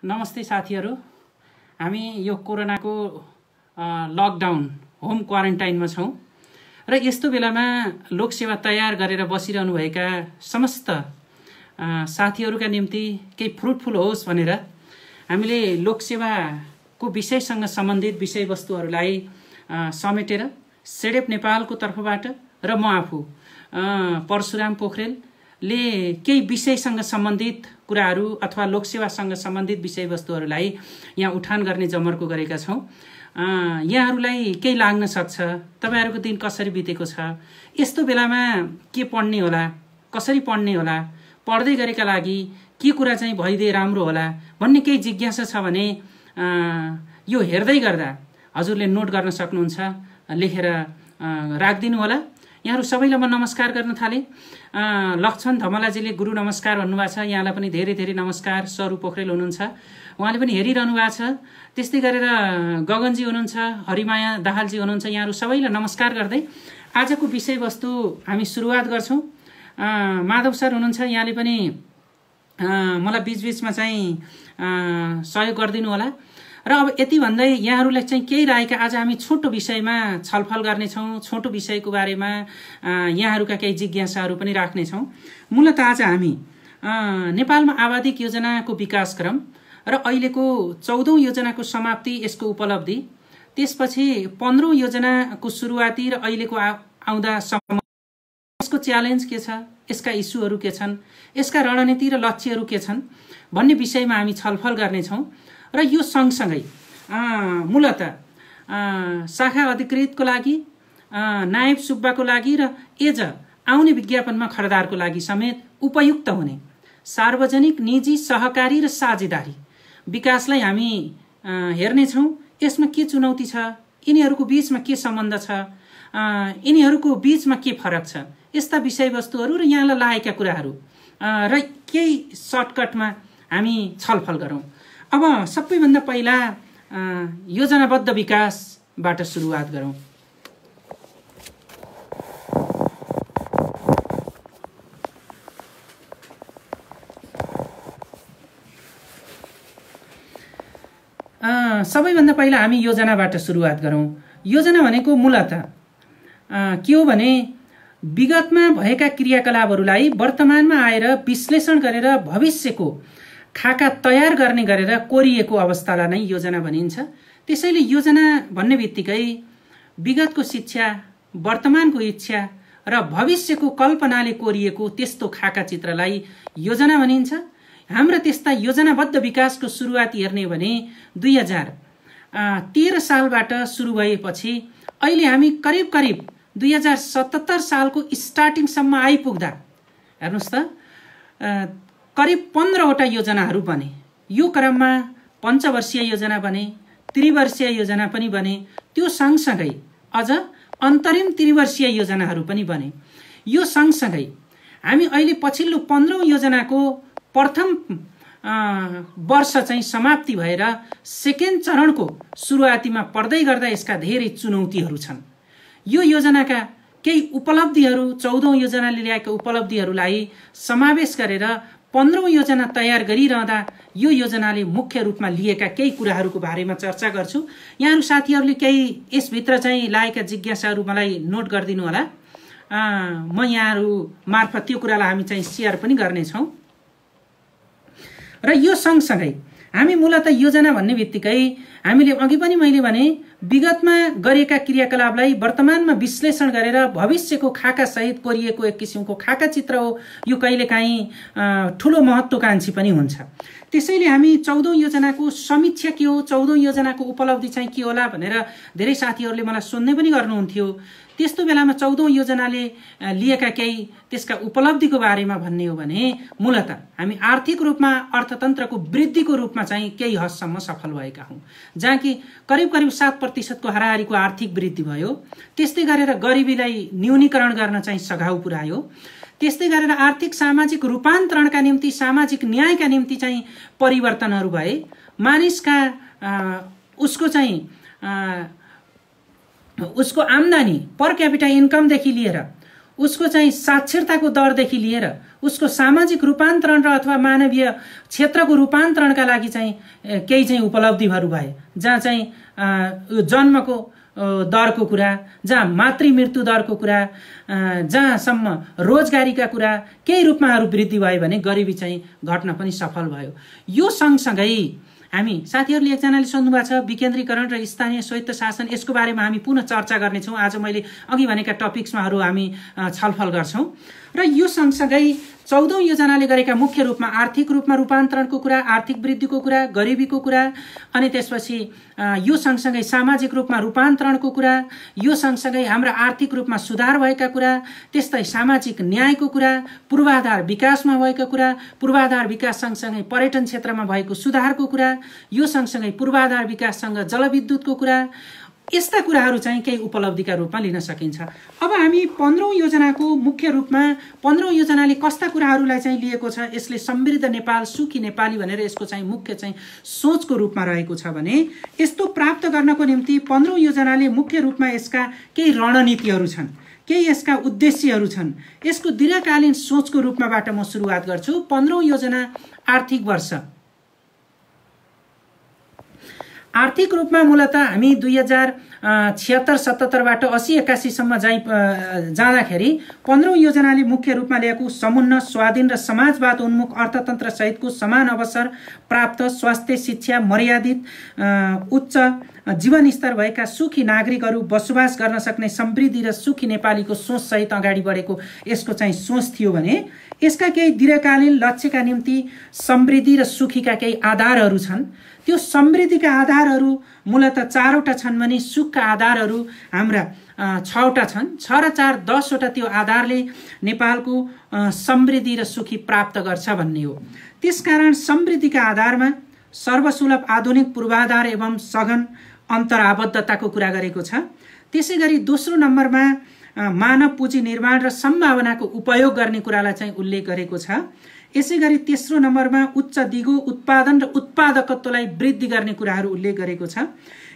नमस्ते साथीहरु। हामी यो कोरोनाको लकडाउन होम क्वारेन्टाइनमा छौं र यस्तो बेलामा लोकसेवा तयार गरेर बसिरहनु भएका समस्त साथीहरुका निम्ति केही फ्रुटफुल होस् भनेर हामीले लोकसेवाको विषयसँग सम्बन्धित विषयवस्तुहरुलाई समेटेर सेडेप नेपालको तर्फबाट र म आफू परशुराम पोखरेलले केही विषयसँग सम्बन्धित कुराहरू अथवा लोकसेवासँग सम्बन्धित विषयवस्तुहरूलाई यहाँ उठान गर्ने जमर्को गरेका छौं। यहाँहरूलाई केही लाग्न सक्छ, तपाईहरुको दिन कसरी बितेको छ, यस्तो बेलामा के पढ्ने होला, कसरी पढ्ने होला, पढ्दै गरेका लागि के कुरा चाहिँ भइदिए राम्रो होला भन्ने केही जिज्ञासा छ भने यो हेर्दै गर्दा हजुरले नोट गर्न सक्नुहुन्छ, लेखेर राख्दिनु होला। यहाँहरु सबैलाई म नमस्कार गर्न थाले। लक्षण धमलाजीले गुरु नमस्कार भन्नुभएको छ, यहाँलाई पनि धेरै धेरै नमस्कार। सरू पोखरेल हुनुहुन्छ, उहाँले पनि हेरिरहनु भएको छ। त्यस्तै गरेर गगनजी हुनुहुन्छ, हरिमाया दाहालजी हुनुहुन्छ, यहाँहरु सबैलाई नमस्कार गर्दै आजको विषयवस्तु हामी सुरुवात गर्छौं। माधव सर हुनुहुन्छ, यहाँले पनि मलाई बीचबीचमा चाहिँ सहयोग गरिदिनु होला। र अब यति भन्दै यहाँहरुलाई चाहिँ केही राखेका आज हामी छोटो विषयमा छलफल गर्ने छौं। छोटो विषयको बारेमा यहाँहरुका केही जिज्ञासाहरु पनि राख्ने छौं। मूलतः आज हामी नेपालमा आबादिक योजनाको विकासक्रम र अहिलेको 14औं योजनाको समाप्ति, यसको उपलब्धि, त्यसपछि 15औं योजनाको सुरुवाती र अहिलेको आउँदासम्म यसको च्यालेन्ज के छ, यसका इस्युहरु के छन्, यसका रणनीति र लक्ष्यहरु के छन् भन्ने विषयमा हामी छलफल गर्ने छौं। र यो सँगसँगै मूलतः शाखा अधिकृतको लागि, नायब सुब्बाको लागि र एज आउने विज्ञापनमा खरिदारको लागि समेत उपयुक्त हुने सार्वजनिक, निजी, सहकारी र साझेदारी विकासलाई हामी हेर्नेछौं। यसमा के चुनौती छ, यिनीहरूको बीचमा के सम्बन्ध छ, यिनीहरूको बीचमा के फरक छ, यस्ता विषयवस्तुहरू र यहाँलाई लागेका कुराहरू र केही सर्टकटमा हामी छलफल गरौँ। अब सबैभन्दा पहिला योजनाबद्ध विकासबाट सुरुवात गरौँ। सबैभन्दा पहिला हामी योजनाबाट सुरुवात गरौँ। योजना भनेको मूलतः के हो भने विगतमा भएका क्रियाकलापहरूलाई वर्तमानमा आएर विश्लेषण गरेर भविष्यको खाका तयार गर्ने गरेर कोरिएको अवस्थालाई नै योजना भनिन्छ। त्यसैले योजना भन्ने बित्तिकै विगतको शिक्षा, वर्तमानको इच्छा र भविष्यको कल्पनाले कोरिएको त्यस्तो खाका चित्रलाई योजना भनिन्छ। हाम्रो त्यस्ता योजनाबद्ध विकासको सुरुवात हेर्ने भने 2013 सालबाट सुरु भएपछि अहिले हामी करिब 2077 सालको स्टार्टिङसम्म आइपुग्दा हेर्नुस् त करिब 15वटा योजनाहरू बने। यो क्रममा पञ्चवर्षीय योजना बने, त्रिवर्षीय योजना पनि बने, त्यो सँगसँगै अझ अन्तरिम त्रिवर्षीय योजनाहरू पनि बने। यो सँगसँगै हामी अहिले पछिल्लो 15औं योजनाको प्रथम वर्ष चाहिँ समाप्ति भएर सेकेन्ड चरणको सुरुवातीमा पर्दै गर्दा यसका धेरै चुनौतीहरू छन्। यो योजनाका केही उपलब्धिहरू, 14औं योजनाले ल्याएका उपलब्धिहरूलाई समावेश गरेर 15औं योजना तयार गरिरहँदा यो योजनाले मुख्य रूपमा लिएका केही कुराहरूको बारेमा चर्चा गर्छु। यहाँहरु साथीहरुले केही यसभित्र चाहिँ लागेका जिज्ञासाहरू मलाई नोट गरिदिनु होला। म यहाँहरु मार्फत त्यो कुरालाई हामी चाहिँ शेयर पनि गर्नेछौं। र यो सँगसँगै हामी मूलतः योजना भन्ने बित्तिकै हामीले अघि पनि मैले भने विगतमा गरिएका क्रियाकलापलाई वर्तमानमा विश्लेषण गरेर भविष्यको खाका सहित कोरिएको एक किसिमको खाका चित्र हो। यो कहिलेकाहीँ ठूलो महत्त्वकांक्षी पनि हुन्छ। त्यसैले हामी 14औं योजनाको समीक्षा के हो, 14औं योजनाको उपलब्धि चाहिँ के होला भनेर धेरै साथीहरूले मलाई सोध्ने पनि गर्नुहुन्थ्यो। त्यस्तो बेलामा 14औं योजनाले लिएका केही त्यसका उपलब्धिको बारेमा भन्ने हो भने मूलतः हामी आर्थिक रूपमा अर्थतन्त्रको वृद्धिको रूपमा चाहिँ केही हदसम्म सफल भएका हौं, जहाँ कि करिब 7% को हाराहारीको आर्थिक वृद्धि भयो। त्यस्तै गरेर गरिबीलाई न्यूनीकरण गर्न चाहिँ सघाउ पुर्यायो। त्यस्तै गरेर आर्थिक सामाजिक रूपान्तरणका निम्ति, सामाजिक न्यायका निम्ति चाहिँ परिवर्तनहरू भए। मानिसका उसको आम्दानी पर क्यापिटा इन्कमदेखि लिएर उसको चाहिँ साक्षरताको दरदेखि लिएर उसको सामाजिक रूपान्तरण र अथवा मानवीय क्षेत्रको रूपान्तरणका लागि चाहिँ केही चाहिँ उपलब्धिहरू भए, जहाँ चाहिँ जन्मको दरको कुरा, जहाँ मातृ मृत्यु दरको कुरा, जहाँसम्म रोजगारीका कुरा केही रूपमाहरू वृद्धि भयो भने गरिबी चाहिँ घट्न पनि सफल भयो। यो सँगसँगै हामी साथीहरूले एकजनाले सोध्नु भएको छ विकेन्द्रीकरण र स्थानीय स्वायत्त शासन, यसको बारेमा हामी पुनः चर्चा गर्नेछौँ। आज मैले अघि भनेका टपिक्समाहरू हामी छलफल गर्छौँ र यो सँगसँगै 14औं योजनाले गरेका मुख्य रूपमा आर्थिक रूपमा रूपान्तरणको कुरा, आर्थिक वृद्धिको कुरा, गरिबीको कुरा, अनि त्यसपछि यो सँगसँगै सामाजिक रूपमा रूपान्तरणको कुरा, यो सँगसँगै हाम्रा आर्थिक रूपमा सुधार भएका कुरा, त्यस्तै सामाजिक न्यायको कुरा, पूर्वाधार विकासमा भएका कुरा, पूर्वाधार विकास सँगसँगै पर्यटन क्षेत्रमा भएको सुधारको कुरा, यो सँगसँगै पूर्वाधार विकाससँग जलविद्युतको कुरा, यस्ता कुराहरू चाहिँ केही उपलब्धिका रूपमा लिन सकिन्छ। अब हामी 15औं योजनाको मुख्य रूपमा 15औं योजनाले कस्ता कुराहरूलाई चाहिँ लिएको छ, यसले समृद्ध नेपाल सुखी नेपाली भनेर यसको चाहिँ मुख्य चाहिँ सोचको रूपमा रहेको छ भने यस्तो प्राप्त गर्नको निम्ति 15औं योजनाले मुख्य रूपमा यसका केही रणनीतिहरू छन्, केही यसका उद्देश्यहरू छन्। यसको दीर्घकालीन सोचको रूपमाबाट म सुरुवात गर्छु। 15औं योजना आर्थिक वर्ष, आर्थिक रूपमा मूलतः हामी 2076-77बाट 80-81 सम्म जाँदाखेरि 15औं योजनाले मुख्य रूपमा ल्याएको समुन्नत, स्वाधीन र समाजवाद उन्मुख अर्थतन्त्र सहितको समान अवसर प्राप्त, स्वास्थ्य, शिक्षा, मर्यादित उच्च जीवनस्तर भएका सुखी नागरिकहरू बसोबास गर्न सक्ने समृद्धि र सुखी नेपालीको सोच सहित अगाडि बढेको यसको चाहिँ सोच थियो भने यसका केही दीर्घकालीन लक्ष्यका निम्ति समृद्धि र सुखीका केही आधारहरू छन्। त्यो समृद्धिका आधारहरू मूलतः 4वटा छन् भने सुखका आधारहरू हाम्रा 6वटा छन्। 6 र 4 10वटा त्यो आधारले नेपालको समृद्धि र सुखी प्राप्त गर्छ भन्ने हो। त्यसकारण समृद्धिका आधारमा सर्वसुलभ आधुनिक पूर्वाधार एवं सघन अन्तराबद्धताको कुरा गरेको छ। त्यसैगरी दोस्रो नम्बरमा मानव पुँजी निर्माण र सम्भावनाको उपयोग गर्ने कुरालाई चाहिँ उल्लेख गरेको छ। यसैगरी तेस्रो नम्बरमा उच्च दिगो उत्पादन र उत्पादकत्वलाई वृद्धि गर्ने कुराहरू उल्लेख गरेको छ।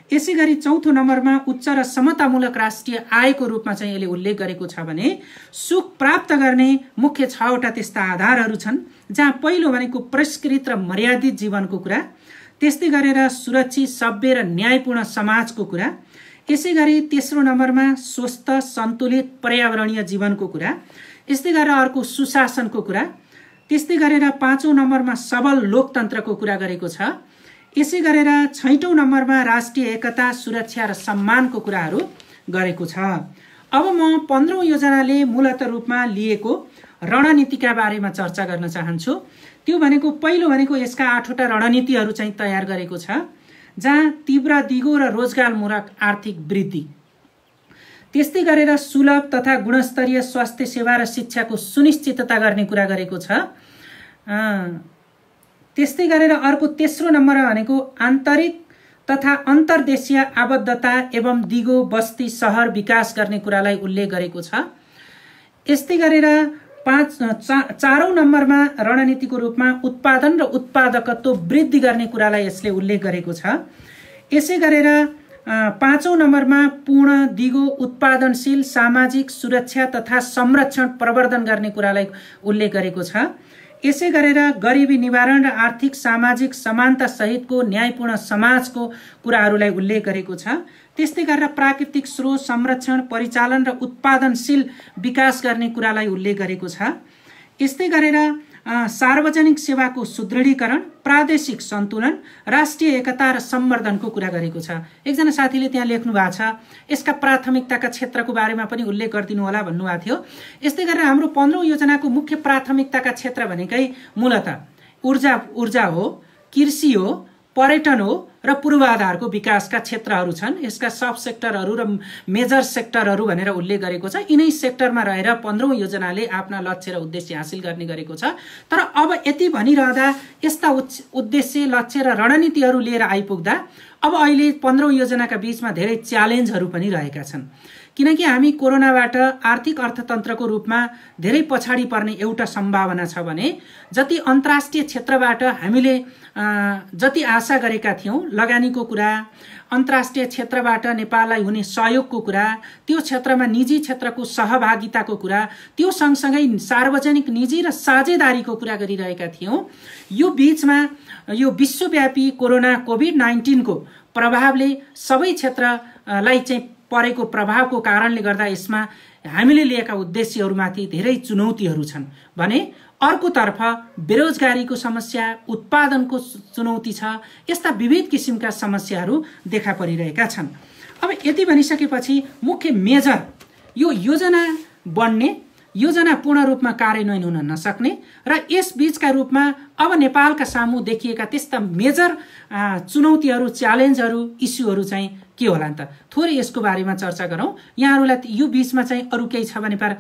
यसैगरी चौथो नम्बरमा उच्च र समतामूलक राष्ट्रिय आयको रूपमा चाहिँ यसले उल्लेख गरेको छ भने सुख प्राप्त गर्ने मुख्य 6वटा त्यस्ता आधारहरू छन्, जहाँ पहिलो भनेको परिष्कृत र मर्यादित जीवनको कुरा, त्यस्तै गरेर सुरक्षित, सभ्य र न्यायपूर्ण समाजको कुरा, यसैगरी तेस्रो नम्बरमा स्वस्थ सन्तुलित पर्यावरणीय जीवनको कुरा, यस्तै गरेर अर्को सुशासनको कुरा, त्यस्तै गरेर 5औं नम्बरमा सबल लोकतन्त्रको कुरा गरेको छ। यसै गरेर 6औं नम्बरमा राष्ट्रिय एकता, सुरक्षा र सम्मानको कुराहरू गरेको छ। अब म 15औं योजनाले मूलतः रूपमा लिएको रणनीतिका बारेमा चर्चा गर्न चाहन्छु। त्यो भनेको पहिलो भनेको यसका 8वटा रणनीतिहरू चाहिँ तयार गरेको छ, जहाँ तीव्र दिगो र रोजगारमूलक आर्थिक वृद्धि, त्यस्तै गरेर सुलभ तथा गुणस्तरीय स्वास्थ्य सेवा र शिक्षाको सुनिश्चितता गर्ने कुरा गरेको छ। त्यस्तै गरेर अर्को तेस्रो नम्बर भनेको आन्तरिक तथा अन्तर्देशीय आबद्धता एवं दिगो बस्ती सहर विकास गर्ने कुरालाई उल्लेख गरेको छ। यस्तै गरेर 4औं नम्बरमा रणनीतिको रूपमा उत्पादन र उत्पादकत्व वृद्धि गर्ने कुरालाई यसले उल्लेख गरेको छ। यसै गरेर 5औं नम्बरमा पूर्ण दिगो उत्पादनशील सामाजिक सुरक्षा तथा संरक्षण प्रवर्धन गर्ने कुरालाई उल्लेख गरेको छ। यसै गरेर गरिबी निवारण र आर्थिक सामाजिक समानता सहितको न्यायपूर्ण समाजको कुराहरूलाई उल्लेख गरेको छ। त्यस्तै गरेर प्राकृतिक स्रोत संरक्षण, परिचालन र उत्पादनशील विकास गर्ने कुरालाई उल्लेख गरेको छ। यस्तै गरेर सार्वजनिक सेवाको सुदृढीकरण, प्रादेशिक सन्तुलन, राष्ट्रिय एकता र सम्वर्धनको कुरा गरेको छ। एकजना साथीले त्यहाँ लेख्नु भएको छ यसका प्राथमिकताका क्षेत्रको बारेमा पनि उल्लेख गरिदिनु होला भन्नुभएको थियो। यस्तै गरेर हाम्रो 15औं योजनाको मुख्य प्राथमिकताका क्षेत्र भनेकै मूलतः ऊर्जा हो, कृषि हो, पर्यटन हो र पूर्वाधारको विकासका क्षेत्रहरू छन्। यसका सब सेक्टरहरू र मेजर सेक्टरहरू भनेर उल्लेख गरेको छ। यिनै सेक्टरमा रहेर 15औं योजनाले आफ्ना लक्ष्य र उद्देश्य हासिल गर्ने गरेको छ। तर अब यति भनिरहँदा यस्ता उद्देश्य, लक्ष्य र रणनीतिहरू लिएर आइपुग्दा अब अहिले 15औं योजनाका बीचमा धेरै च्यालेन्जहरू पनि रहेका छन्। किनकि हामी कोरोनाबाट आर्थिक अर्थतन्त्रको रूपमा धेरै पछाडि पर्ने एउटा सम्भावना छ भने जति अन्तर्राष्ट्रिय क्षेत्रबाट हामीले जति आशा गरेका थियौं लगानीको कुरा, अन्तर्राष्ट्रिय क्षेत्रबाट नेपाललाई हुने सहयोगको कुरा, त्यो क्षेत्रमा निजी क्षेत्रको सहभागिताको कुरा, त्यो सँगसँगै सार्वजनिक निजी र साझेदारीको कुरा गरिरहेका थियौं। यो बीचमा यो विश्वव्यापी कोरोना कोभिड-19 को प्रभावले सबै क्षेत्रलाई चाहिँ परेको प्रभावको कारणले गर्दा यसमा हामीले लिएका उद्देश्यहरूमाथि धेरै चुनौतीहरू छन् भने अर्कोतर्फ बेरोजगारीको समस्या, उत्पादनको चुनौती छ। यस्ता विविध किसिमका समस्याहरू देखा परिरहेका छन्। अब यति भनिसकेपछि मुख्य मेजर यो योजना बन्ने, योजना पूर्ण रूपमा कार्यान्वयन हुन नसक्ने र यस बीचका रूपमा अब नेपालका सामु देखिएका त्यस्ता मेजर चुनौतीहरू, च्यालेन्जहरू, इस्युहरू चाहिँ के होला त थोरै यसको बारेमा चर्चा गरौँ। यहाँहरूलाई यो बीचमा चाहिँ अरु केही छ भने पर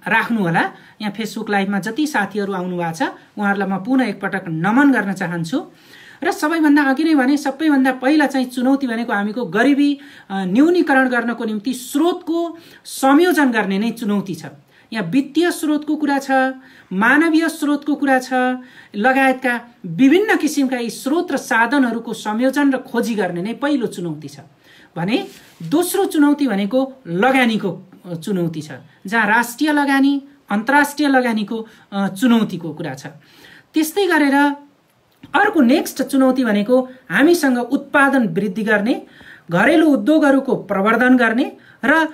राख्नु होला। यहाँ फेसबुक लाइभमा जति साथीहरू आउनु भएको छ उहाँहरूलाई म पुनः एकपटक नमन गर्न चाहन्छु। र सबैभन्दा अघि नै भने सबैभन्दा पहिला चाहिँ चुनौती भनेको हामीको गरिबी न्यूनीकरण गर्नको निम्ति स्रोतको संयोजन गर्ने नै चुनौती छ। यहाँ वित्तीय स्रोतको कुरा छ, मानवीय स्रोतको कुरा छ, लगायतका विभिन्न किसिमका यी स्रोत र साधनहरूको संयोजन र खोजी गर्ने नै पहिलो चुनौती छ भने दोस्रो चुनौती भनेको लगानीको चुनौती छ, जहाँ राष्ट्रिय लगानी, अन्तर्राष्ट्रिय लगानीको चुनौतीको कुरा छ। त्यस्तै गरेर अर्को नेक्स्ट चुनौती भनेको हामीसँग उत्पादन वृद्धि गर्ने, घरेलु उद्योगहरूको प्रवर्धन गर्ने र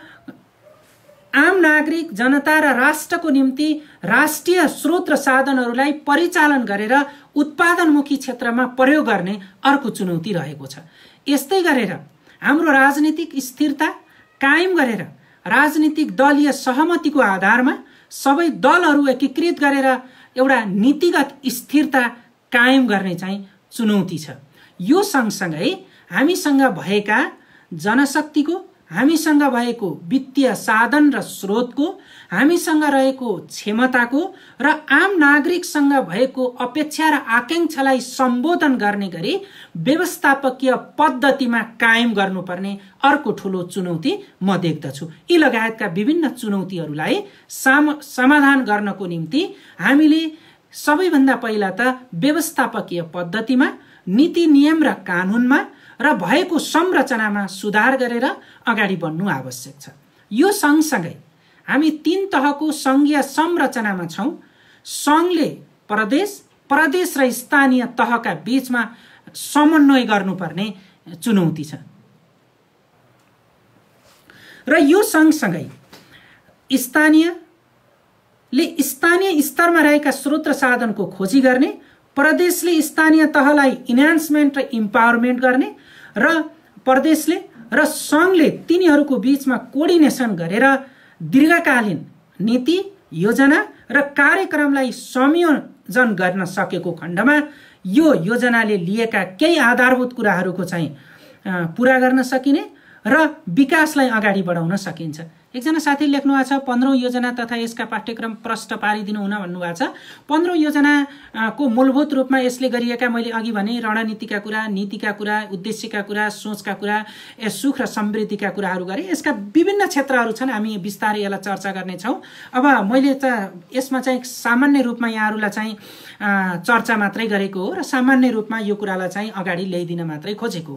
आम नागरिक, जनता र राष्ट्रको निम्ति राष्ट्रिय स्रोत र साधनहरूलाई परिचालन गरेर उत्पादनमुखी क्षेत्रमा प्रयोग गर्ने अर्को चुनौती रहेको छ। यस्तै गरेर हाम्रो राजनीतिक स्थिरता कायम गरेर राजनीतिक दलीय सहमतिको आधारमा सबै दलहरू एकीकृत गरेर एउटा नीतिगत स्थिरता कायम गर्ने चाहिँ चुनौती छ। यो सँगसँगै हामीसँग भएका जनशक्तिको, हामीसँग भएको वित्तीय साधन र स्रोतको, हामीसँग रहेको क्षमताको र आम नागरिकसँग भएको अपेक्षा र आकांक्षालाई सम्बोधन गर्ने गरी व्यवस्थापकीय पद्धतिमा कायम गर्नुपर्ने अर्को ठूलो चुनौती म देख्दछु। यी लगायतका विभिन्न चुनौतीहरूलाई समाधान गर्नको निम्ति हामीले सबैभन्दा पहिला त व्यवस्थापकीय पद्धतिमा, नीति नियम र कानूनमा र भएको संरचनामा सुधार गरेर अगाडि बढ्नु आवश्यक छ। यो सँगसँगै हामी 3 तहको संघीय संरचनामा छौं। संघले प्रदेश, प्रदेश र स्थानीय तहका बीचमा समन्वय गर्नुपर्ने चुनौती छ र यो सँगसँगै स्थानीय स्तरमा रहेका स्रोत र साधनको खोजी गर्ने, प्रदेशले स्थानीय तहलाई इन्हान्समेन्ट र इम्पावरमेन्ट गर्ने र प्रदेशले र संघले तिनीहरूको बीचमा कोर्डिनेसन गरेर दीर्घकालीन नीति, योजना र कार्यक्रमलाई संयोजन गर्न सकेको खण्डमा यो योजनाले लिएका केही आधारभूत कुराहरूको चाहिँ पूरा गर्न सकिने र विकासलाई अगाडि बढाउन सकिन्छ। एकजना साथी लेख्नु भएको छ 15औं योजना तथा यसका पाठ्यक्रम प्रष्ट पारिदिनु हुन भन्नुभएको छ। 15औं योजनाको मूलभूत रूपमा यसले गरिएका मैले अघि भने रणनीतिका कुरा, नीतिका कुरा, उद्देश्यका कुरा, सोचका कुरा, सुख र समृद्धिका कुराहरू गरे। यसका विभिन्न क्षेत्रहरू छन्, हामी बिस्तारै यसलाई चर्चा गर्नेछौँ। अब मैले त यसमा चाहिँ सामान्य रूपमा यहाँहरूलाई चाहिँ चर्चा मात्रै गरेको हो र सामान्य रूपमा यो कुरालाई चाहिँ अगाडि ल्याइदिन मात्रै खोजेको।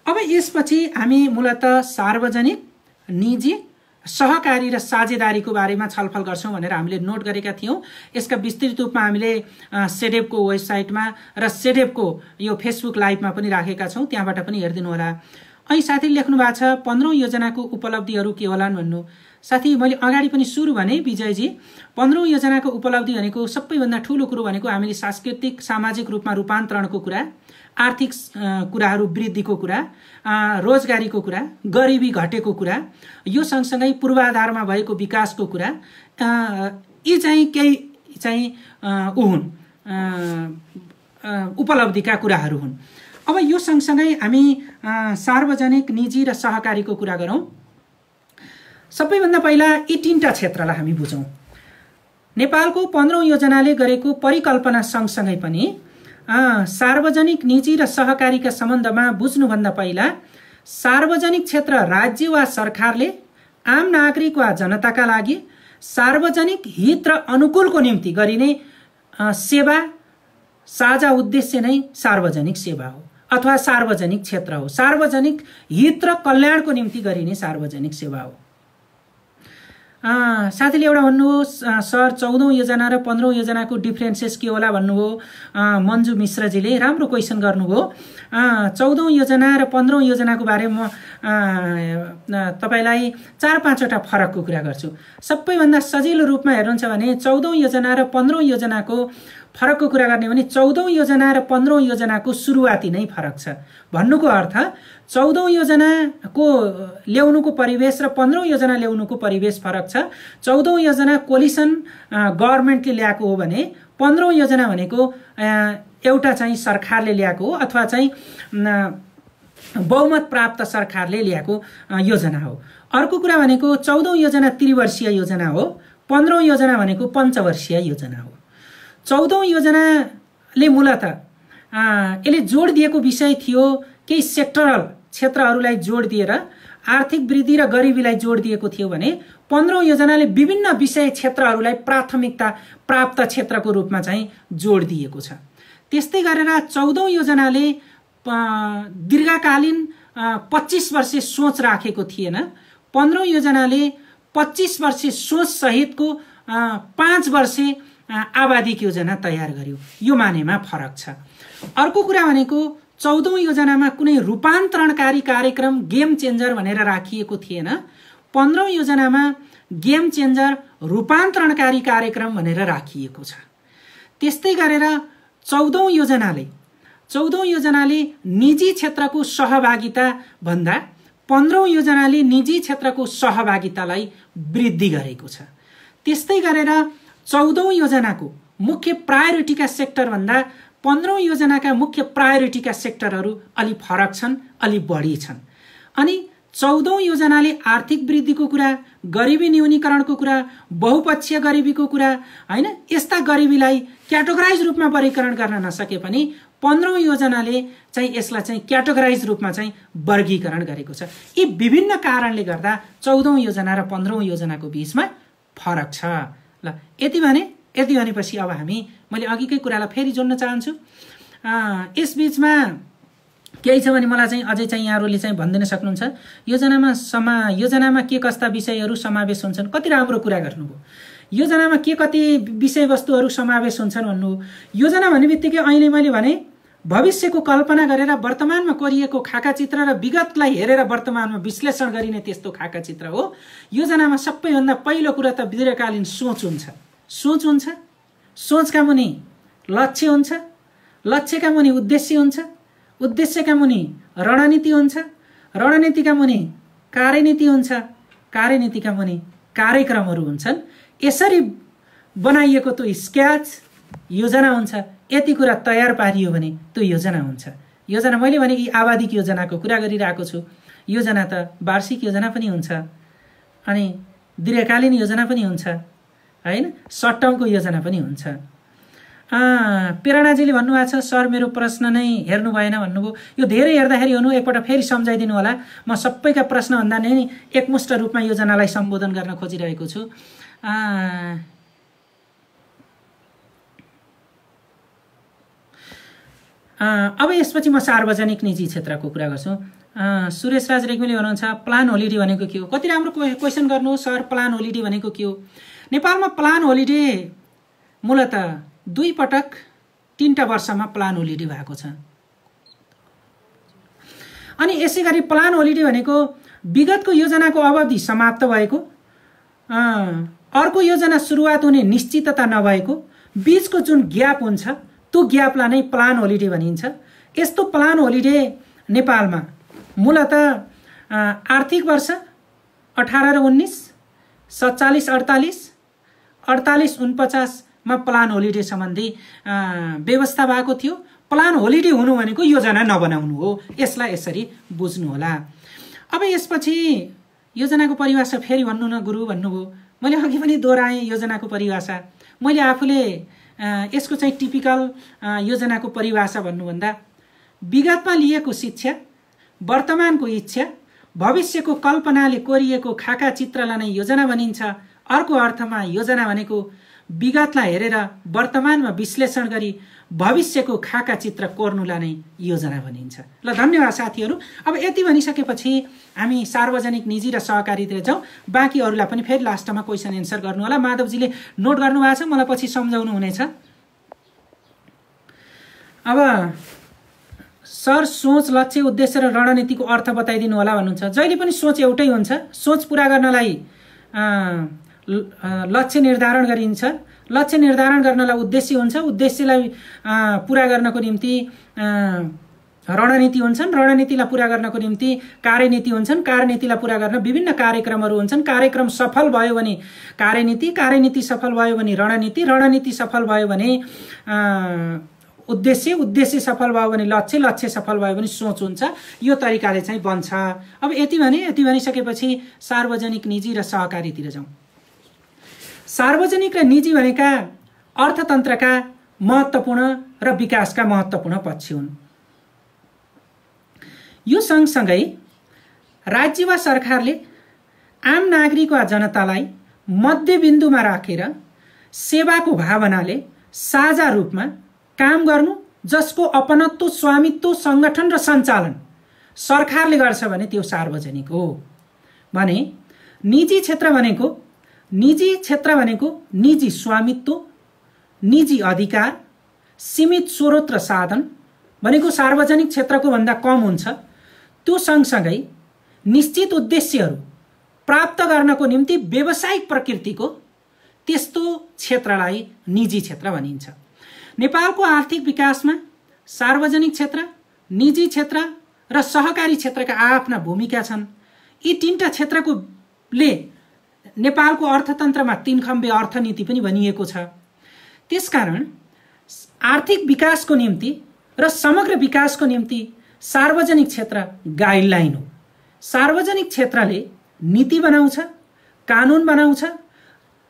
अब यसपछि हामी मूलतः सार्वजनिक, निजी, सहकारी र साझेदारीको बारेमा छलफल गर्छौं भनेर हामीले नोट गरेका थियौं। यसका विस्तृत रूपमा हामीले सेडेपको वेबसाइटमा र सेडेपको यो फेसबुक लाइभमा पनि राखेका छौं, त्यहाँबाट पनि हेर्दिनु होला। अनि साथी लेख्नु भएको छ 15औं योजनाको उपलब्धिहरू के होलान् भन्नु। साथी मैले अगाडि पनि सुरु भने विजयजी 15औं योजनाको उपलब्धि भनेको सबैभन्दा ठूलो कुरो भनेको हामीले सांस्कृतिक सामाजिक रूपमा रूपान्तरणको कुरा, आर्थिक कुराहरू वृद्धिको कुरा, रोजगारीको कुरा, गरिबी घटेको कुरा, यो सँगसँगै पूर्वाधारमा भएको विकासको कुरा, यी चाहिँ केही चाहिँ उपलब्धिका कुराहरू हुन्। अब यो सँगसँगै हामी सार्वजनिक, निजी र सहकारीको कुरा गरौँ। सबैभन्दा पहिला यी 3टा क्षेत्रलाई हामी बुझौँ। नेपालको 15औं योजनाले गरेको परिकल्पना सँगसँगै पनि सार्वजनिक, निजी र सहकारीका सम्बन्धमा बुझ्नुभन्दा पहिला सार्वजनिक क्षेत्र राज्य वा सरकारले आम नागरिक वा जनताका लागि सार्वजनिक हित र अनुकूलको निम्ति गरिने सेवा साझा उद्देश्य नै सार्वजनिक सेवा हो अथवा सार्वजनिक क्षेत्र हो। सार्वजनिक हित र कल्याणको निम्ति गरिने सार्वजनिक सेवा हो। साथीले एउटा भन्नुभयो सर 14औं योजना र 15औं योजनाको डिफरेन्सेस के होला भन्नुभयो। मन्जु मिश्रजीले राम्रो क्वेसन गर्नुभयो। 14औं योजना र 15औं योजनाको बारेमा तपाईलाई 4-5वटा फरकको कुरा गर्छु। सबैभन्दा सजिलो रूपमा हेर्नुहुन्छ भने 14औं योजना र 15औं योजनाको फरकको कुरा गर्ने भने 14औं योजना र 15औं योजनाको सुरुवाती नै फरक छ। भन्नुको अर्थ 14औं योजनाको ल्याउनुको परिवेश र 15औं योजना ल्याउनुको परिवेश फरक छ। 14औं योजना कोलिसन गभर्नमेन्टले ल्याएको हो भने 15औं योजना भनेको एउटा चाहिँ सरकारले ल्याएको हो अथवा चाहिँ बहुमत प्राप्त सरकारले ल्याएको योजना हो। अर्को कुरा भनेको 14औं योजना त्रिवर्षीय योजना हो, 15औं योजना भनेको पञ्चवर्षीय योजना हो। 14औं योजनाले मूलतः यसले जोड दिएको विषय थियो केही सेक्टरल क्षेत्रहरूलाई जोड दिएर आर्थिक वृद्धि र गरिबीलाई जोड दिएको थियो भने 15औं योजनाले विभिन्न विषय क्षेत्रहरूलाई प्राथमिकता प्राप्त क्षेत्रको रूपमा चाहिँ जोड दिएको छ। त्यस्तै गरेर 14औं योजनाले दीर्घकालीन 25 वर्षे सोच राखेको थिएन। 15औं योजनाले 25 वर्षे सोच सहितको 5 वर्षे आबादिक योजना तयार गर्यो। यो मानेमा फरक छ। अर्को कुरा भनेको 14औं योजनामा कुनै रूपान्तरणकारी कार्यक्रम गेम चेन्जर भनेर राखिएको थिएन। 15औं योजनामा गेम चेन्जर रूपान्तरणकारी कार्यक्रम भनेर राखिएको छ। त्यस्तै गरेर 14औं योजनाले निजी क्षेत्रको सहभागिता भन्दा 15औं योजनाले निजी क्षेत्रको सहभागितालाई वृद्धि गरेको छ। त्यस्तै गरेर 14औं योजनाको मुख्य प्रायोरिटीका सेक्टर भन्दा 15औं योजनाका मुख्य प्रायोरिटीका सेक्टरहरू अलि फरक छन्, अलि बढी छन्। अनि 14औं योजनाले आर्थिक वृद्धिको कुरा, गरिबी न्यूनीकरणको कुरा, बहुपक्षीय गरिबीको कुरा हैन, यस्ता गरिबीलाई क्याटेगोराइज रूपमा वर्गीकरण गर्न नसके पनि 15औं योजनाले चाहिँ यसलाई चाहिँ क्याटेगोराइज रूपमा चाहिँ वर्गीकरण गरेको छ। यी विभिन्न कारणले गर्दा 14औं योजना र 15औं योजनाको बीचमा फरक छ। ल यति भनेपछि अब मैले अघिकै कुरालाई फेरि जोड्न चाहन्छु। यस बीचमा केही छ भने मलाई चाहिँ अझै चाहिँ यहाँहरूले चाहिँ भनिदिन सक्नुहुन्छ। योजनामा के कस्ता विषयहरू समावेश हुन्छन्? कति राम्रो कुरा गर्नुभयो। योजनामा के कति विषयवस्तुहरू समावेश हुन्छन् भन्नु। योजना भन्ने बित्तिकै अहिले मैले भने भविष्यको कल्पना गरेर वर्तमानमा कोरिएको खाका चित्र र विगतलाई हेरेर वर्तमानमा विश्लेषण गरिने त्यस्तो खाका चित्र हो। योजनामा सबैभन्दा पहिलो कुरा त दीर्घकालीन सोच हुन्छ। सोचका मुनि लक्ष्य हुन्छ, लक्ष्यका मुनि उद्देश्य हुन्छ, उद्देश्यका मुनि रणनीति हुन्छ, रणनीतिका मुनि कार्यनीति हुन्छ, कार्यनीतिका मुनि कार्यक्रमहरू हुन्छन्। यसरी बनाइएको त्यो स्केच योजना हुन्छ। यति कुरा तयार पारियो भने त्यो योजना हुन्छ। योजना मैले भने यी आबादिक योजनाको कुरा गरिरहेको छु। योजना त वार्षिक योजना पनि हुन्छ अनि दीर्घकालीन योजना पनि हुन्छ हैन, सर्ट टर्मको योजना पनि हुन्छ। प्रेरणाजीले भन्नुभएको छ सर मेरो प्रश्न नै हेर्नु भएन भन्नुभयो। यो धेरै हेर्दाखेरि हुनु, एकपल्ट फेरि सम्झाइदिनु होला। म सबैका प्रश्नभन्दा नै एकमुष्ट रूपमा योजनालाई सम्बोधन गर्न खोजिरहेको छु। अब यसपछि म सार्वजनिक निजी क्षेत्रको कुरा गर्छु। सुरेश राज रेग्मीले भन्नुहुन्छ प्लान होलिडे भनेको के हो? कति राम्रो क्वेसन गर्नु सर। प्लान होलिडे भनेको के हो? नेपालमा प्लान होलिडे मूलतः 2 पटक 3टा वर्षमा प्लान होलिडे भएको छ। अनि यसै गरी प्लान होलिडे भनेको विगतको योजनाको अवधि समाप्त भएको, अर्को योजना सुरुवात हुने निश्चितता नभएको बीचको जुन ग्याप हुन्छ त्यो ग्यापलाई नै प्लान होलिडे भनिन्छ। यस्तो प्लान होलिडे नेपालमा मूलतः आर्थिक वर्ष 18 र 19, 47-48, 48-49 मा प्लान होलिडे सम्बन्धी व्यवस्था भएको थियो। प्लान होलिडे हुनु भनेको योजना नबनाउनु हो। यसलाई यसरी बुझ्नु होला। अब यसपछि योजनाको परिभाषा फेरि भन्नु न गुरु भन्नुभयो। मैले अघि पनि दोहोऱ्याएँ योजनाको परिभाषा। मैले आफूले यसको चाहिँ टिपिकल योजनाको परिभाषा भन्नुभन्दा विगतमा लिएको शिक्षा, वर्तमानको इच्छा, भविष्यको कल्पनाले कोरिएको खाका चित्रलाई नै योजना भनिन्छ। अर्को अर्थमा योजना भनेको विगतलाई हेरेर वर्तमानमा विश्लेषण गरी भविष्यको खाका चित्र कोर्नुलाई नै योजना भनिन्छ। ल धन्यवाद साथीहरू। अब यति भनिसकेपछि हामी सार्वजनिक, निजी र सहकारीतिर जाउँ। बाँकी अरूलाई पनि फेरि लास्टमा क्वेसन एन्सर गर्नु होला। माधवजीले नोट गर्नुभएको छ, मलाई पछि सम्झाउनु हुनेछ। अब सर सोच, लक्ष्य, उद्देश्य र रणनीतिको अर्थ बताइदिनु होला भन्नुहुन्छ। जहिले पनि सोच एउटै हुन्छ। सोच पुरा गर्नलाई लक्ष्य निर्धारण गरिन्छ, लक्ष्य निर्धारण गर्नलाई उद्देश्य हुन्छ, उद्देश्यलाई पुरा गर्नको निम्ति रणनीति हुन्छन्, रणनीतिलाई पुरा गर्नको निम्ति कार्यनीति हुन्छन्, कार्यनीतिलाई पुरा गर्न विभिन्न कार्यक्रमहरू हुन्छन्। कार्यक्रम सफल भयो भने कार्यनीति, कार्यनीति सफल भयो भने रणनीति, रणनीति सफल भयो भने उद्देश्य, उद्देश्य सफल भयो भने लक्ष्य, लक्ष्य सफल भयो भने सोच हुन्छ। यो तरिकाले चाहिँ बन्छ। अब यति भनिसकेपछि सार्वजनिक, निजी र सहकारीतिर जाउँ। सार्वजनिक र निजी भनेका अर्थतन्त्रका महत्त्वपूर्ण र विकासका महत्त्वपूर्ण पक्ष हुन्। यो सँगसँगै राज्य वा सरकारले आम नागरिक वा जनतालाई मध्यबिन्दुमा राखेर सेवाको भावनाले साझा रूपमा काम गर्नु, जसको अपनत्व, स्वामित्व, संगठन र सञ्चालन सरकारले गर्छ भने त्यो सार्वजनिक हो। भने निजी क्षेत्र भनेको निजी स्वामित्व, निजी अधिकार, सीमित स्रोत र साधन भनेको सार्वजनिक क्षेत्रको भन्दा कम हुन्छ। त्यो सँगसँगै निश्चित उद्देश्यहरू प्राप्त गर्नको निम्ति व्यावसायिक प्रकृतिको त्यस्तो क्षेत्रलाई निजी क्षेत्र भनिन्छ। नेपालको आर्थिक विकासमा सार्वजनिक क्षेत्र, निजी क्षेत्र र सहकारी क्षेत्रका आफ्ना भूमिका छन्। यी तीनटा क्षेत्रकोले नेपालको अर्थतन्त्रमा तीन खम्बे अर्थनीति पनि भनिएको छ। त्यसकारण आर्थिक विकासको निम्ति र समग्र विकासको निम्ति सार्वजनिक क्षेत्र गाइडलाइन हो। सार्वजनिक क्षेत्रले नीति बनाउँछ, कानुन बनाउँछ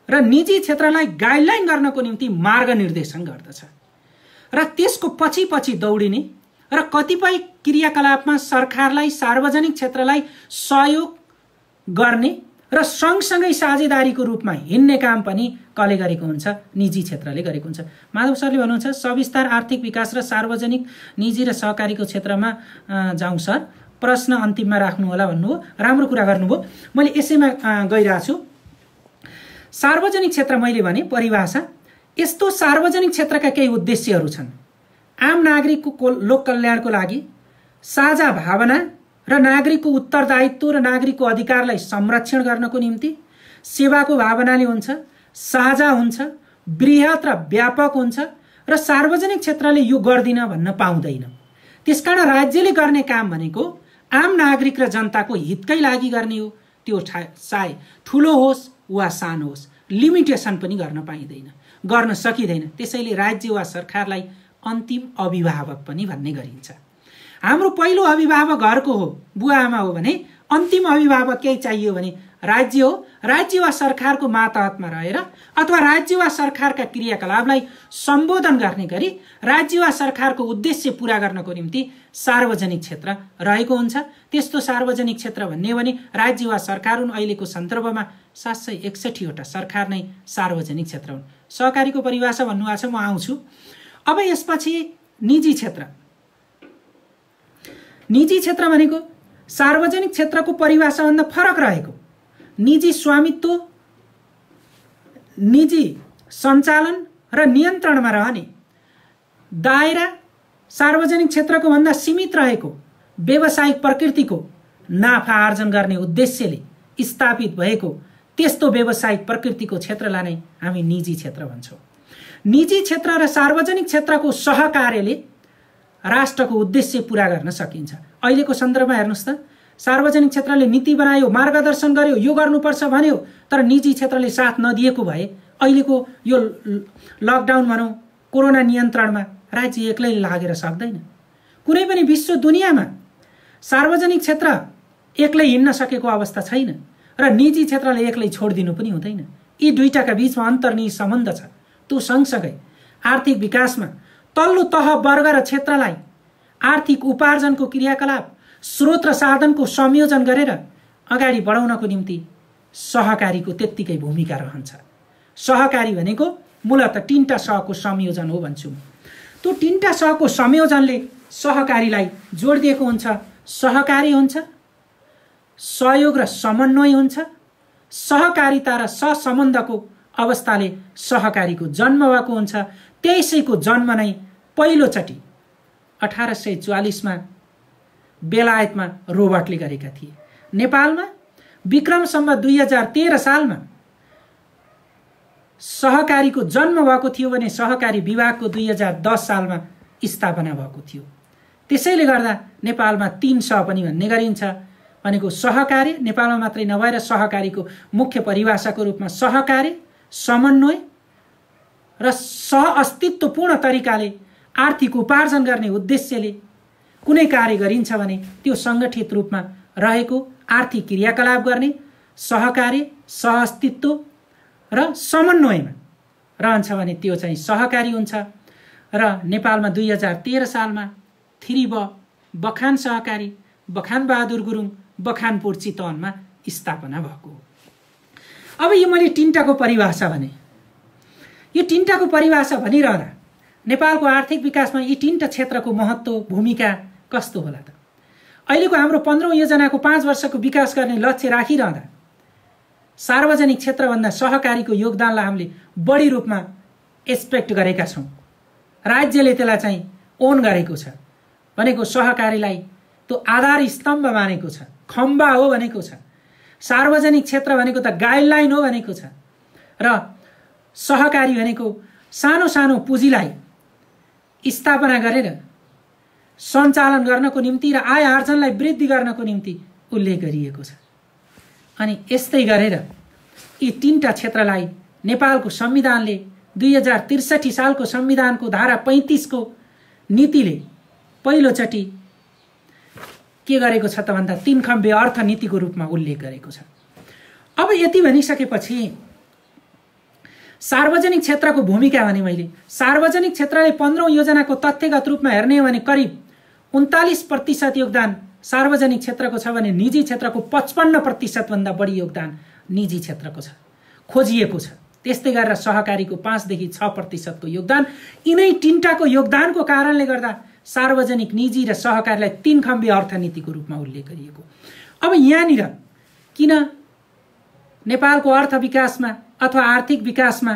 र निजी क्षेत्रलाई गाइडलाइन गर्नको निम्ति मार्गनिर्देशन गर्दछ र त्यसको पछि दौडिने र कतिपय क्रियाकलापमा सरकारलाई, सार्वजनिक क्षेत्रलाई सहयोग गर्ने र सँगसँगै साझेदारीको रूपमा हिँड्ने काम पनि कसले गरेको हुन्छ? निजी क्षेत्रले गरेको हुन्छ। माधव सरले भन्नुहुन्छ सविस्तार आर्थिक विकास र सार्वजनिक, निजी र सहकारीको क्षेत्रमा जाउँ सर, प्रश्न अन्तिममा राख्नु होला भन्नुभयो। राम्रो कुरा गर्नुभयो। मैले यसैमा गइरहेको छु। सार्वजनिक क्षेत्र मैले भने परिभाषा, यस्तो सार्वजनिक क्षेत्रका केही उद्देश्यहरू छन्। आम नागरिकको लोक कल्याणको लागि साझा भावना र नागरिकको उत्तरदायित्व र नागरिकको अधिकारलाई संरक्षण गर्नको निम्ति सेवाको भावनाले हुन्छ, साझा हुन्छ, बृहत र व्यापक हुन्छ र सार्वजनिक क्षेत्रले यो गर्दिन भन्न पाउँदैन। त्यसकारण राज्यले गर्ने काम भनेको आम नागरिक र जनताको हितकै लागि गर्ने हो। त्यो चाहे ठुलो होस् वा सानो होस्, लिमिटेसन पनि गर्न पाइँदैन, गर्न सकिँदैन। त्यसैले राज्य वा सरकारलाई अन्तिम अभिभावक पनि भन्ने गरिन्छ। हाम्रो पहिलो अभिभावक घरको हो, बुवा आमा हो भने अन्तिम अभिभावक केही चाहियो भने राज्य हो। राज्य वा सरकारको मातहतमा रहेर अथवा राज्य वा सरकारका क्रियाकलापलाई सम्बोधन गर्ने गरी राज्य वा सरकारको उद्देश्य पूरा गर्नको निम्ति सार्वजनिक क्षेत्र रहेको हुन्छ। त्यस्तो सार्वजनिक क्षेत्र भन्ने भने राज्य वा सरकार हुन्। अहिलेको सन्दर्भमा 761 वटा सरकार नै सार्वजनिक क्षेत्र हुन्। सहकारीको परिभाषा भन्नुभएको छ, म आउँछु। अब यसपछि निजी क्षेत्र। निजी क्षेत्र भनेको सार्वजनिक क्षेत्रको परिभाषाभन्दा फरक रहेको, निजी स्वामित्व, निजी सञ्चालन र नियन्त्रणमा रहने, दायरा सार्वजनिक क्षेत्रको भन्दा सीमित रहेको, व्यावसायिक प्रकृतिको, नाफा आर्जन गर्ने उद्देश्यले स्थापित भएको त्यस्तो व्यावसायिक प्रकृतिको क्षेत्रलाई नै हामी निजी क्षेत्र भन्छौँ। निजी क्षेत्र र सार्वजनिक क्षेत्रको सहकार्यले राष्ट्रको उद्देश्य पूरा गर्न सकिन्छ। अहिलेको सन्दर्भमा हेर्नुहोस् त, सार्वजनिक क्षेत्रले नीति बनायो, मार्गदर्शन गर्यो, यो गर्नुपर्छ भन्यो, तर निजी क्षेत्रले साथ नदिएको भए अहिलेको यो लकडाउन भनौँ, कोरोना नियन्त्रणमा राज्य एक्लै लागेर सक्दैन। कुनै पनि विश्व दुनियाँमा सार्वजनिक क्षेत्र एक्लै हिँड्न सकेको अवस्था छैन र निजी क्षेत्रले एक्लै छोडिदिनु पनि हुँदैन। यी दुईटाका बीचमा अन्तर्निहित सम्बन्ध छ। त्यो सँगसँगै आर्थिक विकासमा तल्लो तह वर्ग र क्षेत्रलाई आर्थिक उपार्जनको क्रियाकलाप स्रोत र साधनको संयोजन गरेर अगाडि बढाउनको निम्ति सहकारीको त्यत्तिकै भूमिका रहन्छ। सहकारी भनेको मूलतः तीनटा सहको संयोजन हो भन्छु म। त्यो तीनटा सहको संयोजनले सहकारीलाई जोड दिएको हुन्छ। सहकारी हुन्छ, सहयोग र समन्वय हुन्छ, सहकारिता र सहसम्बन्धको अवस्थाले सहकारीको जन्म भएको हुन्छ। त्यसैको जन्म नै पहिलोचोटि 1844 मा बेलायतमा रोबर्टले गरेका थिए। नेपालमा विक्रमसम्म 2013 सालमा सहकारीको जन्म भएको थियो भने सहकारी विभागको 2010 सालमा स्थापना भएको थियो। त्यसैले गर्दा नेपालमा 3 सह पनि भन्ने गरिन्छ। भनेको सहकार्य नेपालमा मात्रै नभएर सहकारीको मुख्य परिभाषाको रूपमा सहकार्य, समन्वय र सहअस्तित्वपूर्ण तरिकाले आर्थिक उपार्जन गर्ने उद्देश्यले कुनै कार्य गरिन्छ भने त्यो संगठित रूपमा रहेको आर्थिक क्रियाकलाप गर्ने सहकार्य, सहअस्तित्व र समन्वयमा रहन्छ भने त्यो चाहिँ सहकारी हुन्छ। र नेपालमा 2013 सालमा 3B बखान सहकारी, बखान बहादुर गुरुङ, बखानपुर चितवनमा स्थापना भएको हो। अब यो मैले तीनटाको परिभाषा भने, यो तीनटाको परिभाषा भनिरहँदा नेपालको आर्थिक विकासमा यी तीनटा क्षेत्रको महत्त्व, भूमिका कस्तो होला त? अहिलेको हाम्रो 15औं योजनाको 5 वर्षको विकास गर्ने लक्ष्य राखिरहँदा सार्वजनिक क्षेत्रभन्दा सहकारीको योगदानलाई हामीले बढी रूपमा एक्सपेक्ट गरेका छौँ। राज्यले त्यसलाई चाहिँ ओन गरेको छ। भनेको सहकारीलाई त्यो आधार स्तम्भ मानेको छ, खम्बा हो भनेको छ। सार्वजनिक क्षेत्र भनेको त गाइडलाइन हो भनेको छ। र सहकारी भनेको सानो सानो पुँजीलाई स्थापना गरेर सञ्चालन गर्नको निम्ति र आय आर्जनलाई वृद्धि गर्नको निम्ति उल्लेख गरिएको छ। अनि यस्तै गरेर यी तीनटा क्षेत्रलाई नेपालको संविधानले 2063 सालको संविधानको धारा 35 को नीतिले पहिलोचोटि के गरेको छ त भन्दा 3 खम्बे अर्थनीतिको रूपमा उल्लेख गरेको छ। अब यति भनिसकेपछि सार्वजनिक क्षेत्रको भूमिका भने मैले सार्वजनिक क्षेत्रले 15औं योजनाको तथ्यगत रूपमा हेर्ने हो भने करिब 39% योगदान सार्वजनिक क्षेत्रको छ भने निजी क्षेत्रको 55% भन्दा बढी योगदान निजी क्षेत्रको छ, खोजिएको छ। त्यस्तै गरेर सहकारीको 5 देखि 6% को योगदान। यिनै तीनटाको योगदानको कारणले गर्दा सार्वजनिक, निजी र सहकारीलाई 3 खम्बे अर्थनीतिको रूपमा उल्लेख गरिएको। अब यहाँनिर किन नेपालको अर्थ विकासमा अथवा आर्थिक विकासमा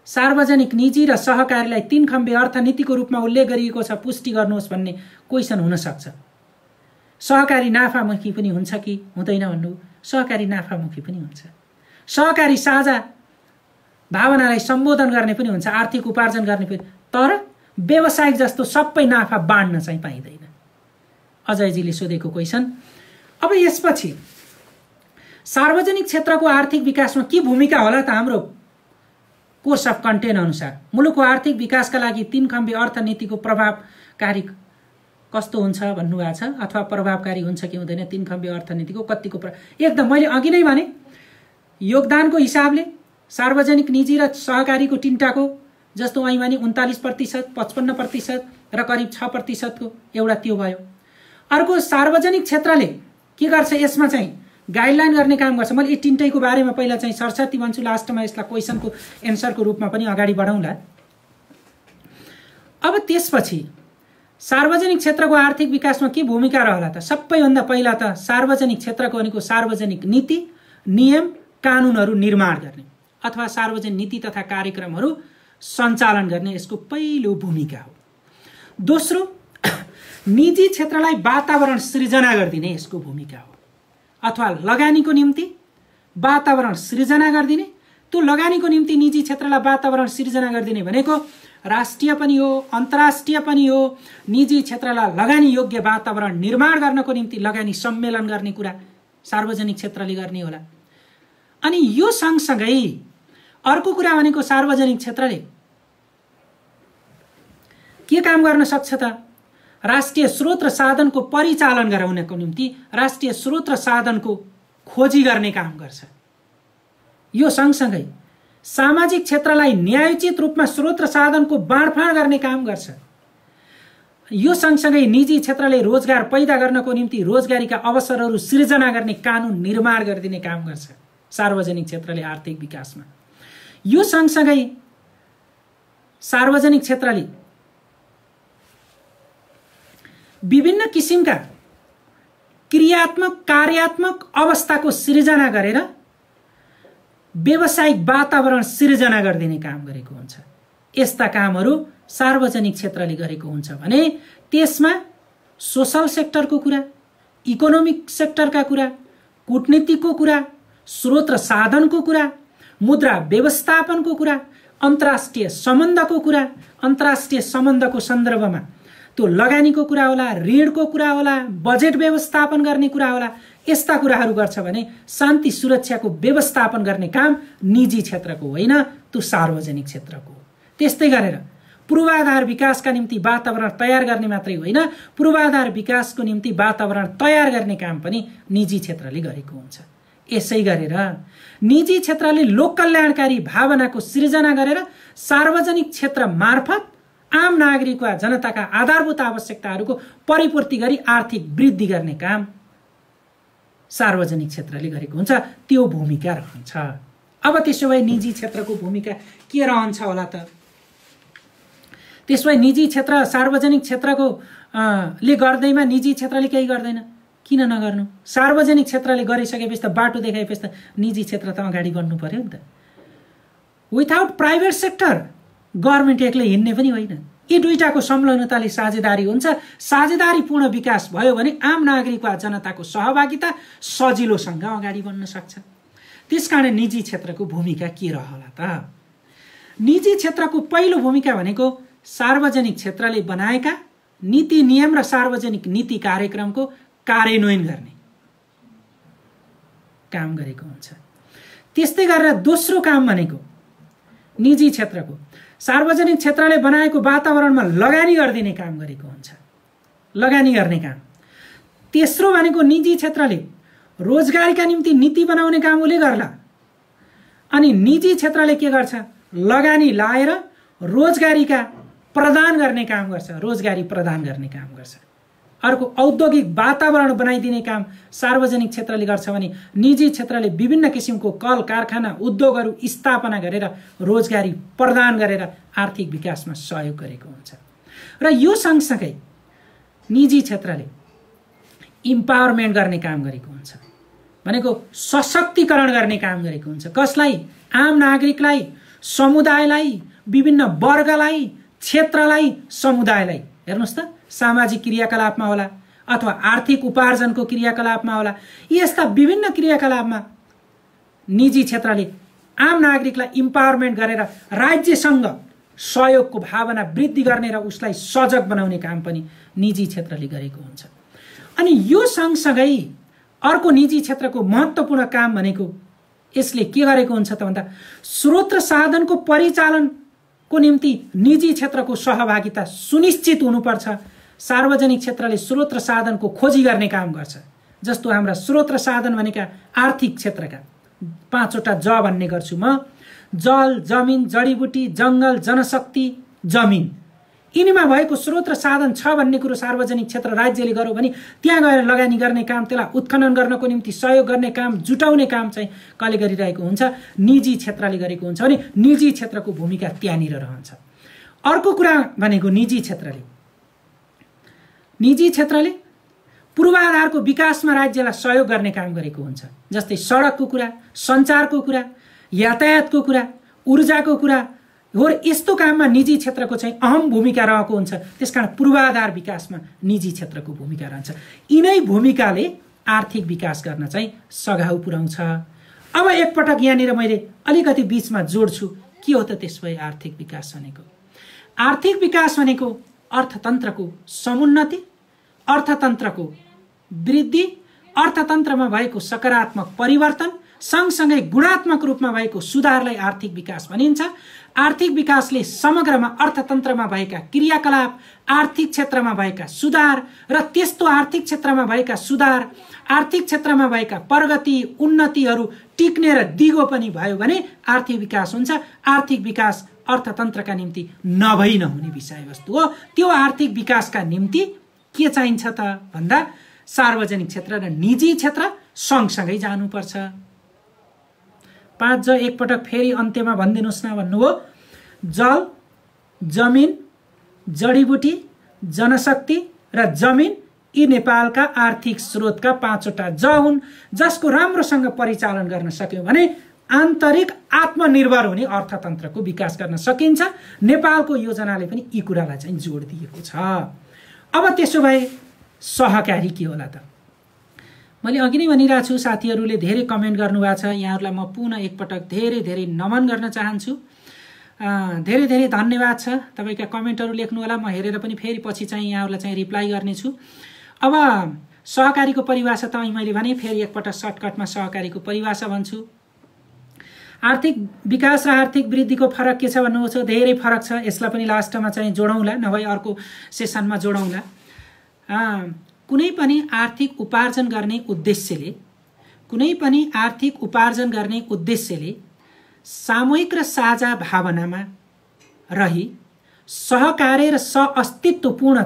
सार्वजनिक, निजी र सहकारीलाई 3 खम्बे अर्थनीतिको रूपमा उल्लेख गरिएको छ पुष्टि गर्नुहोस् भन्ने क्वेसन हुन सक्छ। सहकारी नाफामुखी पनि हुन्छ कि हुँदैन भन्नु? सहकारी नाफामुखी पनि हुन्छ। सहकारी साझा भावनालाई सम्बोधन गर्ने पनि हुन्छ, आर्थिक उपार्जन गर्ने पनि। तर व्यवसायिक जस्तो सबै नाफा बाँड्न चाहिँ पाइँदैन। अजयजीले सोधेको क्वेसन। अब यसपछि सार्वजनिक क्षेत्रको आर्थिक विकासमा के भूमिका होला त? हाम्रो कोर्स अफ कन्टेन्ट अनुसार मुलुकको आर्थिक विकासका लागि 3 खम्बे अर्थनीतिको प्रभावकारी कस्तो हुन्छ भन्नुभएको छ, अथवा प्रभावकारी हुन्छ कि हुँदैन 3 खम्बे अर्थनीतिको कतिको एकदम मैले अघि नै भने योगदानको हिसाबले सार्वजनिक, निजी र सहकारीको तीनटाको जस्तो अहिले भने 39%, 55% र करिब 6% को एउटा त्यो भयो। अर्को सार्वजनिक क्षेत्रले के गर्छ? यसमा चाहिँ गाइडलाइन गर्ने काम गर्छ। मैले यी तीनटैको बारेमा पहिला चाहिँ सरसर्ती भन्छु, लास्टमा यसलाई क्वेसनको एन्सरको रूपमा पनि अगाडि बढाउँला। अब त्यसपछि सार्वजनिक क्षेत्रको आर्थिक विकासमा के भूमिका रहला त? सबैभन्दा पहिला त सार्वजनिक क्षेत्रको भनेको सार्वजनिक नीति, नियम, कानुनहरू निर्माण गर्ने अथवा सार्वजनिक नीति तथा कार्यक्रमहरू सञ्चालन गर्ने यसको पहिलो भूमिका हो। दोस्रो, निजी क्षेत्रलाई वातावरण सृजना गरिदिने यसको भूमिका हो। अथवा लगानीको निम्ति वातावरण सृजना गरिदिने। त्यो लगानीको निम्ति निजी क्षेत्रलाई वातावरण सृजना गरिदिने भनेको राष्ट्रिय पनि हो, अन्तर्राष्ट्रिय पनि हो। निजी क्षेत्रलाई लगानी योग्य वातावरण निर्माण गर्नको निम्ति लगानी सम्मेलन गर्ने कुरा सार्वजनिक क्षेत्रले गर्ने होला। अनि यो सँगसँगै अर्को कुरा भनेको सार्वजनिक क्षेत्रले के काम गर्न सक्छ त? राष्ट्रिय स्रोत र साधनको परिचालन गराउनको निम्ति राष्ट्रिय स्रोत र साधनको खोजी गर्ने काम गर्छ। यो सँगसँगै सामाजिक क्षेत्रलाई न्यायोचित रूपमा स्रोत र साधनको बाँडफाँड गर्ने काम गर्छ। यो सँगसँगै निजी क्षेत्रले रोजगार पैदा गर्नको निम्ति रोजगारीका अवसरहरू सृजना गर्ने कानुन निर्माण गरिदिने काम गर्छ सार्वजनिक क्षेत्रले आर्थिक विकासमा। यो सँगसँगै सार्वजनिक क्षेत्रले विभिन्न किसिमका क्रियात्मक कार्यात्मक अवस्थाको सृजना गरेर व्यावसायिक वातावरण सृजना गरिदिने काम गरेको हुन्छ। यस्ता कामहरू सार्वजनिक क्षेत्रले गरेको हुन्छ भने त्यसमा सोशल सेक्टरको कुरा, इकोनोमिक सेक्टरका कुरा, कूटनीतिको कुरा, स्रोत र साधनको कुरा, मुद्रा व्यवस्थापनको कुरा, अन्तर्राष्ट्रिय सम्बन्धको कुरा, अन्तर्राष्ट्रिय सम्बन्धको सन्दर्भमा त्यो लगानीको कुरा होला, ऋणको कुरा होला, बजेट व्यवस्थापन गर्ने कुरा होला। यस्ता कुराहरू गर्छ भने शान्ति सुरक्षाको व्यवस्थापन गर्ने काम निजी क्षेत्रको होइन, त्यो सार्वजनिक क्षेत्रको हो। त्यस्तै गरेर पूर्वाधार विकासका निम्ति वातावरण तयार गर्ने मात्रै होइन, पूर्वाधार विकासको निम्ति वातावरण तयार गर्ने काम पनि निजी क्षेत्रले गरेको हुन्छ। यसै गरेर निजी क्षेत्रले लोक कल्याणकारी भावनाको सृजना गरेर सार्वजनिक क्षेत्र मार्फत आम नागरिक वा जनताका आधारभूत आवश्यकताहरूको परिपूर्ति गरी आर्थिक वृद्धि गर्ने काम सार्वजनिक क्षेत्रले गरेको हुन्छ। त्यो भूमिका रहन्छ। अब त्यसो भए निजी क्षेत्रको भूमिका के रहन्छ होला त? त्यसो भए निजी क्षेत्र सार्वजनिक क्षेत्रको ले गर्दैमा निजी क्षेत्रले केही गर्दैन, किन नगर्नु? सार्वजनिक क्षेत्रले गरिसकेपछि त बाटो देखाएपछि त निजी क्षेत्र त अगाडि बढ्नु पर्यो नि त। विथआउट प्राइभेट सेक्टर गभर्नमेन्ट एक्लै हिँड्ने पनि होइन। यी दुईटाको संलग्नताले साझेदारी हुन्छ। साझेदारीपूर्ण विकास भयो भने आम नागरिक वा जनताको सहभागिता सजिलोसँग अगाडि बढ्न सक्छ। त्यसकारण निजी क्षेत्रको भूमिका के रहला त? निजी क्षेत्रको पहिलो भूमिका भनेको सार्वजनिक क्षेत्रले बनाएका नीति नियम र सार्वजनिक नीति कार्यक्रमको कार्यान्वयन गर्ने काम गरेको हुन्छ। त्यस्तै गरेर दोस्रो काम भनेको निजी क्षेत्रको सार्वजनिक क्षेत्रले बनाएको वातावरणमा लगानी गरिदिने काम गरेको हुन्छ, लगानी गर्ने काम। तेस्रो भनेको निजी क्षेत्रले रोजगारीका निम्ति नीति बनाउने काम उसले गर्ला। अनि निजी क्षेत्रले के गर्छ? लगानी लाएर रोजगारीका प्रदान गर्ने काम गर्छ, रोजगारी प्रदान गर्ने काम गर्छ। अर्को औद्योगिक वातावरण बनाइदिने काम सार्वजनिक क्षेत्रले गर्छ भने निजी क्षेत्रले विभिन्न किसिमको कल कारखाना उद्योगहरू स्थापना गरेर रोजगारी प्रदान गरेर आर्थिक विकासमा सहयोग गरेको हुन्छ। र यो सँगसँगै निजी क्षेत्रले इम्पावरमेन्ट गर्ने काम गरेको हुन्छ, भनेको सशक्तिकरण गर्ने काम गरेको हुन्छ। कसलाई? आम नागरिकलाई, समुदायलाई, विभिन्न वर्गलाई, क्षेत्रलाई, समुदायलाई। हेर्नुहोस् त, सामाजिक क्रियाकलापमा होला अथवा आर्थिक उपार्जनको क्रियाकलापमा होला, यस्ता विभिन्न क्रियाकलापमा निजी क्षेत्रले आम नागरिकलाई इम्पावरमेन्ट गरेर राज्यसँग सहयोगको भावना वृद्धि गर्ने र उसलाई सजग बनाउने काम पनि निजी क्षेत्रले गरेको हुन्छ। अनि यो सँगसँगै अर्को निजी क्षेत्रको महत्त्वपूर्ण काम भनेको यसले के गरेको हुन्छ त भन्दा स्रोत र साधनको परिचालनको निम्ति निजी क्षेत्रको सहभागिता सुनिश्चित हुनुपर्छ। सार्वजनिक क्षेत्रले स्रोत र साधनको खोजी गर्ने काम गर्छ। जस्तो हाम्रा स्रोत र साधन भनेका आर्थिक क्षेत्रका 5वटा ज भन्ने गर्छु म। जल, जमिन, जडीबुटी, जंगल, जनशक्ति, जमिन। यिनीमा भएको स्रोत र साधन छ भन्ने कुरो सार्वजनिक क्षेत्र राज्यले गर्यो भने त्यहाँ गएर लगानी गर्ने काम, त्यसलाई उत्खनन गर्नको निम्ति सहयोग गर्ने काम, जुटाउने काम चाहिँ कसले गरिरहेको हुन्छ? निजी क्षेत्रले गरेको हुन्छ भने निजी क्षेत्रको भूमिका त्यहाँनिर रहन्छ। अर्को कुरा भनेको निजी क्षेत्रले पूर्वाधारको विकासमा राज्यलाई सहयोग गर्ने काम गरेको हुन्छ। जस्तै सडकको कुरा, सञ्चारको कुरा, यातायातको कुरा, ऊर्जाको कुरा हो। यस्तो काममा निजी क्षेत्रको चाहिँ अहम भूमिका रहेको हुन्छ। त्यसकारण पूर्वाधार विकासमा निजी क्षेत्रको भूमिका रहन्छ। यिनै भूमिकाले आर्थिक विकास गर्न चाहिँ सघाउ पुर्याउँछ। अब एकपटक यहाँनिर मैले अलिकति बीचमा जोड्छु, के हो त त्यसो भए आर्थिक विकास भनेको? आर्थिक विकास भनेको अर्थतन्त्रको समुन्नति, अर्थतन्त्रको वृद्धि, अर्थतन्त्रमा भएको सकारात्मक परिवर्तन, सँगसँगै गुणात्मक रूपमा भएको सुधारलाई आर्थिक विकास भनिन्छ। आर्थिक विकासले समग्रमा अर्थतन्त्रमा भएका क्रियाकलाप, आर्थिक क्षेत्रमा भएका सुधार र त्यस्तो आर्थिक क्षेत्रमा भएका सुधार, आर्थिक क्षेत्रमा भएका प्रगति, उन्नतिहरू टिक्ने र दिगो पनि भयो भने आर्थिक विकास हुन्छ। आर्थिक विकास अर्थतन्त्रका निम्ति नभई नहुने विषयवस्तु हो। त्यो आर्थिक विकासका निम्ति के चाहिन्छ त भन्दा सार्वजनिक क्षेत्र र निजी क्षेत्र सँगसँगै जानुपर्छ। 5 एकपटक फेरि अन्त्यमा भनिदिनुहोस् न भन्नुभयो। जल, जमिन, जडीबुटी, जनशक्ति र जमिन यी नेपालका आर्थिक स्रोतका 5वटा ज हुन्, जसको राम्रोसँग परिचालन गर्न सक्यो भने आन्तरिक आत्मनिर्भर हुने अर्थतन्त्रको विकास गर्न सकिन्छ। नेपालको योजनाले पनि यी कुरालाई चाहिँ जोड दिएको छ। अब त्यसो भए सहकारी के होला त? मैले अघि नै भनिरहेको छु, साथीहरूले धेरै कमेन्ट गर्नुभएको छ। यहाँहरूलाई म पुनः एकपटक धेरै धेरै नमन गर्न चाहन्छु। धेरै धेरै धन्यवाद छ। तपाईँका कमेन्टहरू लेख्नु होला, म हेरेर पनि फेरि पछि चाहिँ यहाँहरूलाई चाहिँ रिप्लाई गर्नेछु। अब सहकारीको परिभाषा त मैले भने, फेरि एकपटक सर्टकटमा सहकारीको परिभाषा भन्छु। आर्थिक विकास र आर्थिक वृद्धिको फरक के छ भन्नुभएको छ। धेरै फरक छ। यसलाई पनि लास्टमा चाहिँ जोडौँला, नभए अर्को सेसनमा जोडौँला। कुनै पनि आर्थिक उपार्जन गर्ने उद्देश्यले सामूहिक र साझा भावनामा रही सहकार्य र सहअस्तित्वपूर्ण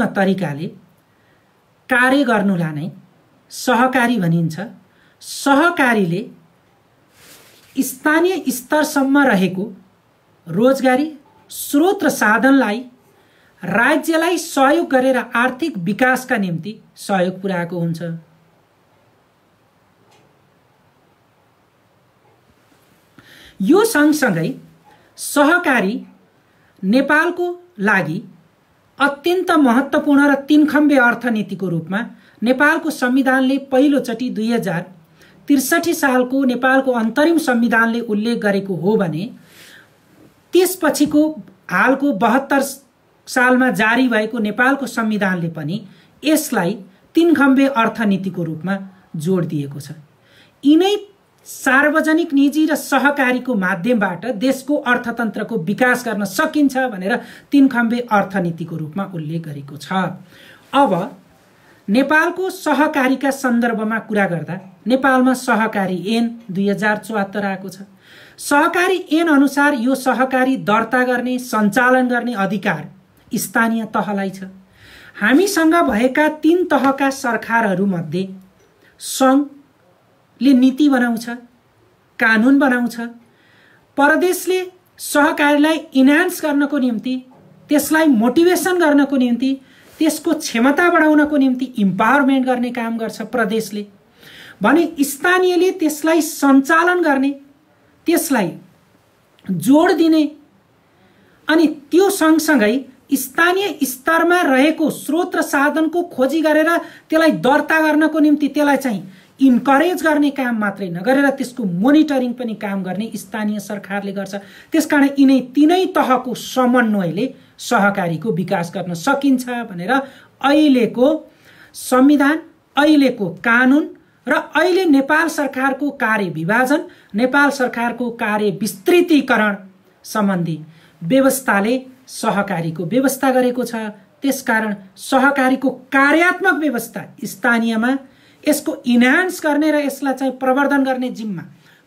तरिकाले कार्य गर्नुलाई नै सहकारी भनिन्छ। सहकारीले स्थानीय स्तरसम्म रहेको रोजगारी स्रोत र साधनलाई राज्यलाई सहयोग गरेर आर्थिक विकासका निम्ति सहयोग पुर्याएको हुन्छ। यो सँगसँगै सहकारी नेपालको लागि अत्यन्त महत्त्वपूर्ण र तीनखम्बे अर्थनीतिको रूपमा नेपालको संविधानले पहिलोचोटि 2063 सालको नेपालको अन्तरिम संविधानले उल्लेख गरेको हो भने त्यसपछिको हालको 72 सालमा जारी भएको नेपालको संविधानले पनि यसलाई तीनखम्बे अर्थनीतिको रूपमा जोड दिएको छ। यिनै सार्वजनिक, निजी र सहकारीको माध्यमबाट देशको अर्थतन्त्रको विकास गर्न सकिन्छ भनेर तीनखम्बे अर्थनीतिको रूपमा उल्लेख गरेको छ। अब नेपालको सहकारीका सन्दर्भमा कुरा गर्दा नेपालमा सहकारी ऐन 2074 आएको छ। सहकारी ऐन अनुसार यो सहकारी दर्ता गर्ने, सञ्चालन गर्ने अधिकार स्थानीय तहलाई छ। हामीसँग भएका 3 तहका सरकारहरूमध्ये सङ्घले नीति बनाउँछ, कानुन बनाउँछ। प्रदेशले सहकारीलाई इन्हान्स गर्नको निम्ति, त्यसलाई मोटिभेसन गर्नको निम्ति, त्यसको क्षमता बढाउनको निम्ति इम्पावरमेन्ट गर्ने काम गर्छ प्रदेशले भने स्थानीयले त्यसलाई सञ्चालन गर्ने, त्यसलाई जोड दिने अनि त्यो सँगसँगै स्थानीय स्तरमा रहेको स्रोत र साधनको खोजी गरेर त्यसलाई दर्ता गर्नको निम्ति त्यसलाई चाहिँ इन्करेज गर्ने काम मात्रै नगरेर त्यसको मोनिटरिङ पनि काम गर्ने स्थानीय सरकारले गर्छ। त्यसकारण यिनै तीनै तहको समन्वयले सहकारीको विकास गर्न सकिन्छ भनेर अहिलेको संविधान, अहिलेको कानुन र अहिले नेपाल सरकारको कार्य विभाजन, नेपाल सरकारको कार्य विस्तृतीकरण सम्बन्धी व्यवस्थाले सहकारीको व्यवस्था गरेको छ। त्यसकारण सहकारीको कार्यात्मक व्यवस्था स्थानीयमा, यसको इन्हान्स गर्ने र यसलाई चाहिँ प्रवर्धन गर्ने जिम्मा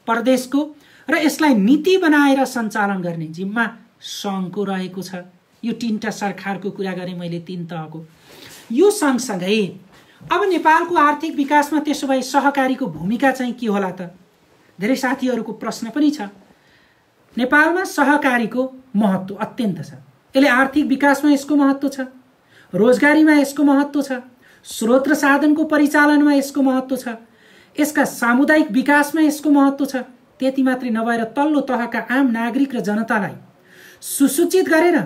प्रदेशको र यसलाई नीति बनाएर सञ्चालन गर्ने जिम्मा सङ्घको रहेको छ। यो 3टा सरकारको कुरा गरेँ मैले, 3 तहको। यो सँगसँगै अब नेपालको आर्थिक विकासमा त्यसो भए सहकारीको भूमिका चाहिँ के होला त? धेरै साथीहरूको प्रश्न पनि छ। नेपालमा सहकारीको महत्त्व अत्यन्त छ। यसले आर्थिक विकासमा यसको महत्त्व छ, रोजगारीमा यसको महत्त्व छ, स्रोत र साधनको परिचालनमा यसको महत्त्व छ, यसका सामुदायिक विकासमा यसको महत्त्व छ। त्यति मात्रै नभएर तल्लो तहका आम नागरिक र जनतालाई सुसूचित गरेर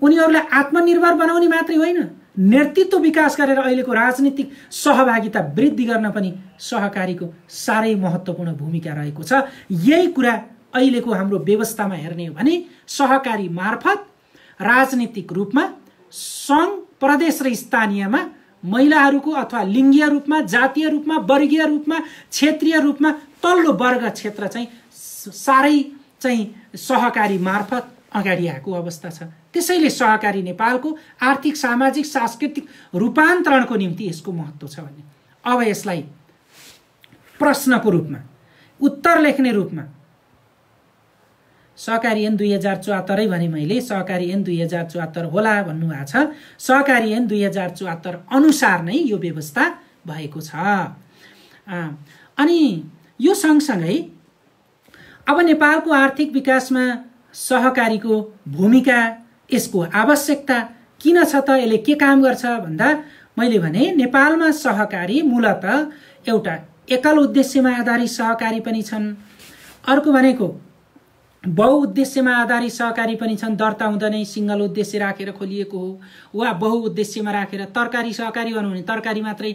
उनीहरूलाई आत्मनिर्भर बनाउने मात्रै होइन, नेतृत्व विकास गरेर अहिलेको राजनीतिक सहभागिता वृद्धि गर्न पनि सहकारीको साह्रै महत्त्वपूर्ण भूमिका रहेको छ। यही कुरा अहिलेको हाम्रो व्यवस्थामा हेर्ने हो भने सहकारी मार्फत राजनीतिक रूपमा सङ्घ, प्रदेश र स्थानीयमा महिलाहरूको अथवा लिङ्गीय रूपमा, जातीय रूपमा, वर्गीय रूपमा, क्षेत्रीय रूपमा तल्लो वर्ग क्षेत्र चाहिँ साह्रै चाहिँ सहकारी मार्फत अगाडि आएको अवस्था छ। त्यसैले सहकारी नेपालको आर्थिक, सामाजिक, सांस्कृतिक रूपान्तरणको निम्ति यसको महत्त्व छ भन्ने। अब यसलाई प्रश्नको रूपमा, उत्तर लेख्ने रूपमा सहकारी ऐन 2074 भने मैले सहकारी ऐन 2074 होला भन्नुभएको छ। सहकारी ऐन 2074 अनुसार नै यो व्यवस्था भएको छ। अनि यो सँगसँगै अब नेपालको आर्थिक विकासमा सहकारीको भूमिका, यसको आवश्यकता किन छ त, यसले के काम गर्छ भन्दा मैले भने नेपालमा सहकारी मूलतः एउटा एकल उद्देश्यमा आधारित सहकारी पनि छन्, अर्को भनेको बहुउद्देश्यमा आधारित सहकारी पनि छन्। दर्ता हुँदा नै सिंगल उद्देश्य राखेर खोलिएको हो, वा बहुउद्देश्यमा राखेर तरकारी सहकारी भनौँ भने तरकारी मात्रै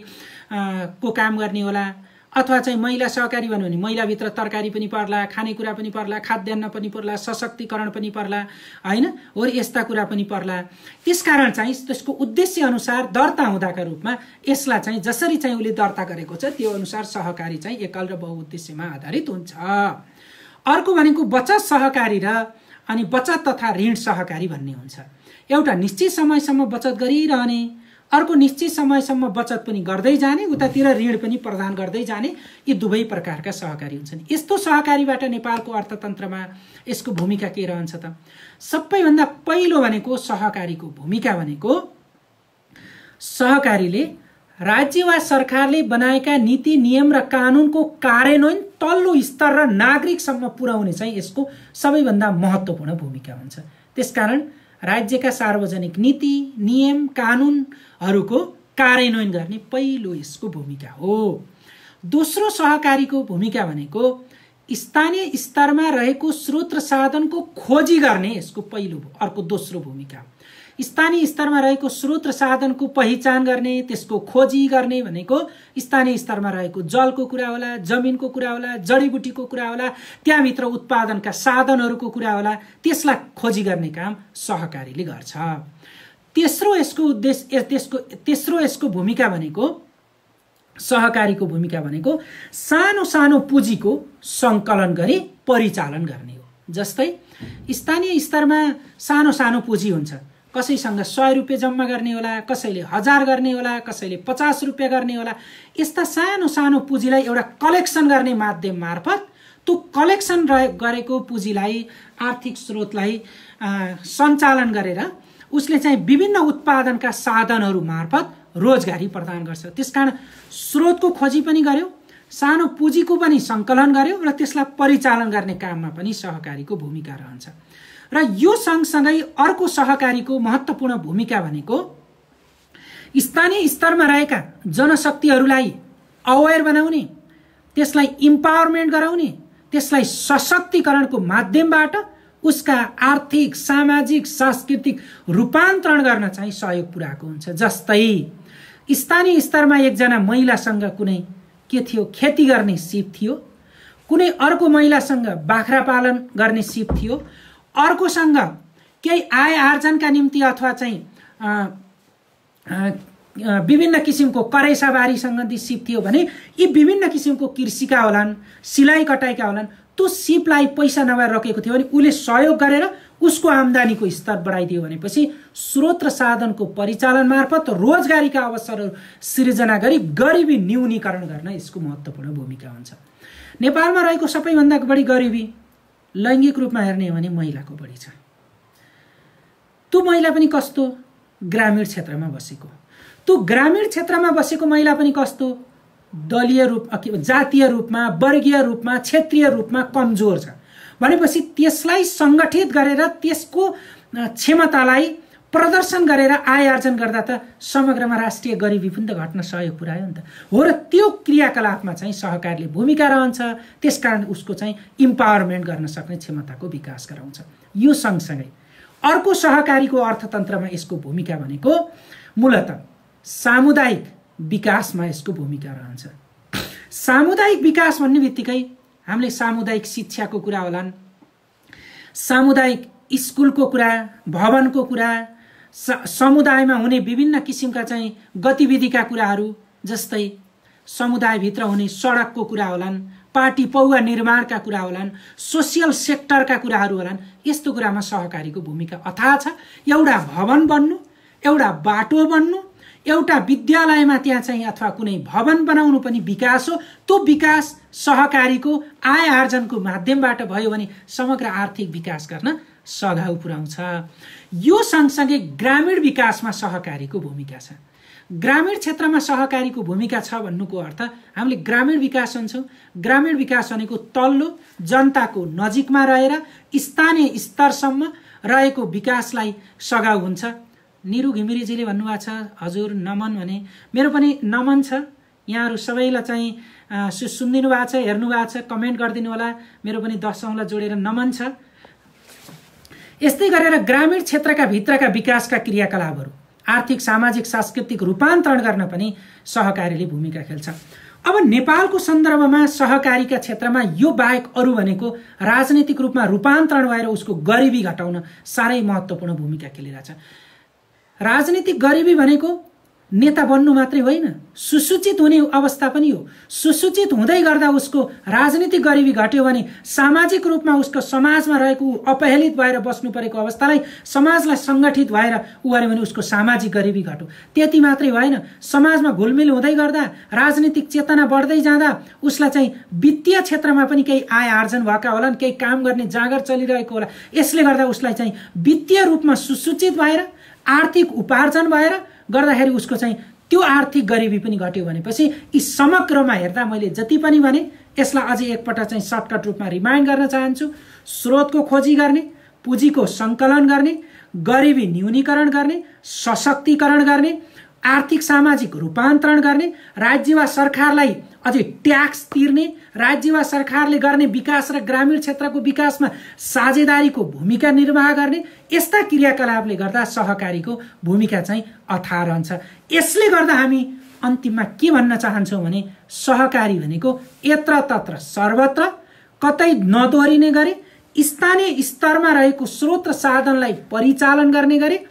को काम गर्ने होला, अथवा चाहिँ महिला सहकारी भनौँ भने महिलाभित्र तरकारी पनि पर्ला, खानेकुरा पनि पर्ला, खाद्यान्न पनि पर्ला, सशक्तिकरण पनि पर्ला, होइन, हो यस्ता कुरा पनि पर्ला। त्यसकारण चाहिँ त्यसको उद्देश्य अनुसार दर्ता हुँदाका रूपमा यसलाई चाहिँ जसरी चाहिँ उसले दर्ता गरेको छ त्यो अनुसार सहकारी चाहिँ एकल र बहुउद्देश्यमा आधारित हुन्छ। अर्को भनेको बचत सहकारी र अनि बचत तथा ऋण सहकारी भन्ने हुन्छ। एउटा निश्चित समयसम्म बचत गरिरहने, अर्को निश्चित समयसम्म बचत पनि गर्दै जाने, उतातिर ऋण पनि प्रदान गर्दै जाने, यी दुवै प्रकारका सहकारी हुन्छन्। यस्तो सहकारीबाट नेपालको अर्थतन्त्रमा यसको भूमिका के रहन्छ त? सबैभन्दा पहिलो भनेको सहकारीको भूमिका भनेको सहकारीले राज्य वा सरकारले बनाएका नीति, नियम र कानुनको कार्यान्वयन तल्लो स्तर र नागरिकसम्म पुर्याउने चाहिँ यसको सबैभन्दा महत्त्वपूर्ण भूमिका हुन्छ। त्यसकारण राज्यका सार्वजनिक नीति, नियम, कानुनहरूको कार्यान्वयन गर्ने पहिलो यसको भूमिका हो। दोस्रो सहकारीको भूमिका भनेको स्थानीय स्तरमा रहेको स्रोत र साधनको खोजी गर्ने यसको पहिलो अर्को दोस्रो भूमिका। स्थानीय स्तरमा रहेको स्रोत र साधनको पहिचान गर्ने, त्यसको खोजी गर्ने भनेको स्थानीय स्तरमा रहेको जलको कुरा होला, जमिनको कुरा होला, जडीबुटीको कुरा होला, त्यहाँभित्र उत्पादनका साधनहरूको कुरा होला, त्यसलाई खोजी गर्ने काम सहकारीले गर्छ। तेस्रो यसको भूमिका भनेको सहकारीको भूमिका भनेको सानो सानो पुँजीको सङ्कलन गरी परिचालन गर्ने हो। जस्तै स्थानीय स्तरमा सानो सानो पुँजी हुन्छ, कसैसँग 100 रुपियाँ जम्मा गर्ने होला, कसैले 1000 गर्ने होला, कसैले 50 रुपियाँ गर्ने होला। यस्ता सानो सानो पुँजीलाई एउटा कलेक्सन गर्ने माध्यम मार्फत त्यो कलेक्सन गरेको पुँजीलाई, आर्थिक स्रोतलाई सञ्चालन गरेर उसले चाहिँ विभिन्न उत्पादनका साधनहरू मार्फत रोजगारी प्रदान गर्छ। त्यसकारण स्रोतको खोजी पनि गर्यो, सानो पुँजीको पनि सङ्कलन गर्यो र त्यसलाई परिचालन गर्ने काममा पनि सहकारीको भूमिका रहन्छ। र यो सँगसँगै अर्को सहकारीको महत्त्वपूर्ण भूमिका भनेको स्थानीय स्तरमा रहेका जनशक्तिहरूलाई अवेर बनाउने, त्यसलाई इम्पावरमेन्ट गराउने, त्यसलाई सशक्तिकरणको माध्यमबाट उसका आर्थिक, सामाजिक, सांस्कृतिक रूपान्तरण गर्न चाहिँ सहयोग पुर्याएको हुन्छ। जस्तै स्थानीय स्तरमा एकजना महिलासँग कुनै के थियो, खेती गर्ने सिप थियो, कुनै अर्को महिलासँग बाख्रा पालन गर्ने सिप थियो, अर्कोसँग केही आय आर्जनका निम्ति अथवा चाहिँ विभिन्न किसिमको करेसाबारी सम्बन्धी सिप थियो भने यी विभिन्न किसिमको कृषिका होलान्, सिलाइ कटाइका होलान्। त्यो सिपलाई पैसा नभएर रोकेको थियो भने उसले सहयोग गरेर उसको आम्दानीको स्तर बढाइदियो भनेपछि स्रोत र साधनको परिचालन मार्फत रोजगारीका अवसरहरू सृजना गरी गरिबी न्यूनीकरण गर्न यसको महत्त्वपूर्ण भूमिका हुन्छ। नेपालमा रहेको सबैभन्दा बढी गरिबी लैङ्गिक रूपमा हेर्ने हो भने महिलाको बढी छ। त्यो महिला पनि कस्तो? ग्रामीण क्षेत्रमा बसेको। त्यो ग्रामीण क्षेत्रमा बसेको महिला पनि कस्तो? दलीय रूप, जातीय रूपमा, वर्गीय रूपमा, क्षेत्रीय रूपमा कमजोर छ भनेपछि त्यसलाई सङ्गठित गरेर त्यसको क्षमतालाई प्रदर्शन गरेर आय आर्जन गर्दा त समग्रमा राष्ट्रिय गरिबी पनि त घट्न सहयोग पुर्यायो नि त। हो र त्यो क्रियाकलापमा चाहिँ सहकारीले भूमिका रहन्छ। त्यसकारण उसको चाहिँ इम्पावरमेन्ट गर्न सक्ने क्षमताको विकास गराउँछ। यो सँगसँगै अर्को सहकारीको अर्थतन्त्रमा यसको भूमिका भनेको मूलतः सामुदायिक विकासमा यसको भूमिका रहन्छ। सामुदायिक विकास भन्ने बित्तिकै हामीले सामुदायिक शिक्षाको कुरा होलान्, सामुदायिक स्कुलको कुरा, भवनको कुरा, समुदायमा हुने विभिन्न किसिमका चाहिँ गतिविधिका कुराहरू, जस्तै समुदायभित्र हुने सडकको कुरा होलान्, पार्टी पौवा निर्माणका कुरा होलान्, सोसियल सेक्टरका कुराहरू होलान्। यस्तो कुरामा सहकारीको भूमिका अथाह छ। एउटा भवन बन्नु, एउटा बाटो बन्नु, एउटा विद्यालयमा त्यहाँ चाहिँ अथवा कुनै भवन बनाउनु पनि विकास हो। त्यो विकास सहकारीको आय आर्जनको माध्यमबाट भयो भने समग्र आर्थिक विकास गर्न सघाउ पुर्याउँछ। यो सँगसँगै ग्रामीण विकासमा सहकारीको भूमिका छ। ग्रामीण क्षेत्रमा सहकारीको भूमिका छ भन्नुको अर्थ हामीले ग्रामीण विकास भन्छौँ। ग्रामीण विकास भनेको तल्लो जनताको नजिकमा रहेर स्थानीय स्तरसम्म रहेको विकासलाई सघाउ हुन्छ। निरु घिमिरेजीले भन्नुभएको छ, हजुर नमन भने मेरो पनि नमन छ। यहाँहरू सबैलाई चाहिँ सुनिदिनु भएको छ, हेर्नु भएको छ, कमेन्ट गरिदिनु होला। मेरो पनि 10 औँला जोडेर नमन छ। यस्तै गरेर ग्रामीण क्षेत्रका भित्रका विकासका क्रियाकलापहरू, आर्थिक सामाजिक सांस्कृतिक रूपान्तरण गर्न पनि सहकारीले भूमिका खेल्छ। अब नेपालको सन्दर्भमा सहकारीका क्षेत्रमा यो बाहेक अरू भनेको राजनीतिक रूपमा रूपान्तरण भएर उसको गरिबी घटाउन साह्रै महत्त्वपूर्ण भूमिका खेलिरहेछ। राजनीतिक गरिबी भनेको नेता बन्नु मात्रै होइन, सुसूचित हुने अवस्था पनि हो। सुसूचित हुँदै गर्दा उसको राजनीतिक गरिबी घट्यो भने सामाजिक रूपमा उसको समाजमा रहेको अपहेलित भएर बस्नु परेको अवस्थालाई समाजलाई सङ्गठित भएर उ गर्यो भने उसको सामाजिक गरिबी घट्यो। त्यति मात्रै भएन, समाजमा घुलमिल हुँदै गर्दा, राजनीतिक चेतना बढ्दै जाँदा उसलाई चाहिँ वित्तीय क्षेत्रमा पनि केही आय आर्जन भएका होलान्, केही काम गर्ने जाँगर चलिरहेको होला। यसले गर्दा उसलाई चाहिँ वित्तीय रूपमा सुसूचित भएर आर्थिक उपार्जन भएर गर्दाखेरि उसको चाहिँ त्यो आर्थिक गरिबी पनि घट्यो भनेपछि यी समग्रमा हेर्दा मैले जति पनि भने यसलाई अझै एकपल्ट चाहिँ सर्टकट रूपमा रिमाइन्ड गर्न चाहन्छु। स्रोतको खोजी गर्ने, पुँजीको सङ्कलन गर्ने, गरिबी न्यूनीकरण गर्ने, सशक्तिकरण गर्ने, आर्थिक सामाजिक रूपान्तरण गर्ने, राज्य वा सरकारलाई अझै ट्याक्स तिर्ने, राज्य वा सरकारले गर्ने विकास र ग्रामीण क्षेत्रको विकासमा साझेदारीको भूमिका निर्वाह गर्ने, यस्ता क्रियाकलापले गर्दा सहकारीको भूमिका चाहिँ अथाह रहन्छ। यसले गर्दा हामी अन्तिममा के भन्न चाहन्छौँ भने सहकारी भनेको यत्रतत्र सर्वत्र कतै नदोहोरिने गरे स्थानीय स्तरमा रहेको स्रोत र साधनलाई परिचालन गर्ने गरे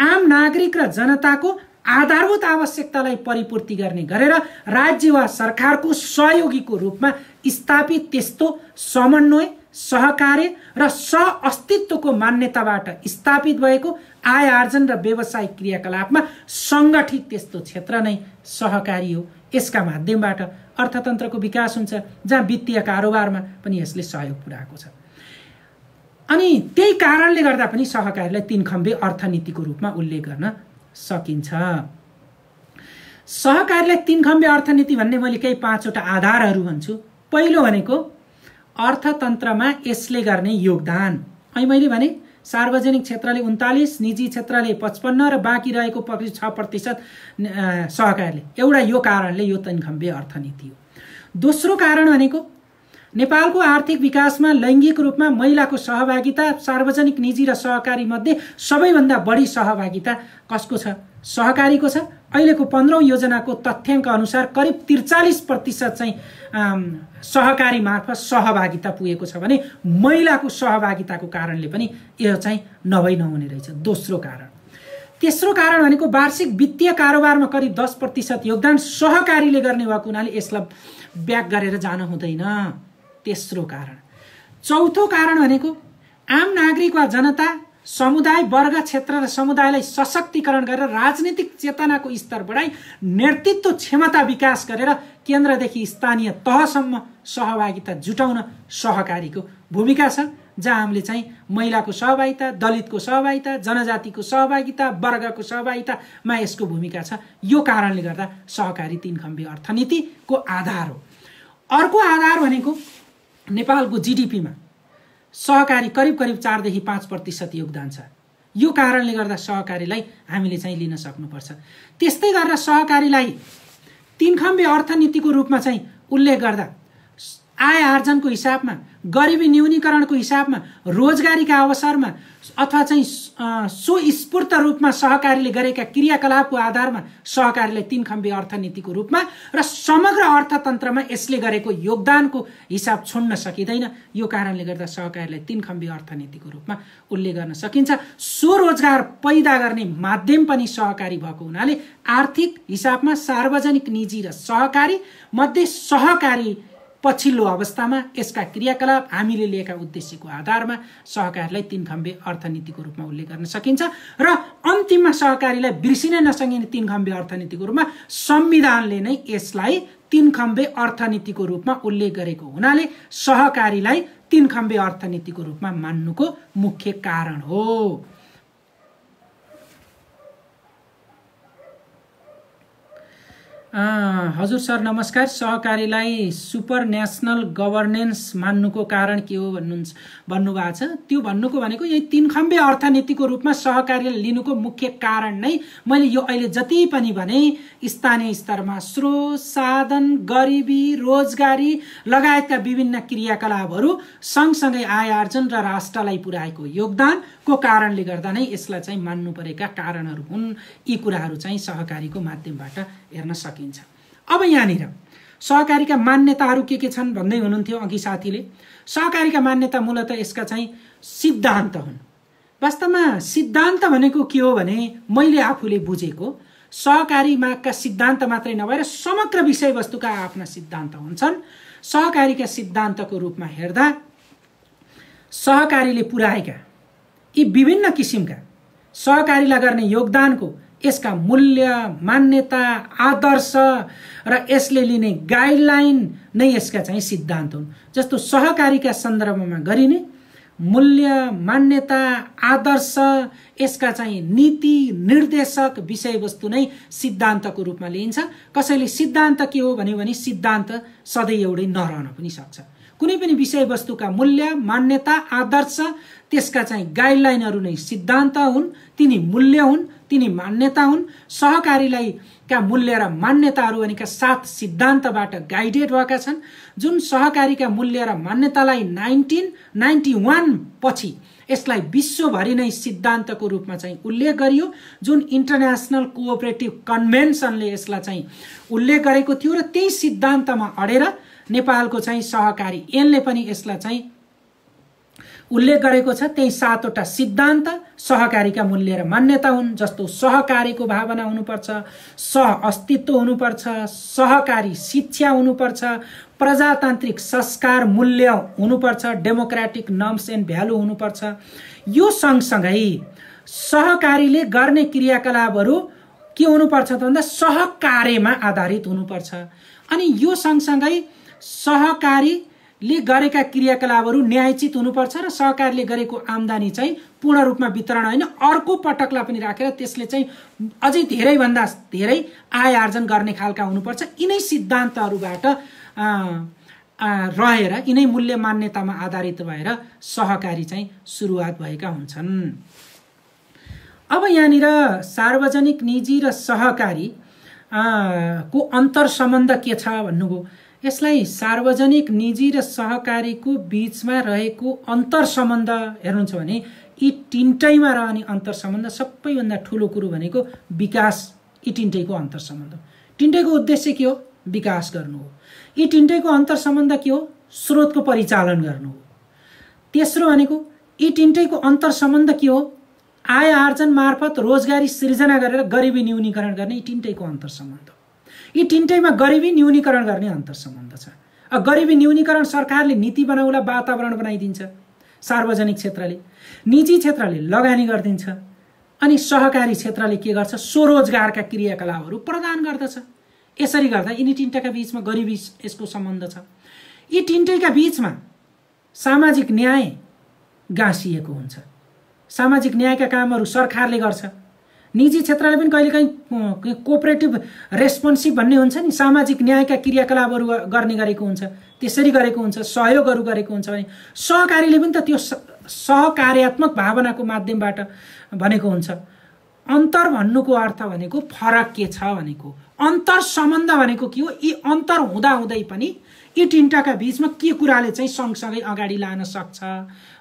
आम नागरिक र जनताको आधारभूत आवश्यकतालाई परिपूर्ति गर्ने गरेर राज्य वा सरकारको सहयोगीको रूपमा स्थापित त्यस्तो समन्वय, सहकार्य र सहअस्तित्वको मान्यताबाट स्थापित भएको आय आर्जन र व्यावसायिक क्रियाकलापमा सङ्गठित त्यस्तो क्षेत्र नै सहकारी हो। यसका माध्यमबाट अर्थतन्त्रको विकास हुन्छ, जहाँ वित्तीय कारोबारमा पनि यसले सहयोग पुर्याएको छ। अनि त्यही कारणले गर्दा पनि सहकारीलाई 3 खम्बे अर्थनीतिको रूपमा उल्लेख गर्न सकिन्छ। सहकारीलाई 3 खम्बे अर्थनीति भन्ने मैले केही 5वटा आधारहरू भन्छु। पहिलो भनेको अर्थतन्त्रमा यसले गर्ने योगदान। अहिले मैले भने सार्वजनिक क्षेत्रले 39, निजी क्षेत्रले 55 र बाँकी रहेको 6% सहकारीले। एउटा यो कारणले यो 3 खम्बे अर्थनीति हो। दोस्रो कारण भनेको नेपालको आर्थिक विकासमा लैङ्गिक रूपमा महिलाको सहभागिता सार्वजनिक, निजी र सहकारी मध्ये सबैभन्दा बढी सहभागिता कसको छ? सहकारीको छ। अहिलेको 15औं योजनाको तथ्याङ्क अनुसार करिब 43% चाहिँ सहकारी मार्फत सहभागिता पुगेको छ भने महिलाको सहभागिताको कारणले पनि यो चाहिँ नहुने रहेछ। दोस्रो कारण। तेस्रो कारण भनेको वार्षिक वित्तीय कारोबारमा करिब 10% योगदान सहकारीले गर्ने भएको हुनाले यसलाई ब्याक गरेर जान हुँदैन। तेस्रो कारण। चौथो कारण भनेको आम नागरिक वा जनता, समुदाय, वर्ग, क्षेत्र र समुदायलाई सशक्तिकरण गरेर राजनीतिक चेतनाको स्तर बढाई नेतृत्व क्षमता विकास गरेर केन्द्रदेखि स्थानीय तहसम्म सहभागिता जुटाउन सहकारीको भूमिका छ। जहाँ हामीले चाहिँ महिलाको सहभागिता, दलितको सहभागिता, जनजातिको सहभागिता, वर्गको सहभागितामा यसको भूमिका छ। यो कारणले गर्दा सहकारी 3 खम्बे अर्थनीतिको आधार हो। अर्को आधार भनेको नेपालको जीडीपीमा सहकारी करिब 4 देखि 5% योगदान छ। यो कारणले गर्दा सहकारीलाई हामीले चाहिँ लिन सक्नुपर्छ। त्यस्तै गरेर सहकारीलाई 3 खम्बे अर्थनीतिको रूपमा चाहिँ उल्लेख गर्दा आय आर्जनको हिसाबमा, गरिबी न्यूनीकरणको हिसाबमा, रोजगारीका अवसरमा अथवा चाहिँ स्वस्फूर्त रूपमा सहकारीले गरेका क्रियाकलापको आधारमा सहकारीलाई 3 खम्बे अर्थनीतिको रूपमा र समग्र अर्थतन्त्रमा यसले गरेको योगदानको हिसाब छोड्न सकिँदैन। यो कारणले गर्दा सहकारीलाई 3 खम्बे अर्थनीतिको रूपमा उल्लेख गर्न सकिन्छ। स्वरोजगार पैदा गर्ने माध्यम पनि सहकारी भएको हुनाले आर्थिक हिसाबमा सार्वजनिक, निजी र सहकारी मध्ये सहकारी पछिल्लो अवस्थामा यसका क्रियाकलाप हामीले लिएका उद्देश्यको आधारमा सहकारीलाई 3 खम्बे अर्थनीतिको रूपमा उल्लेख गर्न सकिन्छ र अन्तिममा सहकारीलाई बिर्सिनै नसकिने 3 खम्बे अर्थनीतिको रूपमा संविधानले नै यसलाई 3 खम्बे अर्थनीतिको रूपमा उल्लेख गरेको हुनाले सहकारीलाई 3 खम्बे अर्थनीतिको रूपमा मान्नुको मुख्य कारण हो। हजुर सर नमस्कार, सहकारीलाई सुपर नेशनल गभर्नेन्स मान्नुको कारण के हो भन्नुभएको छ। त्यो भन्नुको भनेको यही 3 खम्बे अर्थनीतिको रूपमा सहकारीलाई लिनुको मुख्य कारण नै मैले यो अहिले जति पनि भने स्थानीय स्तरमा स्रोत, साधन, गरिबी, रोजगारी लगायतका विभिन्न क्रियाकलापहरू सँगसँगै आय आर्जन र राष्ट्रलाई पुर्याएको योगदानको कारणले गर्दा नै यसलाई चाहिँ मान्नु परेका कारणहरू हुन्। यी कुराहरू चाहिँ सहकारीको माध्यमबाट हेर्न सकिन्छ। अब यहाँनिर सहकारीका मान्यताहरू के छन् भन्दै हुनुहुन्थ्यो अघि साथीले। सहकारीका मान्यता मूलतः यसका चाहिँ सिद्धान्त हुन्। वास्तवमा सिद्धान्त भनेको के हो भने मैले आफूले बुझेको सहकारीका सिद्धान्त मात्रै नभएर समग्र विषयवस्तुका आफ्ना सिद्धान्त हुन्छन्। सहकारीका सिद्धान्तको रूपमा हेर्दा सहकारीले पुर्याएका यी विभिन्न किसिमका सहकारीलाई गर्ने योगदानको यसका मूल्य, मान्यता, आदर्श र यसले लिने गाइडलाइन नै यसका चाहिँ सिद्धान्त हुन्। जस्तो सहकारीका सन्दर्भमा गरिने मूल्य, मान्यता, आदर्श, यसका चाहिँ नीति निर्देशक विषयवस्तु नै सिद्धान्तको रूपमा लिइन्छ। कसैले सिद्धान्त के हो भन्यो भने सिद्धान्त सधैँ एउटै नरहन पनि सक्छ। कुनै पनि विषयवस्तुका मूल्य, मान्यता, आदर्श, त्यसका चाहिँ गाइडलाइनहरू नै सिद्धान्त हुन्। तिनी मूल्य हुन्, तिनी मान्यता हुन्। सहकारीलाई का मूल्य र मान्यताहरू भनेका 7 सिद्धान्तबाट गाइडेड भएका छन्। जुन सहकारीका मूल्य र मान्यतालाई 1991 पछि यसलाई विश्वभरि नै सिद्धान्तको रूपमा चाहिँ उल्लेख गरियो। जुन इन्टरनेसनल कोअपरेटिभ कन्भेन्सनले यसलाई चाहिँ उल्लेख गरेको थियो र त्यही सिद्धान्तमा अडेर नेपालको चाहिँ सहकारी ऐनले पनि यसलाई चाहिँ उल्लेख गरेको छ। त्यही 7 वटा सिद्धान्त सहकारीका मूल्य र मान्यता हुन्। जस्तो सहकारीको भावना हुनुपर्छ, सह अस्तित्व हुनुपर्छ, सहकारी शिक्षा हुनुपर्छ, प्रजातान्त्रिक संस्कार मूल्य हुनुपर्छ, डेमोक्रेटिक नर्म्स एन्ड भ्यालु हुनुपर्छ। यो सँगसँगै सहकारीले गर्ने क्रियाकलापहरू के हुनुपर्छ त भन्दा सहकार्यमा आधारित हुनुपर्छ। अनि यो सँगसँगै सहकारीले गरेका क्रियाकलापहरू न्यायोचित हुनुपर्छ र सहकारीले गरेको आम्दानी चाहिँ पूर्ण रूपमा वितरण होइन, अर्को पटकलाई पनि राखेर त्यसले चाहिँ अझै धेरैभन्दा धेरै आय आर्जन गर्ने खालका हुनुपर्छ। यिनै सिद्धान्तहरूबाट रहेर यिनै मूल्य मान्यतामा आधारित भएर सहकारी चाहिँ सुरुवात भएका हुन्छन्। अब यहाँनिर सार्वजनिक, निजी र सहकारी को अन्तर सम्बन्ध के छ भन्नुभयो। यसलाई सार्वजनिक, निजी र सहकारीको बीचमा रहेको अन्तर सम्बन्ध हेर्नुहुन्छ भने यी तीनटैमा रहने अन्तर सम्बन्ध सबैभन्दा ठुलो कुरो भनेको विकास। यी तीनटैको अन्तर सम्बन्ध, तीनटैको उद्देश्य के हो? विकास गर्नु हो। यी तीनटैको अन्तर सम्बन्ध के हो? स्रोतको परिचालन गर्नु हो। तेस्रो भनेको यी तीनटैको अन्तर सम्बन्ध के हो? आय आर्जन मार्फत रोजगारी सृजना गरेर गरिबी न्यूनीकरण गर्ने। यी तीनटैको अन्तर सम्बन्ध, यी तीनटैमा गरिबी न्यूनीकरण गर्ने अन्तर सम्बन्ध छ। गरिबी न्यूनीकरण सरकारले नीति बनाउला, वातावरण बनाइदिन्छ, सार्वजनिक क्षेत्रले, निजी क्षेत्रले लगानी गरिदिन्छ, अनि सहकारी क्षेत्रले के गर्छ? स्वरोजगारका क्रियाकलापहरू प्रदान गर्दछ। यसरी गर्दा यिनी तीनटाका बीचमा गरिबी यसको सम्बन्ध छ। यी तीनटैका बीचमा सामाजिक न्याय गाँसिएको हुन्छ। सामाजिक न्यायका कामहरू सरकारले गर्छ। निजी क्षेत्रले पनि कहिलेकाहीँ कोअपरेटिभ रेस्पोन्सिभ भन्ने हुन्छ नि, सामाजिक न्यायका क्रियाकलापहरू गर्ने गरेको हुन्छ, त्यसरी गरेको हुन्छ, सहयोगहरू गरेको हुन्छ भने सहकारीले पनि त त्यो सहकार्यात्मक भावनाको माध्यमबाट भनेको हुन्छ। अन्तर भन्नुको अर्थ भनेको फरक के छ भनेको, अन्तर सम्बन्ध भनेको के हो? यी अन्तर हुँदाहुँदै पनि यी तीनटाका बीचमा के कुराले चाहिँ सँगसँगै अगाडि लान सक्छ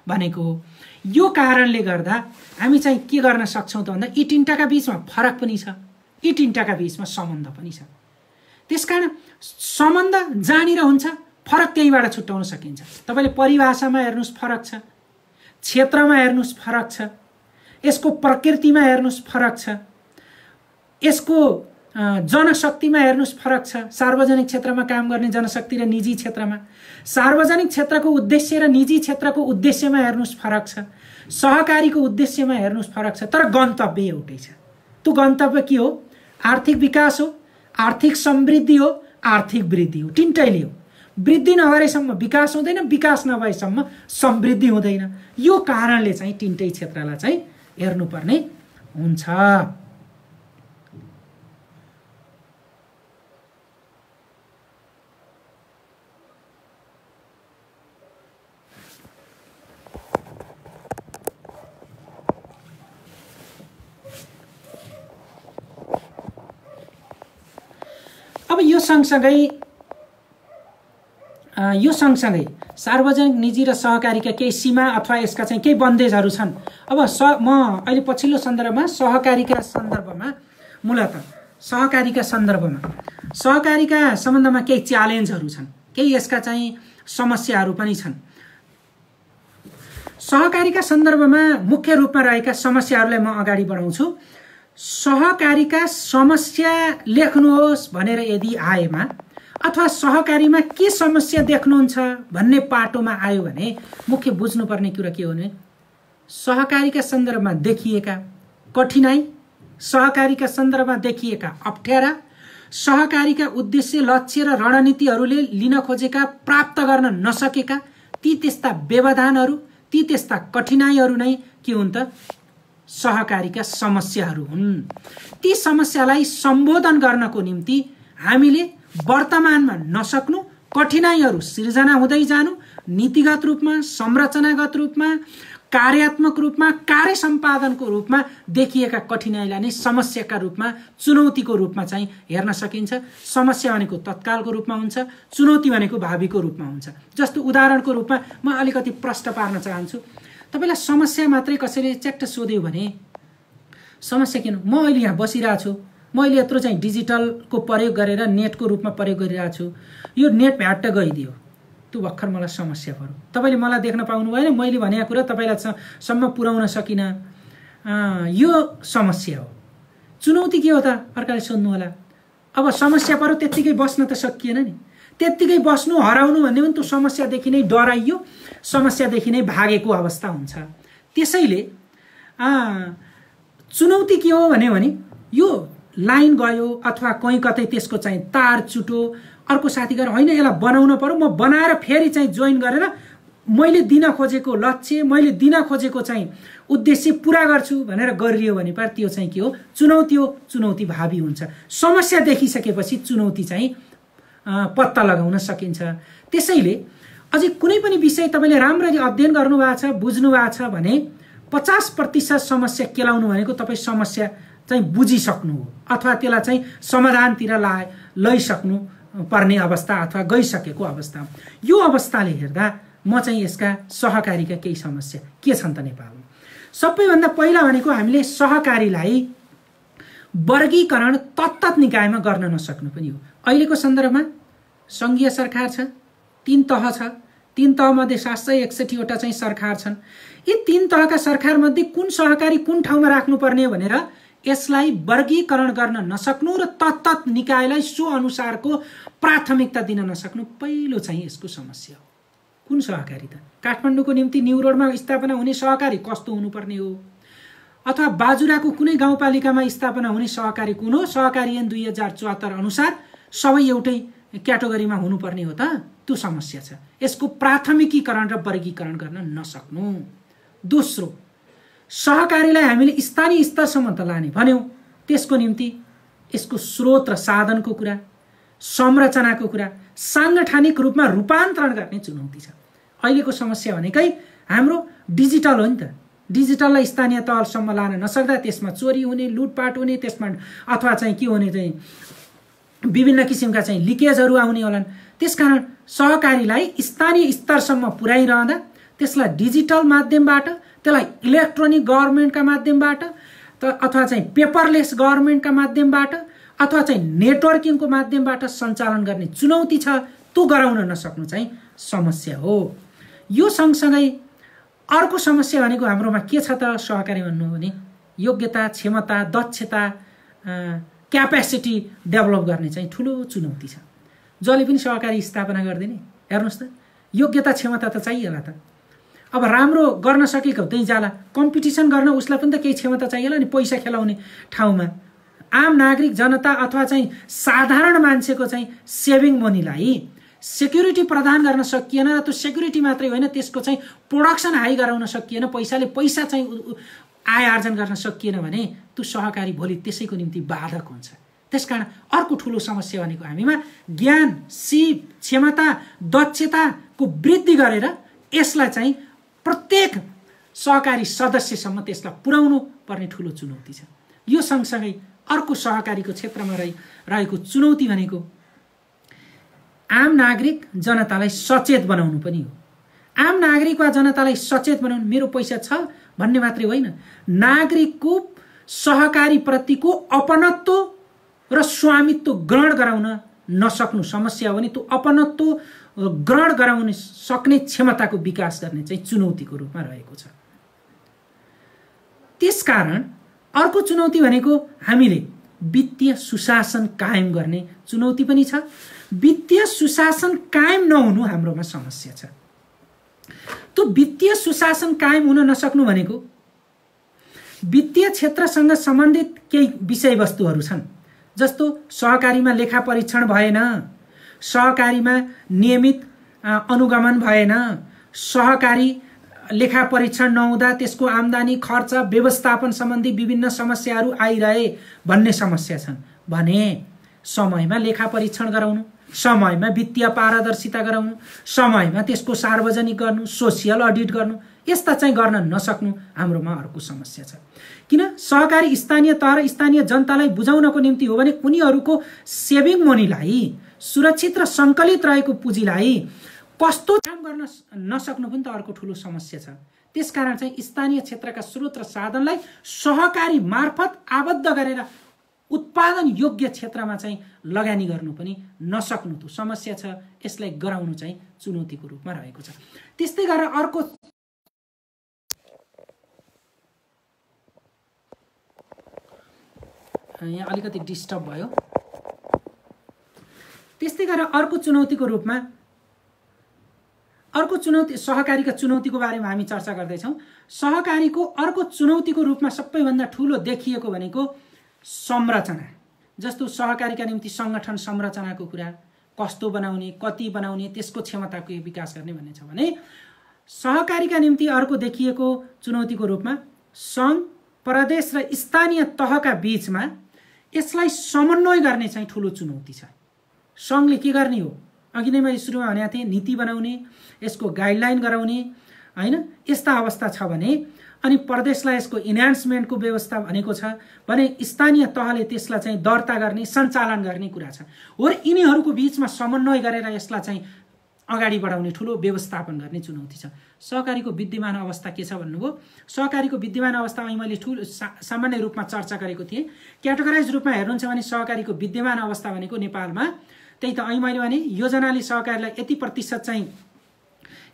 भनेको यो कारणले गर्दा हामी चाहिँ के गर्न सक्छौँ त भन्दा यी तीनटाका बीचमा फरक पनि छ, यी तीनटाका बीचमा सम्बन्ध पनि छ। त्यसकारण सम्बन्ध जहाँनिर हुन्छ फरक त्यहीँबाट छुट्याउन सकिन्छ। तपाईँले परिभाषामा हेर्नुहोस् फरक छ, क्षेत्रमा हेर्नुहोस् फरक छ, यसको प्रकृतिमा हेर्नुहोस् फरक छ, यसको जनशक्तिमा हेर्नुहोस् फरक छ। सार्वजनिक क्षेत्रमा काम गर्ने जनशक्ति र निजी क्षेत्रमा, सार्वजनिक क्षेत्रको उद्देश्य र निजी क्षेत्रको उद्देश्यमा हेर्नुहोस् फरक छ, सहकारीको उद्देश्यमा हेर्नुहोस् फरक छ, तर गन्तव्य एउटै छ। त्यो गन्तव्य के हो? आर्थिक विकास हो, आर्थिक समृद्धि हो, आर्थिक वृद्धि हो। तिनटैले हो। वृद्धि नभएसम्म विकास हुँदैन, विकास नभएसम्म समृद्धि हुँदैन। यो कारणले चाहिँ तिनटै क्षेत्रलाई चाहिँ हेर्नुपर्ने हुन्छ। अब यो सँगसँगै सार्वजनिक निजी र सहकारीका केही सीमा अथवा यसका चाहिँ केही बन्देजहरू छन्। अब म अहिले पछिल्लो सन्दर्भमा सहकारीका सम्बन्धमा केही च्यालेन्जहरू छन्, केही यसका चाहिँ समस्याहरू पनि छन्। सहकारीका सन्दर्भमा मुख्य रूपमा रहेका समस्याहरूलाई म अगाडि बढाउँछु। सहकारीका समस्या लेख्नुहोस् भनेर यदि आएमा अथवा सहकारीमा के समस्या देख्नुहुन्छ भन्ने पाटोमा आयो भने मुख्य बुझ्नुपर्ने कुरा के हो भने सहकारीका सन्दर्भमा देखिएका कठिनाई, सहकारीका सन्दर्भमा देखिएका अप्ठ्यारा, सहकारीका उद्देश्य, लक्ष्य र रणनीतिहरूले लिन खोजेका प्राप्त गर्न नसकेका ती त्यस्ता व्यवधानहरू, ती त्यस्ता कठिनाइहरू नै के हुन् त? सहकारीका समस्याहरू हुन्। ती समस्यालाई सम्बोधन गर्नको निम्ति हामीले वर्तमानमा नसक्नु, कठिनाइहरू सिर्जना हुँदै जानु, नीतिगत रूपमा, संरचनागत रूपमा, कार्यात्मक रूपमा, कार्य सम्पादनको रूपमा देखिएका कठिनाइलाई नै समस्याका रूपमा, चुनौतीको रूपमा चाहिँ हेर्न सकिन्छ। समस्या भनेको तत्कालको रूपमा हुन्छ, चुनौती भनेको भावीको रूपमा हुन्छ। जस्तो उदाहरणको रूपमा म अलिकति प्रश्न पार्न चाहन्छु। तपाईलाई समस्या मात्रै कसैले च्याट्ट सोध्यो भने समस्या किन? म अहिले यहाँ बसिरहेको छु, मैले यत्रो चाहिँ डिजिटलको प्रयोग गरेर नेटको रूपमा प्रयोग गरिरहेको छु, यो नेट भ्याट्ट गइदियो, त्यो भर्खर मलाई समस्या पर्यो। तपाईँले मलाई देख्न पाउनु भएन, मैले भनेको कुरा तपाईँलाई सम्म पुर्याउन सकिनँ, यो समस्या हो। चुनौती के हो त? अर्काले सोध्नु होला। अब समस्या पर्यो त्यत्तिकै बस्न त सकिएन नि, त्यत्तिकै बस्नु हराउनु भन्ने पनि त्यो समस्यादेखि नै डराइयो, समस्यादेखि नै भागेको अवस्था हुन्छ। त्यसैले चुनौती के हो भने यो लाइन गयो अथवा कहीँ कतै त्यसको चाहिँ तार चुटो, अर्को साथी गएर होइन यसलाई बनाउन पर्यो, म बनाएर फेरि चाहिँ जोइन गरेर मैले दिन खोजेको लक्ष्य, मैले दिन खोजेको चाहिँ उद्देश्य पुरा गर्छु भनेर गरियो भने पर त्यो चाहिँ के हो? चुनौती हो। चुनौती भावी हुन्छ। समस्या देखिसकेपछि चुनौती चाहिँ पत्ता लगाउन सकिन्छ। त्यसैले अझै कुनै पनि विषय तपाईँले राम्ररी अध्ययन गर्नुभएको छ, बुझ्नु भएको छ भने 50% समस्या केलाउनु भनेको तपाईँ समस्या चाहिँ बुझिसक्नु हो अथवा त्यसलाई चाहिँ समाधानतिर लैसक्नु पर्ने अवस्था अथवा गइसकेको अवस्था। यो अवस्थाले हेर्दा म चाहिँ यसका सहकारीका केही समस्या के छन् त नेपालमा? सबैभन्दा पहिला भनेको हामीले सहकारीलाई वर्गीकरण तत्त निकायमा गर्न नसक्नु पनि हो। अहिलेको सन्दर्भमा सङ्घीय सरकार छ, 3 तह छ, 3 तहमध्ये 761 वटा चाहिँ सरकार छन्। यी 3 तहका सरकारमध्ये कुन सहकारी कुन ठाउँमा राख्नुपर्ने भनेर यसलाई वर्गीकरण गर्न नसक्नु र तत्त निकायलाई सो अनुसारको प्राथमिकता दिन नसक्नु पहिलो चाहिँ यसको समस्या हो। कुन सहकारी त? काठमाडौँको निम्ति न्यू रोडमा स्थापना हुने सहकारी कस्तो हुनुपर्ने हो? अथवा बाजुराको कुनै गाउँपालिकामा स्थापना हुने सहकारी कुन हो? सहकारी ऐन 2074 अनुसार सबै एउटै क्याटेगोरीमा हुनुपर्ने हो त? त्यो समस्या छ। यसको प्राथमिकीकरण र वर्गीकरण गर्न नसक्नु। दोस्रो, सहकारीलाई हामीले स्थानीय स्तरसम्म त लाने भन्यौँ, त्यसको निम्ति यसको स्रोत र साधनको कुरा, संरचनाको कुरा, साङ्गठनिक रूपमा रूपान्तरण गर्ने चुनौती छ। अहिलेको समस्या भनेकै हाम्रो डिजिटल हो नि त। डिजिटललाई स्थानीय तहसम्म लान नसक्दा त्यसमा चोरी हुने, लुटपाट हुने, त्यसमा अथवा चाहिँ के हुने चाहिँ विभिन्न किसिमका चाहिँ लिकेजहरू आउने होलान्। त्यसकारण सहकारीलाई स्थानीय स्तरसम्म पुर्याइरहँदा त्यसलाई डिजिटल माध्यमबाट, त्यसलाई इलेक्ट्रोनिक गभर्नमेन्टका माध्यमबाट अथवा चाहिँ पेपरलेस गभर्नमेन्टका माध्यमबाट अथवा चाहिँ नेटवर्किङको माध्यमबाट सञ्चालन गर्ने चुनौती छ। त्यो गराउन नसक्नु चाहिँ समस्या हो। यो सँगसँगै अर्को समस्या भनेको हाम्रोमा के छ त सहकारी भन्नु भने योग्यता, क्षमता, दक्षता, क्यापेसिटी डेभलप गर्ने चाहिँ ठुलो चुनौती छ। जसले पनि सहकारी स्थापना गरिदिने, हेर्नुहोस् त योग्यता क्षमता त चाहिएला त। अब राम्रो गर्न सकेको त्यही जाला, कम्पिटिसन गर्न उसलाई पनि त केही क्षमता चाहिएला नि। पैसा खेलाउने ठाउँमा आम नागरिक जनता अथवा चाहिँ साधारण मान्छेको चाहिँ सेभिङ मनीलाई सेक्युरिटी प्रदान गर्न सकिएन र त्यो सेक्युरिटी मात्रै होइन त्यसको चाहिँ प्रोडक्सन हाई गराउन सकिएन, पैसाले पैसा चाहिँ आय आर्जन गर्न सकिएन भने त्यो सहकारी भोलि त्यसैको निम्ति बाधक हुन्छ। त्यसकारण अर्को ठुलो समस्या भनेको हामीमा ज्ञान, सिप, क्षमता, दक्षताको वृद्धि गरेर यसलाई चाहिँ प्रत्येक सहकारी सदस्यसम्म त्यसलाई पुर्याउनु पर्ने ठुलो चुनौती छ। यो सँगसँगै अर्को सहकारीको क्षेत्रमा रहेको चुनौती भनेको आम नागरिक जनतालाई सचेत बनाउनु पनि हो। आम नागरिक वा जनतालाई सचेत बनाउनु मेरो पैसा छ भन्ने मात्रै होइन, नागरिकको सहकारीप्रतिको अपनत्व र स्वामित्व ग्रहण गराउन नसक्नु समस्या हो भने त्यो अपनत्व ग्रहण गराउन सक्ने क्षमताको विकास गर्ने चाहिँ चुनौतीको रूपमा रहेको छ। त्यसकारण अर्को चुनौती भनेको हामीले वित्तीय सुशासन कायम गर्ने चुनौती पनि छ। वित्तीय सुशासन कायम नहुनु हाम्रोमा समस्या छ। त्यो वित्तीय सुशासन कायम हुन नसक्नु भनेको वित्तीय क्षेत्रसँग सम्बन्धित केही विषयवस्तुहरू छन्, जस्तो सहकारीमा लेखा परीक्षण भएन, सहकारीमा नियमित अनुगमन भएन, सहकारी लेखा परीक्षण नहुँदा त्यसको आम्दानी खर्च व्यवस्थापन सम्बन्धी विभिन्न समस्याहरू आइरहे भन्ने समस्या छन् भने समयमा लेखा परीक्षण गराउनु, समयमा वित्तीय पारदर्शिता गराउनु, समयमा त्यसको सार्वजनिक गर्नु, सोसियल अडिट गर्नु, यस्ता चाहिँ गर्न नसक्नु हाम्रोमा अर्को समस्या छ। किन सहकारी स्थानीय तह र स्थानीय जनतालाई बुझाउनको निम्ति हो भने उनीहरूको सेभिङ मनीलाई, सुरक्षित र सङ्कलित रहेको पुँजीलाई कस्तो काम गर्न नसक्नु पनि त अर्को ठुलो समस्या छ। त्यसकारण चाहिँ स्थानीय क्षेत्रका स्रोत र साधनलाई सहकारी मार्फत आबद्ध गरेर उत्पादन योग्य क्षेत्रमा चाहिँ लगानी गर्नु पनि नसक्नु त्यो समस्या छ। यसलाई गराउनु चाहिँ चुनौतीको रूपमा रहेको छ। त्यस्तै गरेर अर्को यहाँ अलिकति डिस्टर्ब भयो। त्यस्तै गरेर अर्को चुनौतीको रूपमा अर्को चुनौती सहकारीका चुनौतीको बारेमा हामी चर्चा गर्दैछौँ। सहकारीको अर्को चुनौतीको रूपमा सबैभन्दा ठुलो देखिएको भनेको संरचना, जस्तो सहकारीका निम्ति सङ्गठन संरचनाको कुरा कस्तो बनाउने, कति बनाउने, त्यसको क्षमताको विकास गर्ने भन्ने छ भने सहकारीका निम्ति अर्को देखिएको चुनौतीको रूपमा सङ्घ, प्रदेश र स्थानीय तहका बीचमा यसलाई समन्वय गर्ने चाहिँ ठुलो चुनौती छ। सङ्घले के गर्ने हो, अघि नै मैले सुरुमा भनेको थिएँ, नीति बनाउने, यसको गाइडलाइन गराउने हैन, यस्ता अवस्था छ भने अनि प्रदेशलाई यसको इन्हान्समेन्टको व्यवस्था भनेको छ भने स्थानीय तहले त्यसलाई चाहिँ दर्ता गर्ने, सञ्चालन गर्ने कुरा छ। हो र यिनीहरूको बीचमा समन्वय गरेर यसलाई चाहिँ अगाडि बढाउने ठुलो व्यवस्थापन गर्ने चुनौती छ। सहकारीको विद्यमान अवस्था के छ भन्नुभयो। सहकारीको विद्यमान अवस्था मैले ठुलो सामान्य रूपमा चर्चा गरेको थिएँ। क्याटेगोराइज रूपमा हेर्नुहुन्छ भने सहकारीको विद्यमान अवस्था भनेको नेपालमा त्यही त अहिले मैले भने योजनाले सहकारीलाई यति प्रतिशत चाहिँ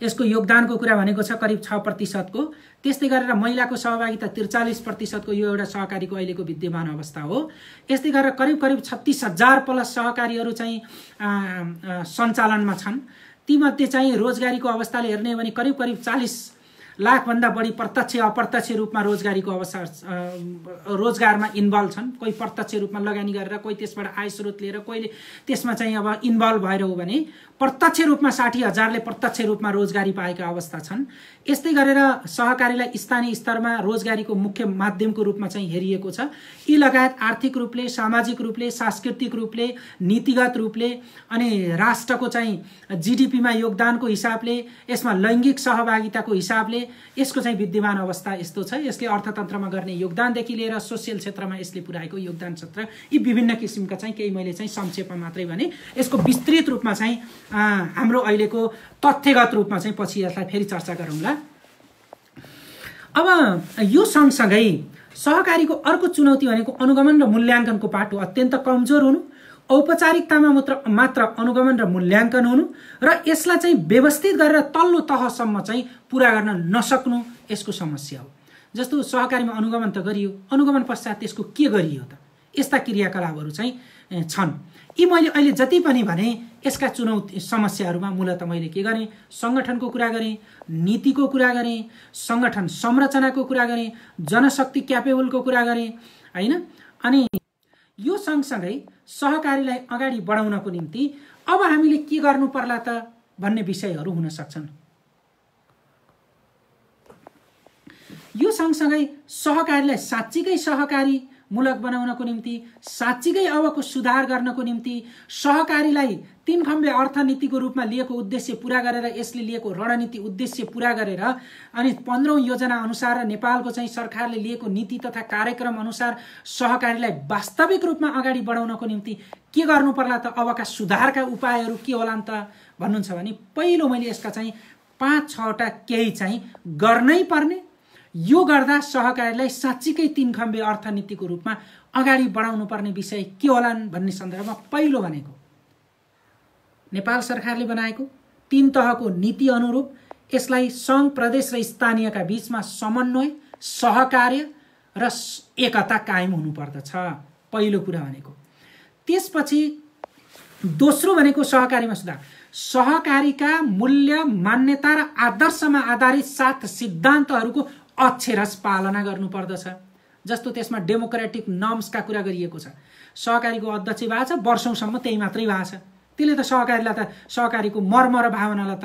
यसको योगदानको कुरा भनेको छ, करिब 6% को। त्यस्तै गरेर महिलाको सहभागिता 43% को यो एउटा सहकारीको अहिलेको विद्यमान अवस्था हो। यस्तै गरेर करिब 36,000 प्लस सहकारीहरू चाहिँ सञ्चालनमा छन्। तीमध्ये चाहिँ रोजगारीको अवस्थाले हेर्ने हो भने करिब 40 लाख भन्दा बढी प्रत्यक्ष अप्रत्यक्ष रूपमा रोजगारीको अवस्था रोजगारमा इन्भल्भ छन्। कोही प्रत्यक्ष रूपमा लगानी गरेर, कोही त्यसबाट आय स्रोत लिएर, कोहीले त्यसमा चाहिँ अब इन्भल्भ भएर हो भने प्रत्यक्ष रूपमा 60,000ले प्रत्यक्ष रूपमा रोजगारी पाएका अवस्था छन्। यस्तै गरेर सहकारीलाई स्थानीय स्तरमा रोजगारीको मुख्य माध्यमको रूपमा चाहिँ हेरिएको छ। यी लगायत आर्थिक रूपले, सामाजिक रूपले, सांस्कृतिक रूपले, नीतिगत रूपले अनि राष्ट्रको चाहिँ जीडीपीमा योगदानको हिसाबले, यसमा लैङ्गिक सहभागिताको हिसाबले यसको चाहिँ विद्यमान अवस्था यस्तो छ। यसले अर्थतन्त्रमा गर्ने योगदानदेखि लिएर सोसियल क्षेत्रमा यसले पुर्याएको योगदान क्षेत्र यी विभिन्न किसिमका चाहिँ केही मैले चाहिँ संक्षेपमा मात्रै भने। यसको विस्तृत रूपमा चाहिँ हाम्रो अहिलेको तथ्यगत रूपमा चाहिँ पछि यसलाई फेरि चर्चा गरौँला। अब यो सँगसँगै सहकारीको अर्को चुनौती भनेको अनुगमन र मूल्याङ्कनको पाटो अत्यन्त कमजोर हुनु, औपचारिकतामा मात्र अनुगमन र मूल्याङ्कन हुनु र यसलाई चाहिँ व्यवस्थित गरेर तल्लो तहसम्म चाहिँ पुरा गर्न नसक्नु यसको समस्या हो। जस्तो सहकारीमा अनुगमन त गरियो, अनुगमन पश्चात त्यसको के गरियो त, यस्ता क्रियाकलापहरू चाहिँ छन्। यी मैले अहिले जति पनि भने यसका चुनौती समस्याहरूमा मूलतः मैले के गरेँ, सङ्गठनको कुरा गरेँ, नीतिको कुरा गरेँ, सङ्गठन संरचनाको कुरा गरेँ, जनशक्ति क्यापेबलको कुरा गरेँ हैन। अनि यो सँगसँगै सहकारीलाई अगाडि बढाउनको निम्ति अब हामीले के गर्नु पर्ला त भन्ने विषयहरू हुन सक्छन्। यो सँगसँगै सहकारीलाई साँच्चीकै सहकारी मूलक बनाउनको निम्ति, साँच्चीकै अबको सुधार गर्नको निम्ति, सहकारीलाई 3 खम्बे अर्थनीतिको रूपमा लिएको उद्देश्य पूरा गरेर यसले लिएको रणनीति उद्देश्य पूरा गरेर अनि 15औं योजना अनुसार र नेपालको चाहिँ सरकारले लिएको नीति तथा कार्यक्रम अनुसार सहकारीलाई वास्तविक रूपमा अगाडि बढाउनको निम्ति के गर्नु पर्ला त, अबका सुधारका उपायहरू के होलान् त भन्नुहुन्छ भने पहिलो मैले यसका चाहिँ 5-6 वटा केही चाहिँ गर्नै पर्ने, यो गर्दा सहकारीलाई साँच्चीकै 3 खम्बे अर्थनीतिको रूपमा अगाडि बढाउनु पर्ने विषय के होलान् भन्ने सन्दर्भमा पहिलो भनेको नेपाल सरकारले बनाएको 3 तहको नीति अनुरूप यसलाई सङ्घ, प्रदेश र स्थानीयका बीचमा समन्वय, सहकार्य र एकता कायम हुनुपर्दछ, पहिलो कुरा भनेको। त्यसपछि दोस्रो भनेको सहकारीमा सुधार, सहकारीका मूल्य, मान्यता र आदर्शमा आधारित 7 सिद्धान्तहरूको अक्षरश पालना गर्नुपर्दछ। जस्तो त्यसमा डेमोक्रेटिक नर्म्सका कुरा गरिएको छ। सहकारीको अध्यक्ष भएको छ, वर्षौंसम्म त्यही मात्रै भएको छ, त्यसले त सहकारीलाई त सहकारीको मर्म र भावनालाई त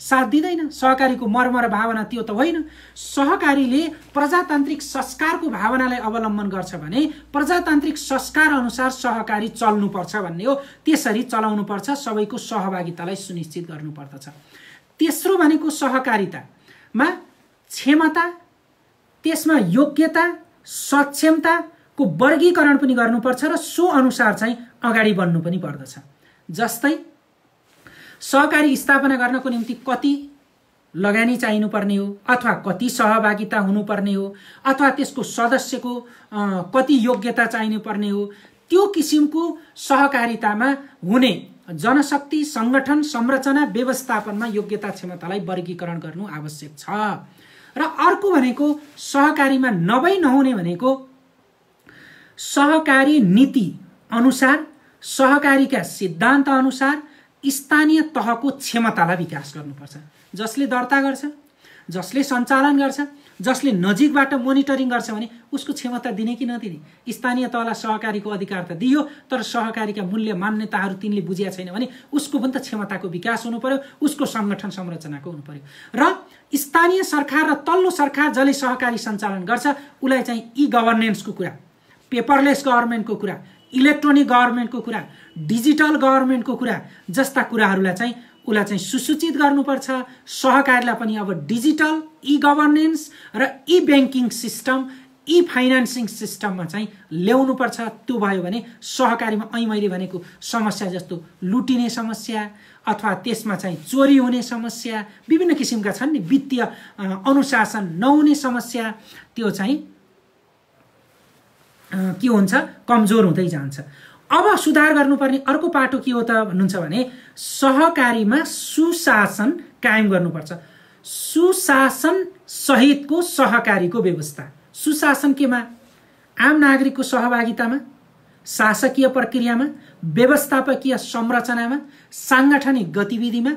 साथ दिँदैन। सहकारीको मर्म र भावना त्यो त होइन। सहकारीले प्रजातान्त्रिक संस्कारको भावनालाई अवलम्बन गर्छ भने प्रजातान्त्रिक संस्कार अनुसार सहकारी चल्नुपर्छ भन्ने हो। त्यसरी चलाउनुपर्छ, सबैको सहभागितालाई सुनिश्चित गर्नुपर्दछ। तेस्रो भनेको सहकारितामा क्षमता, त्यसमा योग्यता, सक्षमताको वर्गीकरण पनि गर्नुपर्छ र सो अनुसार चाहिँ अगाडि बढ्नु पनि पर्दछ। जस्तै सहकारी स्थापना गर्नको निम्ति कति लगानी चाहिनुपर्ने हो, अथवा कति सहभागिता हुनुपर्ने हो, अथवा त्यसको सदस्यको कति योग्यता चाहिनुपर्ने हो, त्यो किसिमको सहकारितामा हुने जनशक्ति, संगठन, संरचना, व्यवस्थापनमा योग्यता क्षमतालाई वर्गीकरण गर्नु आवश्यक छ। र अर्को भनेको सहकारीमा नहुने भनेको सहकारी नीति अनुसार, सहकारीका सिद्धान्त अनुसार स्थानीय तहको क्षमतालाई विकास गर्नुपर्छ। जसले दर्ता गर्छ, जसले सञ्चालन गर्छ, जसले नजिकबाट मोनिटरिङ गर्छ भने उसको क्षमता दिने कि नदिने। स्थानीय तहलाई सहकारीको अधिकार त दियो, तर सहकारीका मूल्य मान्यताहरू तिनले बुझेका छैन भने उसको पनि त क्षमताको विकास हुनु पर्यो, उसको संगठन संरचनाको हुनु पर्यो। र स्थानीय सरकार र तल्लो सरकार जसले सहकारी सञ्चालन गर्छ उसलाई चाहिँ ई गभर्नेन्सको कुरा, पेपरलेस गभर्नमेन्टको कुरा, इलेक्ट्रोनिक गभर्नमेन्टको कुरा, डिजिटल गभर्नमेन्टको कुरा जस्ता कुराहरूलाई चाहिँ उसलाई चाहिँ सुसूचित गर्नुपर्छ। सहकारीलाई पनि अब डिजिटल, ई गभर्नेन्स र ई ब्याङ्किङ सिस्टम, ई फाइनान्सिङ सिस्टममा चाहिँ ल्याउनुपर्छ। त्यो भयो भने सहकारीमा मैले भनेको समस्या जस्तो लुटिने समस्या अथवा त्यसमा चाहिँ चोरी हुने समस्या, विभिन्न किसिमका छन् नि, वित्तीय अनुशासन नहुने समस्या, त्यो चाहिँ के हुन्छ, कमजोर हुँदै जान्छ। अब सुधार गर्नुपर्ने अर्को पाटो के हो त भन्नुहुन्छ भने सहकारीमा सुशासन कायम गर्नुपर्छ। सुशासन सहितको सहकारीको व्यवस्था। सुशासन केमा? आम नागरिकको सहभागितामा, शासकीय प्रक्रियामा, व्यवस्थापकीय संरचनामा, सांगठनिक गतिविधिमा,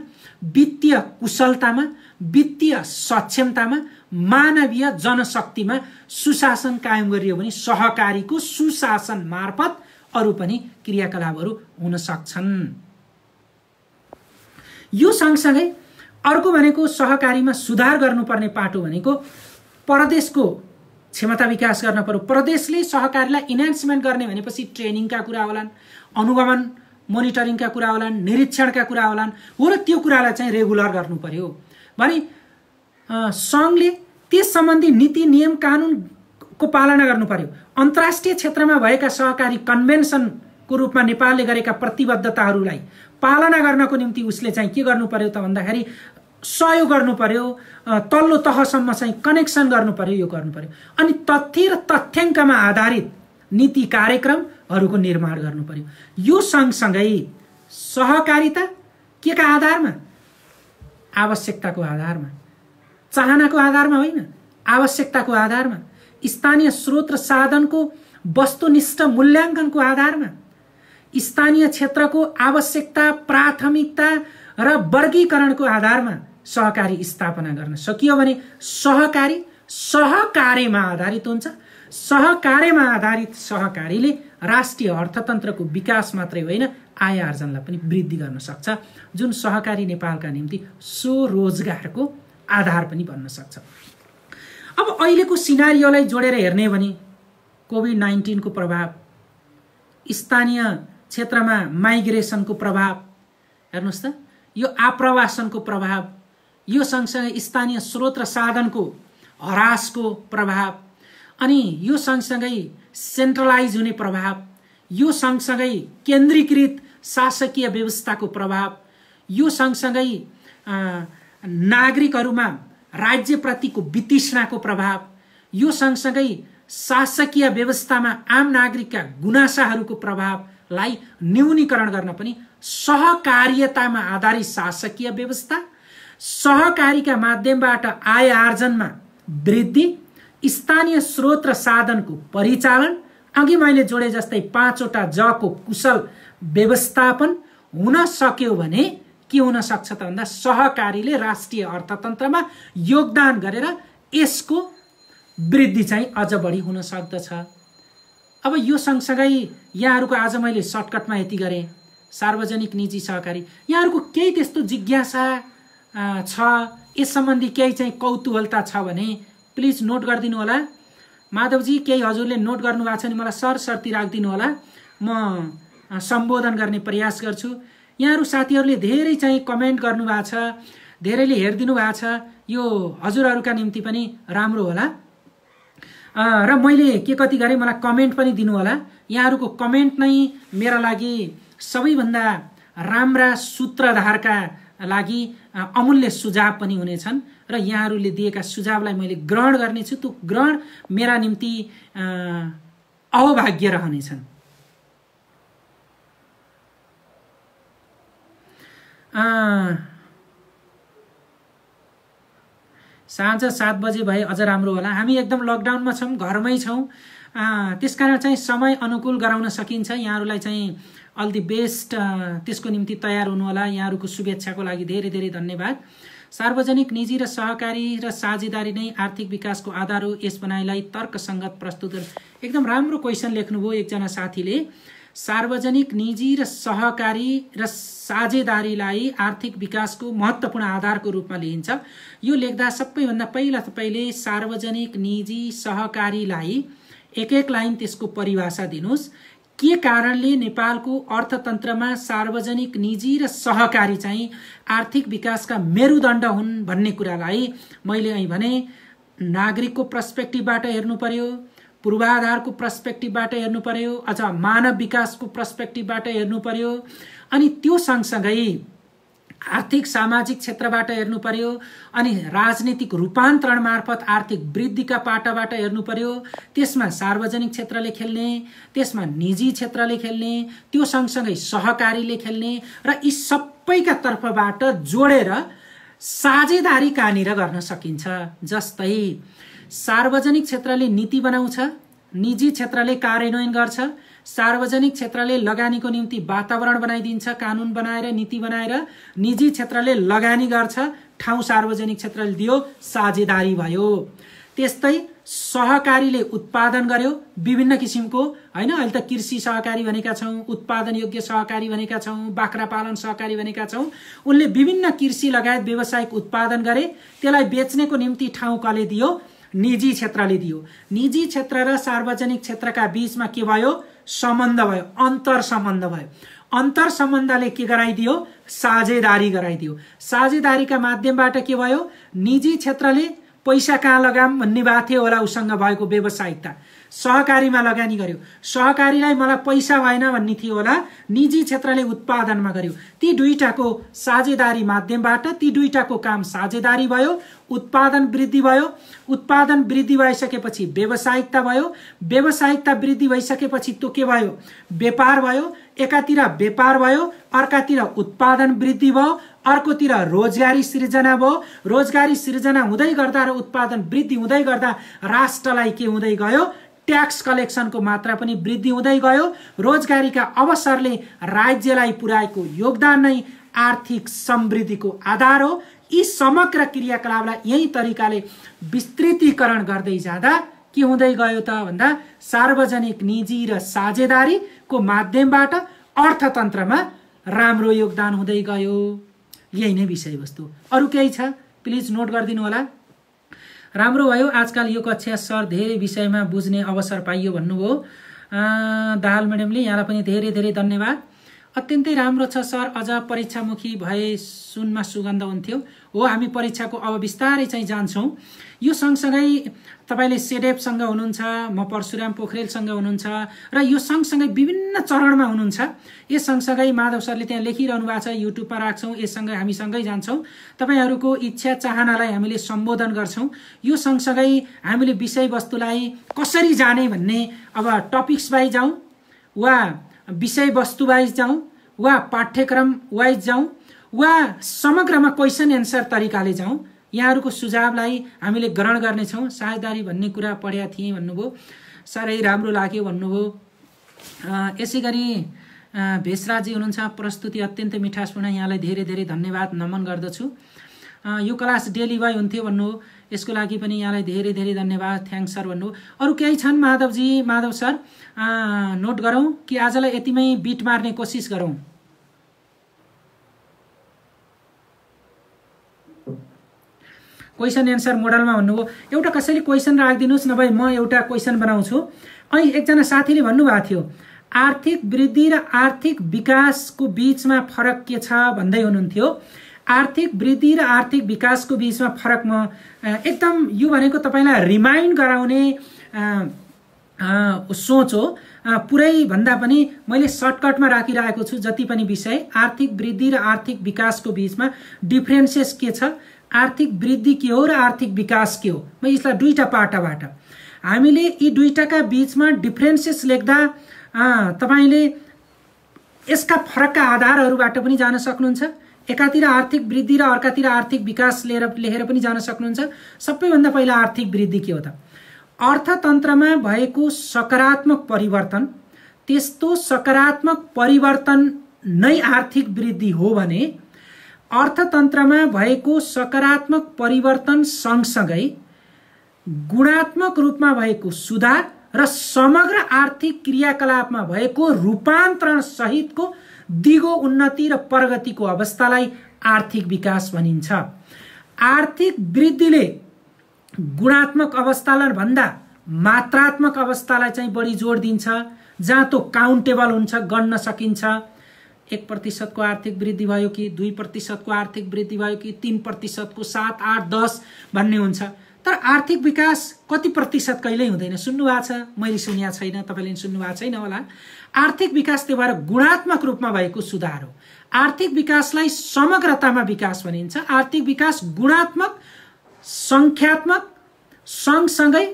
वित्तीय कुशलतामा, वित्तीय सक्षमतामा, मानवीय जनशक्तिमा सुशासन कायम गरियो भने सहकारीको सुशासन मार्फत अरू पनि क्रियाकलापहरू हुन सक्छन्। यो सँगसँगै अर्को भनेको सहकारीमा सुधार गर्नुपर्ने पाटो भनेको प्रदेशको क्षमता विकास गर्न पर्यो। प्रदेशले सहकारीलाई इन्हान्समेन्ट गर्ने भनेपछि ट्रेनिङका कुरा होलान्, अनुगमन मोनिटरिङका कुरा होलान्, निरीक्षणका कुरा होलान्, हो र त्यो कुरालाई चाहिँ रेगुलर गर्नु पर्यो। भने सङ्घले त्यस सम्बन्धी नीति नियम कानुनको पालना गर्नु पर्यो। अन्तर्राष्ट्रिय क्षेत्रमा भएका सहकारी कन्भेन्सनको रूपमा नेपालले गरेका प्रतिबद्धताहरूलाई पालना गर्नको निम्ति उसले चाहिँ के गर्नु पर्यो त भन्दाखेरि सहयोग गर्नु पर्यो, तल्लो तहसम्म चाहिँ कनेक्सन गर्नु पर्यो, यो गर्नु पर्यो। अनि तथ्य र तथ्याङ्कमा आधारित नीति कार्यक्रमहरूको निर्माण गर्नु पर्यो। यो सँगसँगै सहकारिता के का आधारमा? आवश्यकताको आधारमा, चाहनाको आधारमा होइन, आवश्यकताको आधारमा, स्थानीय स्रोत र साधनको वस्तुनिष्ठ मूल्याङ्कनको आधारमा, स्थानीय क्षेत्रको आवश्यकता, प्राथमिकता र वर्गीकरणको आधारमा सहकारी स्थापना गर्न सकियो भने सहकारी सहकार्यमा आधारित हुन्छ। सहकार्यमा आधारित सहकारीले राष्ट्रिय अर्थतन्त्रको विकास मात्रै होइन, आय आर्जनलाई पनि वृद्धि गर्न सक्छ, जुन सहकारी नेपालका निम्ति स्वरोजगारको आधार पनि बन्न सक्छ। अब अहिलेको सिनारियोलाई जोडेर हेर्ने भने कोभिड-19 को प्रभाव, स्थानीय क्षेत्रमा माइग्रेसनको प्रभाव हेर्नुस् त, यो आप्रवासनको प्रभाव, यो सँगसँगै स्थानीय स्रोत र साधनको ह्रासको प्रभाव, अनि यो सँगसँगै सेन्ट्रलाइज हुने प्रभाव, यो सँगसँगै केन्द्रीकृत शासकीय व्यवस्थाको प्रभाव, यो सँगसँगै नागरिकहरूमा राज्यप्रतिको वितृष्णाको प्रभाव, यो सँगसँगै शासकीय व्यवस्थामा आम नागरिकका गुनासाहरूको प्रभावलाई न्यूनीकरण गर्न पनि सहकार्यतामा आधारित शासकीय व्यवस्था, सहकारीका माध्यमबाट आय आर्जनमा वृद्धि, स्थानीय स्रोत र साधनको परिचालन, अघि मैले जोडे जस्तै 5वटा जको कुशल व्यवस्थापन हुन सक्यो भने के हुन सक्छ त भन्दा सहकारीले राष्ट्रिय अर्थतन्त्रमा योगदान गरेर यसको वृद्धि चाहिँ अझ बढी हुन सक्दछ। अब यो सँगसँगै यहाँहरूको आज मैले सर्टकटमा यति गरेँ, सार्वजनिक निजी सहकारी। यहाँहरूको केही त्यस्तो जिज्ञासा छ, यस सम्बन्धी केही चाहिँ कौतूहलता छ भने प्लिज नोट गरिदिनु होला। माधवजी, केही हजुरले नोट गर्नुभएको छ भने मलाई सरसर्ती राखिदिनु होला, म सम्बोधन गर्ने प्रयास गर्छु। यहाँहरू साथीहरूले धेरै चाहिँ कमेन्ट गर्नुभएको छ, धेरैले हेरिदिनु भएको छ, यो हजुरहरूका निम्ति पनि राम्रो होला। र मैले के कति गरेँ मलाई कमेन्ट पनि दिनु होला। यहाँहरूको कमेन्ट नै मेरा लागि सबैभन्दा राम्रा सूत्रधारका लागि अमूल्य सुझाव पनि हुनेछन् र यहाँहरूले दिएका सुझावलाई मैले ग्रहण गर्नेछु। त्यो ग्रहण मेरा निम्ति अहोभाग्य रहनेछन्। साँझ 7 बजे भए अझ राम्रो होला। हामी एकदम लकडाउनमा छौँ, घरमै छौँ, त्यसकारण चाहिँ समय अनुकूल गराउन सकिन्छ। यहाँहरूलाई चाहिँ अल दी बेस्ट त्यसको निम्ति तयार हुनु होला। यहाँहरूको शुभेच्छाको लागि धेरै धेरै धन्यवाद। सार्वजनिक निजी र सहकारी र साझेदारी नै आर्थिक विकासको आधार हो, यस भनाइलाई तर्कसङ्गत प्रस्तुत गर्नु। एकदम राम्रो क्वेसन लेख्नुभयो एकजना साथीले। सार्वजनिक निजी र सहकारी र साझेदारीलाई आर्थिक विकासको महत्त्वपूर्ण आधारको रूपमा लिइन्छ। यो लेख्दा सबैभन्दा पहिले सार्वजनिक निजी सहकारीलाई एक लाइन त्यसको परिभाषा दिनुहोस्। के कारणले नेपालको अर्थतन्त्रमा सार्वजनिक निजी र सहकारी चाहिँ आर्थिक विकासका मेरुदण्ड हुन् भन्ने कुरालाई मैले અહીં भने नागरिकको पर्सपेक्टिभबाट हेर्नु पर्यो, पूर्वाधारको पर्सपेक्टिभबाट हेर्नु पर्यो, अझ मानव विकासको पर्सपेक्टिभबाट हेर्नु पर्यो, अनि त्यो सँगसँगै आर्थिक सामाजिक क्षेत्रबाट हेर्नु पर्यो, अनि राजनीतिक रूपान्तरण मार्फत आर्थिक वृद्धिका पाटाबाट हेर्नु पर्यो। त्यसमा सार्वजनिक क्षेत्रले खेल्ने, त्यसमा निजी क्षेत्रले खेल्ने, त्यो सँगसँगै सहकारीले खेल्ने र यी सबैका तर्फबाट जोडेर साझेदारी कहाँनिर गर्न सकिन्छ। जस्तै सार्वजनिक क्षेत्रले नीति बनाउँछ, निजी क्षेत्रले कार्यान्वयन गर्छ, सार्वजनिक क्षेत्रले लगानीको निम्ति वातावरण बनाइदिन्छ, कानुन बनाएर नीति बनाएर, निजी क्षेत्रले लगानी गर्छ, ठाउँ सार्वजनिक क्षेत्रले दियो, साझेदारी भयो। त्यस्तै सहकारीले उत्पादन गर्यो विभिन्न किसिमको, हैन, अहिले त कृषि सहकारी भनेका छौँ, उत्पादन योग्य सहकारी भनेका छौँ, बाख्रा पालन सहकारी भनेका छौँ। उनले विभिन्न कृषि लगायत व्यावसायिक उत्पादन गरे, त्यसलाई बेच्नेको निम्ति ठाउँ कसले दियो? निजी क्षेत्रले दियो। निजी क्षेत्र र सार्वजनिक क्षेत्रका बीचमा के भयो? सम्बन्ध भयो, अन्तर सम्बन्ध भयो। अन्तर सम्बन्धले के गराइदियो? साझेदारी गराइदियो। साझेदारीका माध्यमबाट के भयो? निजी क्षेत्रले पैसा कहाँ लगाम भन्ने भएको थियो होला, उसँग भएको व्यावसायिकता सहकारीमा लगानी गर्यो। सहकारीलाई मलाई पैसा भएन भन्ने थियो होला, निजी क्षेत्रले उत्पादनमा गर्यो। ती दुईटाको साझेदारी माध्यमबाट ती दुईटाको काम साझेदारी भयो, उत्पादन वृद्धि भयो। उत्पादन वृद्धि भइसकेपछि व्यावसायिकता भयो। व्यावसायिकता वृद्धि भइसकेपछि त्यो के भयो? व्यापार भयो। एकातिर व्यापार भयो, अर्कातिर उत्पादन वृद्धि भयो, अर्कोतिर रोजगारी सृजना भयो। रोजगारी सृजना हुँदै गर्दा र उत्पादन वृद्धि हुँदै गर्दा राष्ट्रलाई के हुँदै गयो? ट्याक्स कलेक्सनको मात्रा पनि वृद्धि हुँदै गयो। रोजगारीका अवसरले राज्यलाई पुर्याएको योगदान नै आर्थिक समृद्धिको आधार हो। यी समग्र क्रियाकलापलाई यही तरिकाले विस्तृतीकरण गर्दै जाँदा के हुँदै गयो त भन्दा सार्वजनिक, निजी र साझेदारीको माध्यमबाट अर्थतन्त्रमा राम्रो योगदान हुँदै गयो। यही नै विषयवस्तु। अरू केही छ? प्लिज नोट गरिदिनु होला। राम्रो भयो आजकल यो कक्षा सर धेरै विषयमा बुझ्ने अवसर पाइयो भन्नुभयो दाहाल म्याडमले, यहाँलाई पनि धेरै धेरै धन्यवाद। अत्यन्तै राम्रो छ सर, अझ परीक्षामुखी भए सुनमा सुगन्ध हुन्थ्यो। हो, हामी परीक्षाको अब बिस्तारै चाहिँ जान्छौँ। यो सँगसँगै तपाईँले सेडेपसँग हुनुहुन्छ, म परशुराम पोखरेलसँग हुनुहुन्छ र यो सँगसँगै विभिन्न चरणमा हुनुहुन्छ। यस सँगसँगै माधव सरले त्यहाँ लेखिरहनु भएको छ, युट्युबमा राख्छौँ, यससँगै हामी सँगै जान्छौँ। तपाईँहरूको इच्छा चाहनालाई हामीले सम्बोधन गर्छौँ। यो सँगसँगै हामीले विषयवस्तुलाई कसरी जाने भन्ने अब टपिक्स वाइज जाउँ वा विषयवस्तु वाइज जाउँ वा पाठ्यक्रम वाइज जाउँ वा समग्रमा क्वेसन एन्सर तरिकाले जाउँ, यहाँहरूको सुझावलाई हामीले ग्रहण गर्नेछौँ। साझेदारी भन्ने कुरा पढेका थिएँ भन्नुभयो, साह्रै राम्रो लाग्यो भन्नुभयो। यसै गरी भेषराजी हुनुहुन्छ, प्रस्तुति अत्यन्तै मिठासपूर्ण, यहाँलाई धेरै धेरै धन्यवाद नमन गर्दछु। यो क्लास डेली वाइ हुन्थ्यो भन्नु, यसको लागि पनि यहाँलाई धेरै धेरै धन्यवाद, थ्याङ्क्स सर भन्नु। अरू केही छन् माधवजी, माधव सर? नोट गरौँ कि आजलाई यतिमै बिट मार्ने कोसिस गरौँ? क्वेसन एन्सर मोडलमा भन्नुभयो। एउटा कसैले क्वेसन राखिदिनुहोस्, नभए म एउटा क्वेसन बनाउँछु। अनि एकजना साथीले भन्नुभएको थियो आर्थिक वृद्धि र आर्थिक विकासको बीचमा फरक के छ भन्दै हुनुहुन्थ्यो। आर्थिक वृद्धि र आर्थिक विकासको बीचमा फरक म एकदम यो भनेको तपाईँलाई रिमाइन्ड गराउने सोच हो। पुरै भन्दा पनि मैले सर्टकटमा राखिरहेको छु जति पनि विषय। आर्थिक वृद्धि र आर्थिक विकासको बीचमा डिफ्रेन्सेस के छ, आर्थिक वृद्धि के हो र आर्थिक विकास के हो, म यसलाई दुईटा पाटाबाट हामीले यी दुईटाका बीचमा डिफ्रेन्सेस लेख्दा तपाईँले यसका फरकका आधारहरूबाट पनि जान सक्नुहुन्छ। एकातिर आर्थिक वृद्धि र अर्कातिर आर्थिक विकास लेखेर पनि जान सक्नुहुन्छ। सबैभन्दा पहिला आर्थिक वृद्धि के हो त? अर्थतन्त्रमा भएको सकारात्मक परिवर्तन, त्यस्तो सकारात्मक परिवर्तन नै आर्थिक वृद्धि हो भने अर्थतन्त्रमा भएको सकारात्मक परिवर्तन सँगसँगै गुणात्मक रूपमा भएको सुधार र समग्र आर्थिक क्रियाकलापमा भएको रूपान्तरण सहितको दिगो उन्नति र प्रगतिको अवस्थालाई आर्थिक विकास भनिन्छ। आर्थिक वृद्धिले गुणात्मक अवस्थालाई भन्दा मात्रात्मक अवस्थालाई चाहिँ बढी जोड दिन्छ, जहाँ त्यो काउन्टेबल हुन्छ, गन्न सकिन्छ। 1% को आर्थिक वृद्धि भयो कि 2% को आर्थिक वृद्धि भयो कि 3% को 7, 8, 10 भन्ने हुन्छ। तर आर्थिक विकास कति प्रतिशत कहिल्यै हुँदैन। सुन्नु भएको छ? मैले सुनेको छैन, तपाईँले सुन्नु भएको छैन होला। आर्थिक विकास त्यो भएर गुणात्मक रूपमा भएको सुधार हो। आर्थिक विकासलाई समग्रतामा विकास भनिन्छ। आर्थिक विकास गुणात्मक, संख्यात्मक सँगसँगै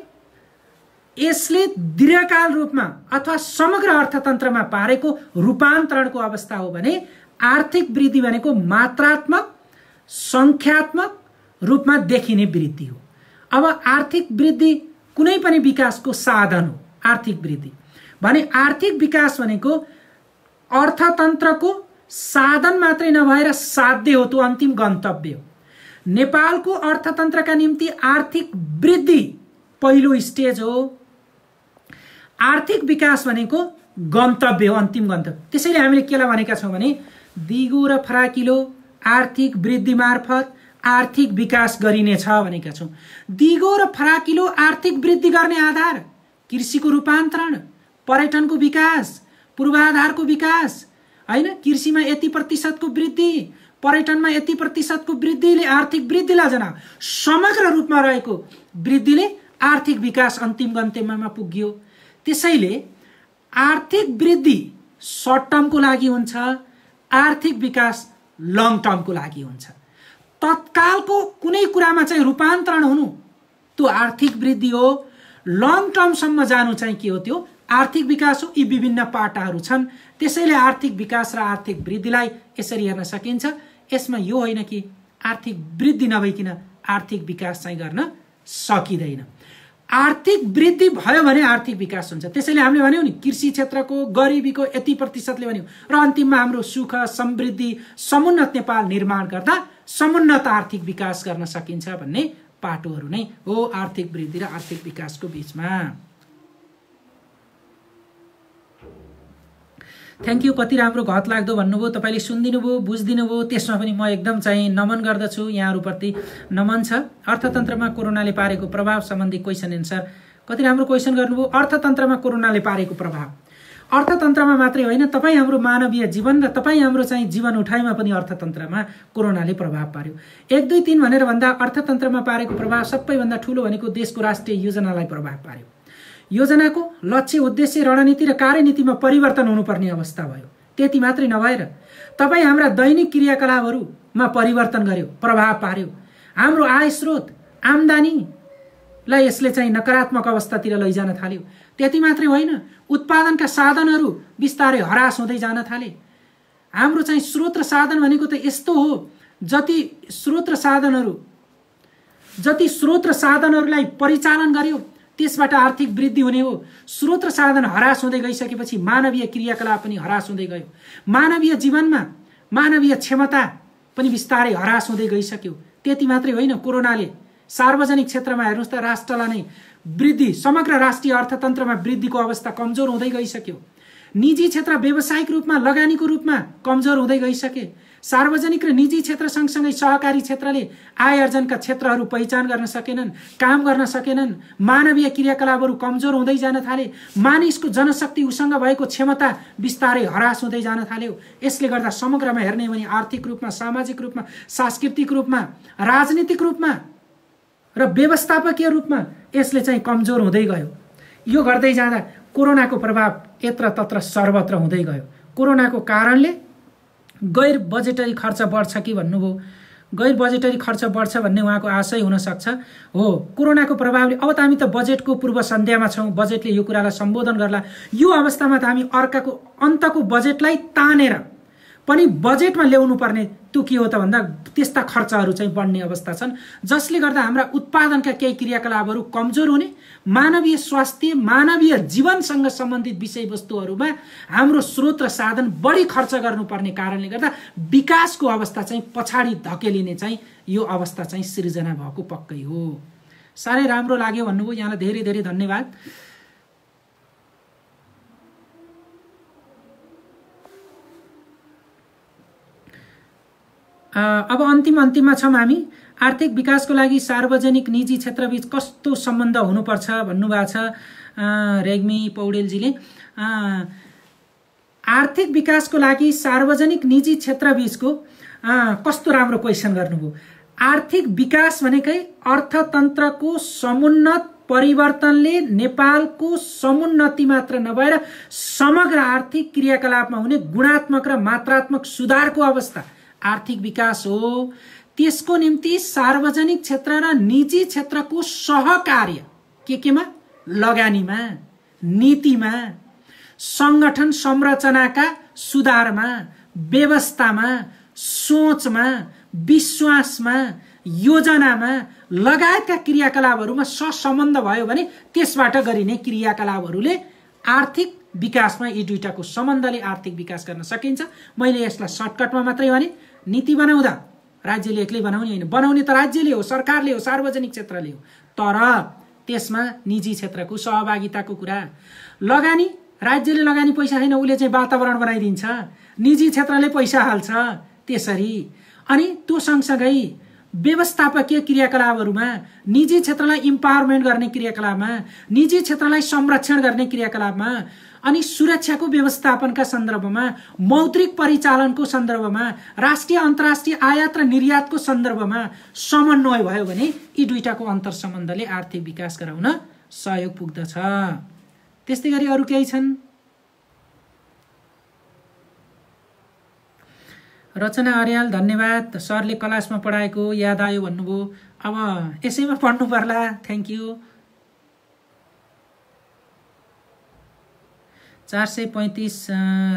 यसले दीर्घकाल रूपमा अथवा समग्र अर्थतन्त्रमा पारेको रूपान्तरणको अवस्था हो भने आर्थिक वृद्धि भनेको मात्रात्मक, संख्यात्मक रूपमा देखिने वृद्धि हो। अब आर्थिक वृद्धि कुनै पनि विकासको साधन हो। आर्थिक वृद्धि भने आर्थिक विकास भनेको अर्थतन्त्रको साधन मात्रै नभएर साध्य हो, त्यो अन्तिम गन्तव्य हो। नेपालको अर्थतन्त्रका निम्ति आर्थिक वृद्धि पहिलो स्टेज हो। आर्थिक विकास भनेको गन्तव्य हो, अन्तिम गन्तव्य। त्यसैले हामीले केलाई भनेका छौँ भने दिगो र फराकिलो आर्थिक वृद्धि मार्फत आर्थिक विकास गरिनेछ भनेका छौँ। दिगो र फराकिलो आर्थिक वृद्धि गर्ने आधार कृषिको रूपान्तरण, पर्यटनको विकास, पूर्वाधारको विकास, हैन, कृषिमा यति प्रतिशतको वृद्धि, पर्यटनमा यति प्रतिशतको वृद्धिले आर्थिक वृद्धिलाई जना समग्र रूपमा रहेको वृद्धिले आर्थिक विकास अन्तिम गन्तव्यमा पुग्यो। त्यसैले आर्थिक वृद्धि सर्ट टर्मको लागि हुन्छ, आर्थिक विकास लङ टर्मको लागि हुन्छ। तत्कालको कुनै कुरामा चाहिँ रूपान्तरण हुनु त्यो आर्थिक वृद्धि हो, लङ टर्मसम्म जानु चाहिँ के हो, त्यो आर्थिक विकास हो। यी विभिन्न पाटाहरू छन्। त्यसैले आर्थिक विकास र आर्थिक वृद्धिलाई यसरी हेर्न सकिन्छ। यसमा यो होइन कि आर्थिक वृद्धि नभइकन आर्थिक विकास चाहिँ गर्न सकिँदैन। आर्थिक वृद्धि भयो भने आर्थिक विकास हुन्छ। त्यसैले हामीले भन्यौं नि कृषि क्षेत्रको गरिबीको यति प्रतिशतले भन्यौं र अन्तिममा हाम्रो सुख समृद्धि समुन्नत नेपाल निर्माण गर्दा समुन्नत आर्थिक विकास गर्न सकिन्छ भन्ने पाटोहरू नै हो आर्थिक वृद्धि र आर्थिक विकासको बीचमा। Thank you. कति राम्रो घत लाग्दो भन्नुभयो, तपाईले सुनिदिनु भयो, बुझिदिनु भयो, त्यसमा पनि म एकदम चाहिँ नमन गर्दछु। यहाँहरूप्रति नमन छ। अर्थतन्त्रमा कोरोनाले पारेको प्रभाव सम्बन्धी क्वेसन एन्सर कति राम्रो क्वेसन गर्नुभयो। अर्थतन्त्रमा कोरोनाले पारेको प्रभाव अर्थतन्त्रमा मात्रै होइन, तपाईँ हाम्रो मानवीय जीवन र तपाईँ हाम्रो चाहिँ जीवन उठाइमा पनि अर्थतन्त्रमा कोरोनाले प्रभाव पार्यो। 1 2 3 भनेर भन्दा अर्थतन्त्रमा पारेको प्रभाव सबैभन्दा ठूलो भनेको देशको राष्ट्रिय योजनालाई प्रभाव पार्यो। योजनाको लक्ष्य, उद्देश्य, रणनीति र कार्यनीतिमा परिवर्तन हुनुपर्ने अवस्था भयो। त्यति मात्रै नभएर तपाईँ हाम्रा दैनिक क्रियाकलापहरूमा परिवर्तन गर्यो, प्रभाव पार्यो। हाम्रो आय स्रोत, आम्दानीलाई यसले चाहिँ नकारात्मक अवस्थातिर लैजान थाल्यो। त्यति मात्रै होइन, उत्पादनका साधनहरू बिस्तारै हरास हुँदै जान थाले। हाम्रो चाहिँ स्रोत र साधन भनेको त यस्तो हो, जति स्रोत र साधनहरूलाई परिचालन गर्यो त्यसबाट आर्थिक वृद्धि हुने हो। स्रोत र साधन हरास हुँदै गइसकेपछि मानवीय क्रियाकलाप पनि हरास हुँदै गयो। मानवीय जीवनमा मानवीय क्षमता पनि बिस्तारै हरास हुँदै गइसक्यो। त्यति मात्रै होइन, कोरोनाले सार्वजनिक क्षेत्रमा हेर्नुस् त राष्ट्रलाई नै वृद्धि, समग्र राष्ट्रिय अर्थतन्त्रमा वृद्धिको अवस्था कमजोर हुँदै गइसक्यो। निजी क्षेत्र व्यावसायिक रूपमा लगानीको रूपमा कमजोर हुँदै गइसके। सार्वजनिक र निजी क्षेत्र सँगसँगै सहकारी क्षेत्रले आय अर्जनका क्षेत्रहरू पहिचान गर्न सकेनन्, काम गर्न सकेनन्। मानवीय क्रियाकलापहरू कमजोर हुँदै जान थाले। मानिसको जनशक्ति उसँग भएको क्षमता बिस्तारै हरास हुँदै जान थाल्यो। यसले गर्दा समग्रमा हेर्ने भने आर्थिक रूपमा, सामाजिक रूपमा, सांस्कृतिक रूपमा, राजनीतिक रूपमा र व्यवस्थापकीय रूपमा यसले चाहिँ कमजोर हुँदै गयो। यो गर्दै जाँदा कोरोनाको प्रभाव यत्रतत्र सर्वत्र हुँदै गयो। कोरोनाको कारणले गैर बजेटरी खर्च बढ्छ कि भन्नुभयो। गैर बजेटरी खर्च बढ्छ भन्ने उहाँको आशय हुन सक्छ। हो, कोरोनाको प्रभावले अब त हामी त बजेटको पूर्व सन्ध्यामा छौँ, बजेटले यो कुरालाई सम्बोधन गर्ला। यो अवस्थामा त हामी अर्काको अन्तको बजेटलाई तानेर पनि बजेटमा ल्याउनु पर्ने त्यो के हो त भन्दा त्यस्ता खर्चहरू चाहिँ बढ्ने अवस्था छन्, जसले गर्दा हाम्रा उत्पादनका केही क्रियाकलापहरू कमजोर हुने, मानवीय स्वास्थ्य, मानवीय जीवनसँग सम्बन्धित विषयवस्तुहरूमा हाम्रो स्रोत र साधन बढी खर्च गर्नुपर्ने कारणले गर्दा विकासको अवस्था चाहिँ पछाडि धकेलिने चाहिँ यो अवस्था चाहिँ सृजना भएको पक्कै हो। साह्रै राम्रो लाग्यो भन्नुभयो, यहाँलाई धेरै धेरै धन्यवाद। अब अन्तिममा छौँ हामी। आर्थिक विकासको लागि सार्वजनिक निजी क्षेत्रबीच कस्तो सम्बन्ध हुनुपर्छ भन्नुभएको छ रेग्मी पौडेलजीले। आर्थिक विकासको लागि सार्वजनिक निजी क्षेत्रबीचको कस्तो राम्रो क्वेसन गर्नुभयो। आर्थिक विकास भनेकै अर्थतन्त्रको समुन्नत परिवर्तनले नेपालको समुन्नति मात्र नभएर समग्र आर्थिक क्रियाकलापमा हुने गुणात्मक र मात्रात्मक सुधारको अवस्था आर्थिक विकास हो। त्यसको निम्ति सार्वजनिक क्षेत्र र निजी क्षेत्रको सहकार्य केमा, लगानीमा, नीतिमा, संगठन संरचनाका सुधारमा, व्यवस्थामा, सोचमा, विश्वासमा, योजनामा लगायतका क्रियाकलापहरूमा सहसम्बन्ध भयो भने त्यसबाट गरिने क्रियाकलापहरूले आर्थिक विकासमा यी दुईटाको सम्बन्धले आर्थिक विकास गर्न सकिन्छ। मैले यसलाई सर्टकटमा मात्रै भने नीति बनाउँदा राज्यले एक्लै बनाउने होइन, बनाउने त राज्यले हो, सरकारले हो, सार्वजनिक क्षेत्रले हो, तर त्यसमा निजी क्षेत्रको सहभागिताको कुरा। लगानी, राज्यले लगानी पैसा छैन, उसले चाहिँ वातावरण बनाइदिन्छ, निजी क्षेत्रले पैसा हाल्छ त्यसरी। अनि त्यो सँगसँगै व्यवस्थापकीय क्रियाकलापहरूमा निजी क्षेत्रलाई इम्पावरमेन्ट गर्ने क्रियाकलापमा, निजी क्षेत्रलाई संरक्षण गर्ने क्रियाकलापमा, अनि सुरक्षाको व्यवस्थापनका सन्दर्भमा, मौद्रिक परिचालनको सन्दर्भमा, राष्ट्रिय अन्तर्राष्ट्रिय आयात र निर्यातको सन्दर्भमा समन्वय भयो भने यी दुईटाको अन्तर सम्बन्धले आर्थिक विकास गराउन सहयोग पुग्दछ। त्यस्तै गरी अरू केही छन्? रचना अर्याल धन्यवाद, सरले क्लासमा पढाएको याद आयो भन्नुभयो। अब यसैमा पढ्नु पर्ला। Thank you. 435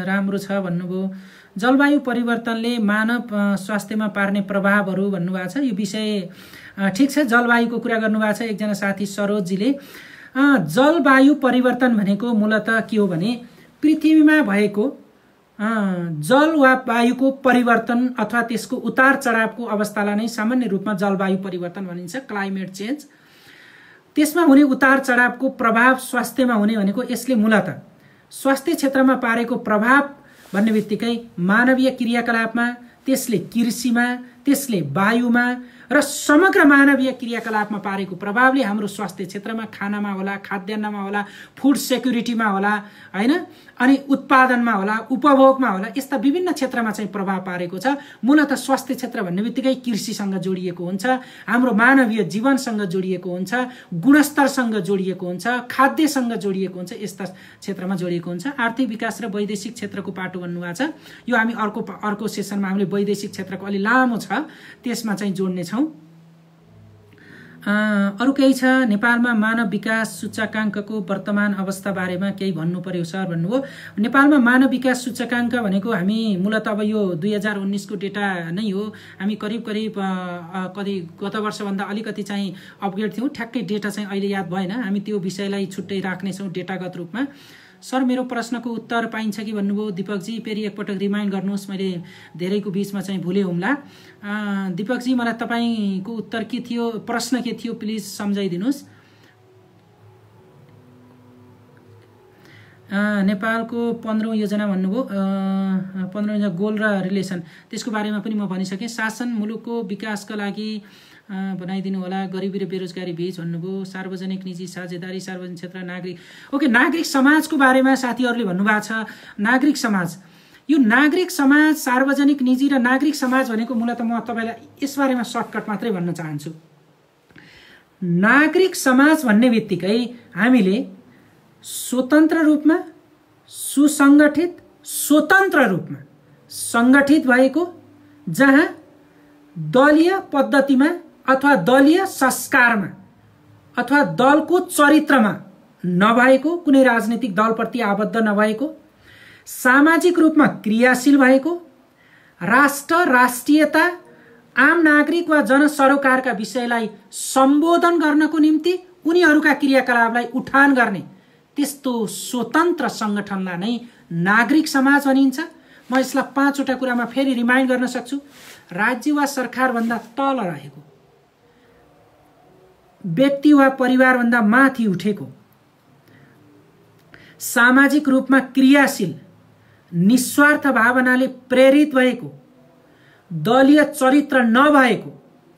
राम्रो छ भन्नुभयो। जलवायु परिवर्तनले मानव स्वास्थ्यमा पार्ने प्रभावहरू भन्नुभएको छ। यो विषय ठिक छ, जलवायुको कुरा गर्नुभएको छ एकजना साथी सरोजजीले। जलवायु परिवर्तन भनेको मूलतः के हो भने पृथ्वीमा भएको जल वा वायुको परिवर्तन अथवा त्यसको उतार चढावको अवस्थालाई नै सामान्य रूपमा जलवायु परिवर्तन भनिन्छ, क्लाइमेट चेन्ज। त्यसमा हुने उतार चढावको प्रभाव स्वास्थ्यमा हुने भनेको यसले मूलतः स्वास्थ्य क्षेत्रमा पारेको प्रभाव भन्ने बित्तिकै मानवीय क्रियाकलापमा, त्यसले कृषिमा, त्यसले वायुमा र समग्र मानवीय क्रियाकलापमा पारेको प्रभावले हाम्रो स्वास्थ्य क्षेत्रमा खानामा होला, खाद्यान्नमा होला, फुड सेक्युरिटीमा होला, हैन, अनि उत्पादनमा होला, उपभोगमा होला, यस्ता विभिन्न क्षेत्रमा चाहिँ प्रभाव पारेको छ। मूलतः स्वास्थ्य क्षेत्र भन्ने बित्तिकै कृषिसँग जोडिएको हुन्छ, हाम्रो मानवीय जीवनसँग जोडिएको हुन्छ, गुणस्तरसँग जोडिएको हुन्छ, खाद्यसँग जोडिएको हुन्छ, यस्ता क्षेत्रमा जोडिएको हुन्छ। आर्थिक विकास र वैदेशिक क्षेत्रको पाटो भन्नुभएको छ। यो हामी अर्को सेसनमा हामीले वैदेशिक क्षेत्रको अलि लामो छ, त्यसमा चाहिँ जोड्ने छौं। अरू केही छ? नेपालमा मानव विकास सूचकाङ्कको वर्तमान अवस्था बारेमा केही भन्नु पर्यो सर भन्नुभयो। नेपालमा मानव विकास सूचकाङ्क भनेको हामी मूलतः अब यो 2019 को डेटा नै हो। हामी करिब गत वर्षभन्दा अलिकति चाहिँ अपग्रेड थियौँ। ठ्याक्कै डेटा चाहिँ अहिले याद भएन, हामी त्यो विषयलाई छुट्टै राख्नेछौँ डेटागत रूपमा। सर मेरो प्रश्नको उत्तर पाइन्छ कि भन्नुभयो दीपकजी, फेरि एकपटक रिमाइन्ड गर्नुहोस्, मैले धेरैको बीचमा चाहिँ भुले हुम्ला। दीपकजी मलाई तपाईँको उत्तर के थियो, प्रश्न के थियो प्लिज सम्झाइदिनुहोस्। नेपालको 15औं योजना भन्नुभयो, 15औं योजना गोल र रिलेसन, त्यसको बारेमा पनि म भनिसकेँ। शासन मुलुकको विकासका लागि बनाइदिनु होला, गरिबी र बेरोजगारी बीच भन्नुभयो। सार्वजनिक निजी साझेदारी, सार्वजनिक क्षेत्र, नागरिक। ओके, नागरिक समाजको बारेमा साथीहरूले भन्नुभएको छ। नागरिक समाज, यो नागरिक समाज, सार्वजनिक निजी र नागरिक समाज भनेको मूलतः म तपाईँलाई यसबारेमा सर्टकट मात्रै भन्न चाहन्छु। नागरिक समाज भन्ने बित्तिकै हामीले स्वतन्त्र रूपमा, सुसङ्गठित, स्वतन्त्र रूपमा सङ्गठित भएको, जहाँ दलीय पद्धतिमा अथवा दलीय संस्कारमा अथवा दलको चरित्रमा नभएको, कुनै राजनीतिक दलप्रति आबद्ध नभएको, सामाजिक रूपमा क्रियाशील भएको, राष्ट्र, राष्ट्रियता, आम नागरिक वा जनसरोकारका विषयलाई सम्बोधन गर्नको निम्ति उनीहरूका क्रियाकलापलाई उठान गर्ने त्यस्तो स्वतन्त्र सङ्गठनलाई नै नागरिक समाज भनिन्छ। म यसलाई 5 वटा कुरामा फेरि रिमाइन्ड गर्न सक्छु। राज्य वा सरकारभन्दा तल रहेको, व्यक्ति वा परिवारभन्दा माथि उठेको, सामाजिक रूपमा क्रियाशील, निस्वार्थ भावनाले प्रेरित भएको, दलीय चरित्र नभएको,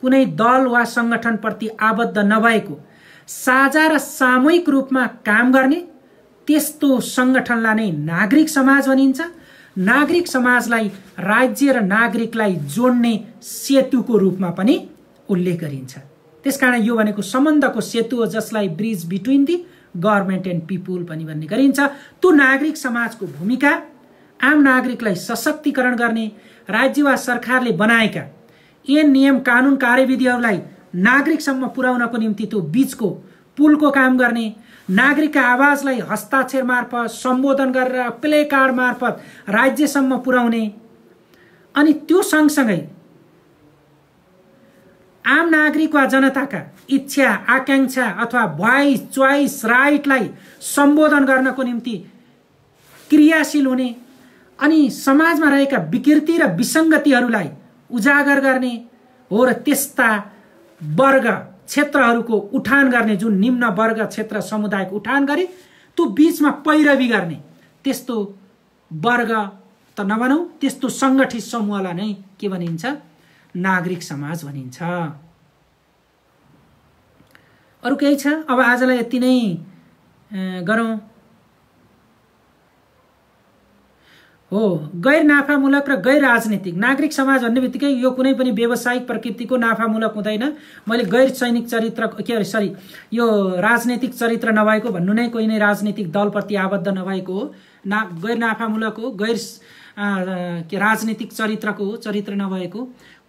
कुनै दल वा सङ्गठनप्रति आबद्ध नभएको, साझा र सामूहिक रूपमा काम गर्ने त्यस्तो सङ्गठनलाई नै नागरिक समाज भनिन्छ। नागरिक समाजलाई राज्य र नागरिकलाई जोड्ने सेतुको रूपमा पनि उल्लेख गरिन्छ। त्यसकारण यो भनेको सम्बन्धको सेतु हो, जसलाई bridge between the government and people पनि भन्ने गरिन्छ। त्यो नागरिक समाजको भूमिका आम नागरिकलाई सशक्तिकरण गर्ने, राज्य वा सरकारले बनाएका ऐन नियम कानुन कार्यविधिहरूलाई नागरिकसम्म पुर्याउनको निम्ति त्यो बीचको पुलको काम गर्ने, नागरिकका आवाजलाई हस्ताक्षर मार्फत, सम्बोधन गरेर, प्ले कार्ड मार्फत राज्यसम्म पुर्याउने, अनि त्यो सँगसँगै आम नागरिक वा जनताका इच्छा, आकांक्षा अथवा भोइस, चोइस, राइटलाई सम्बोधन गर्नको निम्ति क्रियाशील हुने, अनि समाजमा रहेका विकृति र विसङ्गतिहरूलाई उजागर गर्ने हो र त्यस्ता वर्ग क्षेत्रहरूको उठान गर्ने, जुन निम्न वर्ग क्षेत्र समुदायको उठान गरे त्यो बीचमा पैरवी गर्ने त्यस्तो वर्ग त नभनौँ, त्यस्तो सङ्गठित समूहलाई नै के भनिन्छ? नागरिक समाज भनिन्छ। अरू केही छ? अब आजलाई यति नै गरौँ। हो गैर नाफामूलक र गैर राजनीतिक। नागरिक समाज भन्ने बित्तिकै यो कुनै पनि व्यावसायिक प्रकृतिको नाफामूलक हुँदैन। मैले गैर सैनिक चरित्र यो राजनीतिक चरित्र नभएको भन्नु नै कोही नै राजनीतिक दलप्रति आबद्ध नभएको हो। गैर नाफामूलक हो, गैर राजनीतिक चरित्र नभएको।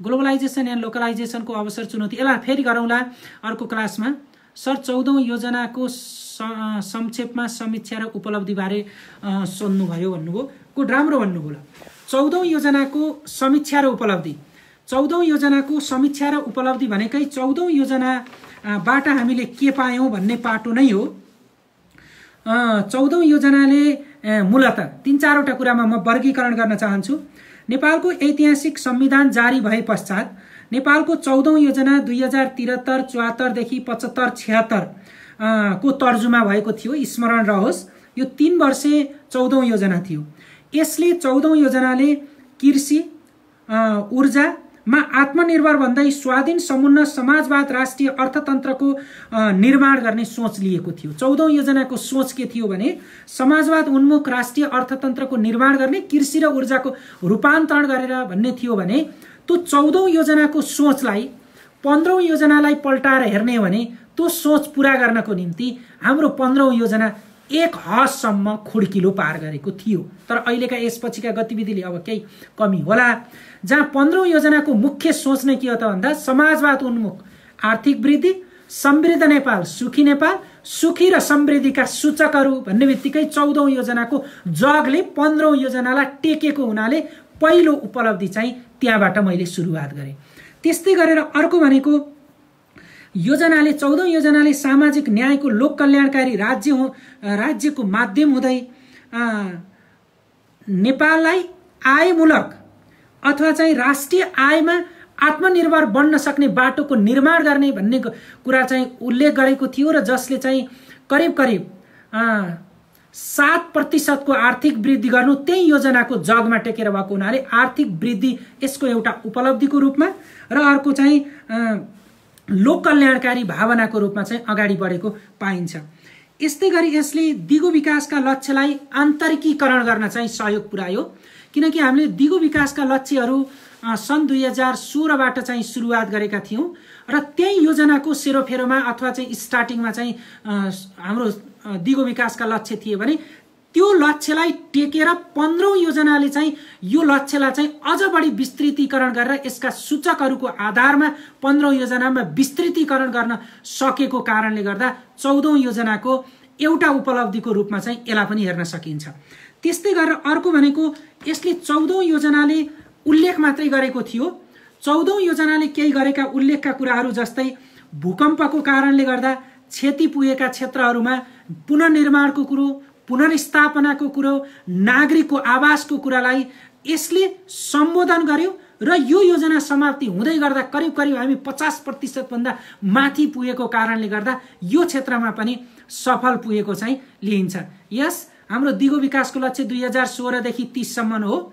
ग्लोबलाइजेसन एन्ड लोकलाइजेसनको अवसर चुनौती, यसलाई फेरि गरौँला अर्को क्लासमा। सर 14औं योजनाको संक्षेपमा समीक्षा र उपलब्धिबारे सोध्नुभयो भन्नुभयो। गुड, राम्रो भन्नुभयो। 14औं योजनाको समीक्षा र उपलब्धि। 14औं योजनाको समीक्षा र उपलब्धि भनेकै 14औं योजनाबाट हामीले के पायौँ भन्ने पाटो नै हो। 14औं योजनाले मूलतः 3-4वटा कुरामा म वर्गीकरण गर्न चाहन्छु। नेपालको ऐतिहासिक संविधान जारी भए पश्चात नेपालको 14औं योजना 2073-74 देखि 75-76 को तर्जुमा भएको थियो। स्मरण रहोस्, यो 3 वर्षे 14औं योजना थियो। यसले 14औं योजनाले कृषि ऊर्जामा आत्मनिर्भर भन्दै स्वाधीन समुन्न समाजवाद राष्ट्रिय अर्थतन्त्रको निर्माण गर्ने सोच लिएको थियो। 14औं योजनाको सोच के थियो भने समाजवाद उन्मुख राष्ट्रिय अर्थतन्त्रको निर्माण गर्ने, कृषि र ऊर्जाको रूपान्तरण गरेर भन्ने थियो भने त्यो 14औं योजनाको सोचलाई 15औं योजनालाई पल्टाएर हेर्ने हो भने त्यो सोच पूरा गर्नको निम्ति हाम्रो 15औं योजना एक हदसम्म खुड्किलो पार गरेको थियो। तर अहिलेका यसपछिका गतिविधिले अब केही कमी होला। जहाँ 15औं योजनाको मुख्य सोच नै के हो त भन्दा समाजवाद उन्मुख आर्थिक वृद्धि, समृद्ध नेपाल, सुखी नेपाल, सुखी र समृद्धिका सूचकहरू भन्ने बित्तिकै 14औं योजनाको जगले 15औं योजनालाई टेकेको हुनाले पहिलो उपलब्धि चाहिँ त्यहाँबाट मैले सुरुवात गरेँ। त्यस्तै गरेर अर्को भनेको योजनाले 14औं योजनाले सामाजिक न्यायको लोक कल्याणकारी राज्यको माध्यम हुँदै नेपाललाई आयमूलक अथवा चाहिँ राष्ट्रिय आयमा आत्मनिर्भर बन्न सक्ने बाटोको निर्माण गर्ने भन्ने कुरा चाहिँ उल्लेख गरेको थियो र जसले चाहिँ करिब 7% को आर्थिक वृद्धि गर्नु त्यही योजनाको जगमा टेकेर भएको हुनाले आर्थिक वृद्धि यसको एउटा उपलब्धिको रूपमा र अर्को चाहिँ लोक कल्याणकारी भावनाको रूपमा चाहिँ अगाडि बढेको पाइन्छ। यस्तै गरी यसले दिगो विकासका लक्ष्यलाई आन्तरिकीकरण गर्न चाहिँ सहयोग पुर्यायो, किनकि हामीले दिगो विकासका लक्ष्यहरू सन् 2016बाट चाहिँ सुरुवात गरेका थियौं र त्यही योजनाको सेरोफेरोमा अथवा चाहिँ स्टार्टिङमा चाहिँ हाम्रो दिगो विकासका लक्ष्य थिए भने त्यो लक्ष्यलाई टेकेर 15औं योजनाले चाहिँ यो लक्ष्यलाई चाहिँ अझ बढी विस्तृतीकरण गरेर यसका सूचकहरूको आधारमा 15औं योजनामा विस्तृतीकरण गर्न सकेको कारणले गर्दा 14औं योजनाको एउटा उपलब्धिको रूपमा चाहिँ यसलाई पनि हेर्न सकिन्छ। त्यस्तै गरेर अर्को भनेको यसले 14औं योजनाले उल्लेख मात्रै गरेको थियो। 14औं योजनाले केही गरेका उल्लेखका कुराहरू जस्तै भूकम्पको कारणले गर्दा क्षति पुगेका क्षेत्रहरूमा पुनर्निर्माणको कुरो, पुनर्स्थापनाको कुरो, नागरिकको आवासको कुरालाई यसले सम्बोधन गर्यो र यो योजना समाप्ति हुँदै गर्दा करिब हामी 50% भन्दा माथि पुगेको कारणले गर्दा यो क्षेत्रमा पनि सफल पुगेको चाहिँ लिइन्छ। यस हाम्रो दिगो विकासको लक्ष्य 2016 देखि 30 सम्म हो।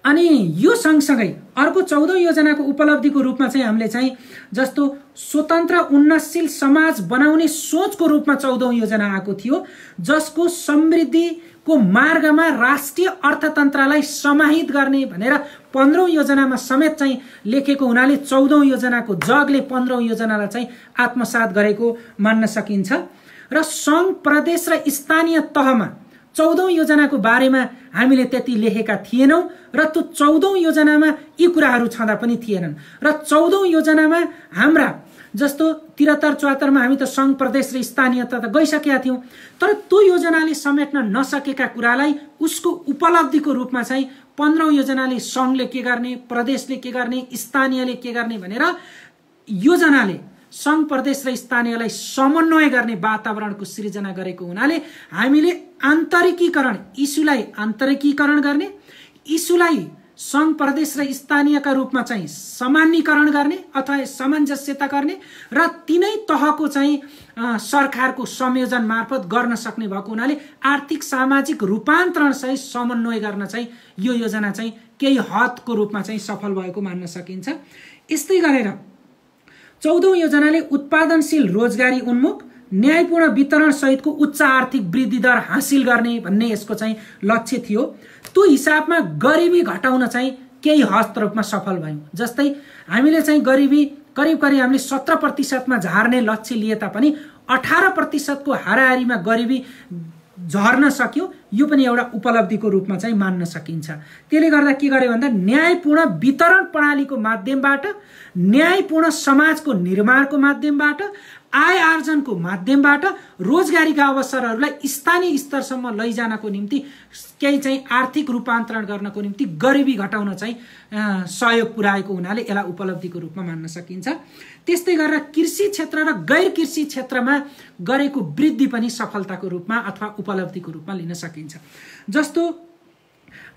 अनि यो सँगसँगै अर्को 14औं योजनाको उपलब्धिको रूपमा चाहिँ हामीले चाहिँ जस्तो स्वतन्त्र उन्नतशील समाज बनाउने सोचको रूपमा 14औं योजना आएको थियो, जसको समृद्धिको मार्गमा राष्ट्रिय अर्थतन्त्रलाई समाहित गर्ने भनेर 15औं योजनामा समेत चाहिँ लेखेको हुनाले 14औं योजनाको जगले 15औं योजनालाई चाहिँ आत्मसात गरेको मान्न सकिन्छ। र संघ प्रदेश र स्थानीय तहमा 14औं योजनाको बारेमा हामीले त्यति लेखेका थिएनौं र त्यो 14औं योजनामा यी कुराहरू छँदा पनि थिएनन् र 14औं योजनामा हाम्रा जस्तो 73-74 मा हामी त संघ प्रदेश र स्थानीय तह गइसकेका थियौं, तर त्यो योजनाले समेट्न नसकेका कुरालाई उसको उपलब्धिको रूपमा चाहिँ 15औं योजनाले संघले के गर्ने, प्रदेशले के गर्ने, स्थानीयले के गर्ने भनेर योजनाले संघ प्रदेश र स्थानीयलाई समन्वय गर्ने वातावरणको सृजना गरेको हुनाले हामीले आन्तरिकीकरण इस्युलाई आन्तरिकीकरण गर्ने, इस्युलाई संघ प्रदेश र स्थानीयका रूपमा चाहिँ सामान्यीकरण गर्ने अथवा सामञ्जस्यता गर्ने र तीनै तहको चाहिँ सरकारको संयोजन मार्फत गर्न सक्ने भएको हुनाले आर्थिक सामाजिक रूपान्तरण सहित समन्वय गर्न चाहिँ यो योजना चाहिँ केही हदको रूपमा चाहिँ सफल भएको मान्न सकिन्छ। यस्तै गरेर 14औं योजनाले उत्पादनशील रोजगारी उन्मुख न्यायपूर्ण वितरण सहितको उच्च आर्थिक वृद्धि दर हासिल गर्ने भन्ने यसको चाहिँ लक्ष्य थियो। त्यो हिसाबमा गरिबी घटाउन चाहिँ केही हद रूपमा सफल भयौँ। जस्तै हामीले चाहिँ गरिबी करिब करिब हामीले 17% झार्ने लक्ष्य लिए तापनि 18% को हाराहारीमा गरिबी झर्न सक्यो। यो पनि एउटा उपलब्धिको रूपमा चाहिँ मान्न सकिन्छ। त्यसले गर्दा के गर्यो भन्दा न्यायपूर्ण वितरण प्रणालीको माध्यमबाट, न्यायपूर्ण समाजको निर्माणको माध्यमबाट, आय आर्जनको माध्यमबाट रोजगारीका अवसरहरूलाई स्थानीय स्तरसम्म लैजानको निम्ति केही चाहिँ आर्थिक रूपान्तरण गर्नको निम्ति गरिबी घटाउन चाहिँ सहयोग पुर्याएको हुनाले यसलाई उपलब्धिको रूपमा मान्न सकिन्छ। त्यस्तै गरेर कृषि क्षेत्र र गैर कृषि क्षेत्रमा गरेको वृद्धि पनि सफलताको रूपमा अथवा उपलब्धिको रूपमा लिन सकिन्छ। जस्तो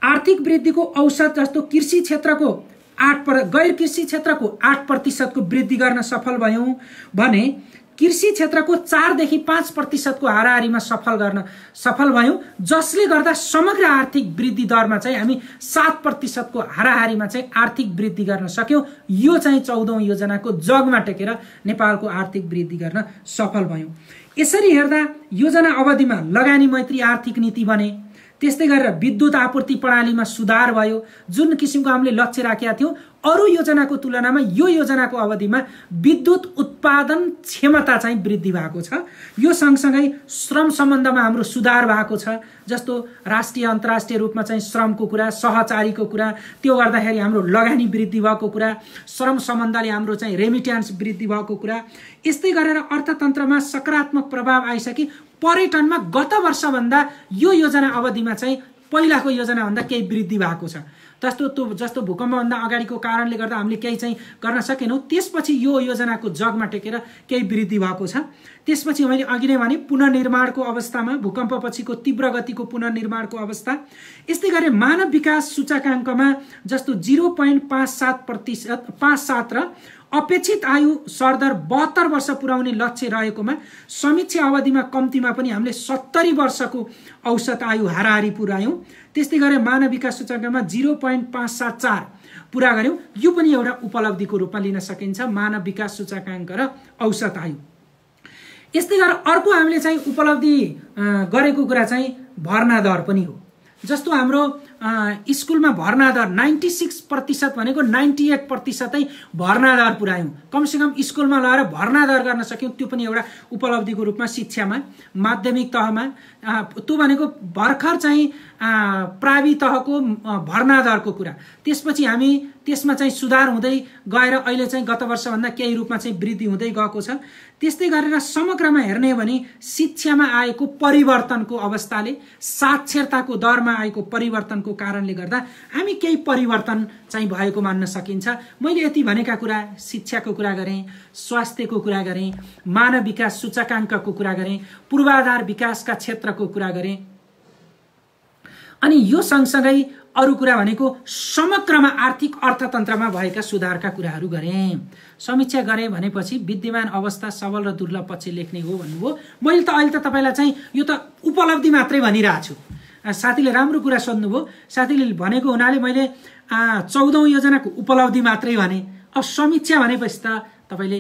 आर्थिक वृद्धिको औसत जस्तो कृषि क्षेत्रको गैर कृषि क्षेत्रको 8% को वृद्धि गर्न सफल भयौं भने कृषि क्षेत्रको 4 देखि 5% को हाराहारीमा सफल भयौं, जसले गर्दा समग्र आर्थिक वृद्धि दरमा चाहिँ हामी 7% को हाराहारीमा चाहिँ आर्थिक वृद्धि गर्न सक्यौं। यो चाहिँ 14औं योजनाको जगमा टेकेर नेपालको आर्थिक वृद्धि गर्न सफल भयौं। यसरी हेर्दा योजना अवधिमा लगानी मैत्री आर्थिक नीति बने। त्यस्तै गरेर विद्युत आपूर्ति प्रणालीमा सुधार भयो। जुन किसिमको हामीले लक्ष्य राखेका थियौं अरु योजनाको तुलनामा यो योजनाको अवधिमा विद्युत उत्पादन क्षमता चाहिँ वृद्धि भएको छ। यो सँगसँगै श्रम सम्बन्धमा हाम्रो सुधार भएको छ। जस्तो राष्ट्रिय अन्तर्राष्ट्रिय रूपमा चाहिँ श्रमको कुरा, सहचारीको कुरा, त्यो गर्दाखेरि हाम्रो लगानी वृद्धि भएको कुरा, श्रम सम्बन्धले हाम्रो चाहिँ रेमिट्यान्स वृद्धि भएको कुरा। यस्तै गरेर अर्थतन्त्रमा सकारात्मक प्रभाव आइसके पर्यटनमा गत वर्षभन्दा यो योजना अवधिमा चाहिँ पहिलाको योजनाभन्दा केही वृद्धि भएको छ। जस्तो भूकम्पभन्दा अगाडिको कारणले गर्दा हामीले केही चाहिँ गर्न सकेनौं, त्यसपछि यो योजनाको जगमा टेकेर केही वृद्धि भएको छ। त्यसपछि मैले अघि नै भने पुनर्निर्माणको अवस्थामा, भूकम्पपछिको तीव्र गतिको पुनर्निर्माणको अवस्था। यस्तै गरी मानव विकास सूचकाङ्कमा जस्तो 0.57% र अपेक्षित आयु सरदर 72 वर्ष पुर्याउने लक्ष्य रहेकोमा समीक्षा अवधिमा कम्तीमा पनि हामीले 70 वर्षको औसत आयु हाराहारी पुर्यायौं। त्यस्तै गरी मानव विकास सूचकाङ्कमा 0.574 पुरा गर्यौं। यो पनि एउटा उपलब्धिको रूपमा लिन सकिन्छ, मानव विकास सूचकाङ्क र औसत आयु। यस्तै गरेर अर्को हामीले चाहिँ उपलब्धि गरेको कुरा चाहिँ भर्ना दर पनि हो। जस्तो हाम्रो स्कुलमा भर्ना दर 96% भनेको 98% भर्ना दर पुर्यायौं। कमसेकम स्कुलमा लगेर भर्ना दर गर्न सक्यौं। त्यो पनि एउटा उपलब्धिको रूपमा शिक्षामा, माध्यमिक तहमा त्यो भनेको भर्खर चाहिँ प्रावि तहको भर्ना दरको कुरा। त्यसपछि हामी त्यसमा चाहिँ सुधार हुँदै गएर अहिले चाहिँ गत वर्षभन्दा केही रूपमा चाहिँ वृद्धि हुँदै गएको छ। त्यस्तै गरेर समग्रमा हेर्ने भने शिक्षामा आएको परिवर्तनको अवस्थाले, साक्षरताको दरमा आएको परिवर्तनको कारणले गर्दा हामी केही परिवर्तन चाहिँ भएको मान्न सकिन्छ। मैले यति भनेका कुरा, शिक्षाको कुरा गरेँ, स्वास्थ्यको कुरा गरेँ, मानव विकास सूचकाङ्कको कुरा गरेँ, पूर्वाधार विकासका क्षेत्रको कुरा गरेँ, अनि यो सँगसँगै अरु कुरा भनेको समग्रमा आर्थिक अर्थतन्त्रमा भएका सुधारका कुराहरू गरेँ। समीक्षा गरेँ भनेपछि विद्यमान अवस्था, सबल र दुर्लभ पक्ष लेख्ने हो भन्नुभयो। मैले त अहिले त तपाईलाई चाहिँ यो त उपलब्धि मात्रै भनिरहेको छु। साथीले राम्रो कुरा सोध्नुभयो। साथीले भनेको हुनाले मैले 14औं योजनाको उपलब्धि मात्रै भने। अब समीक्षा भनेपछि त तपाईले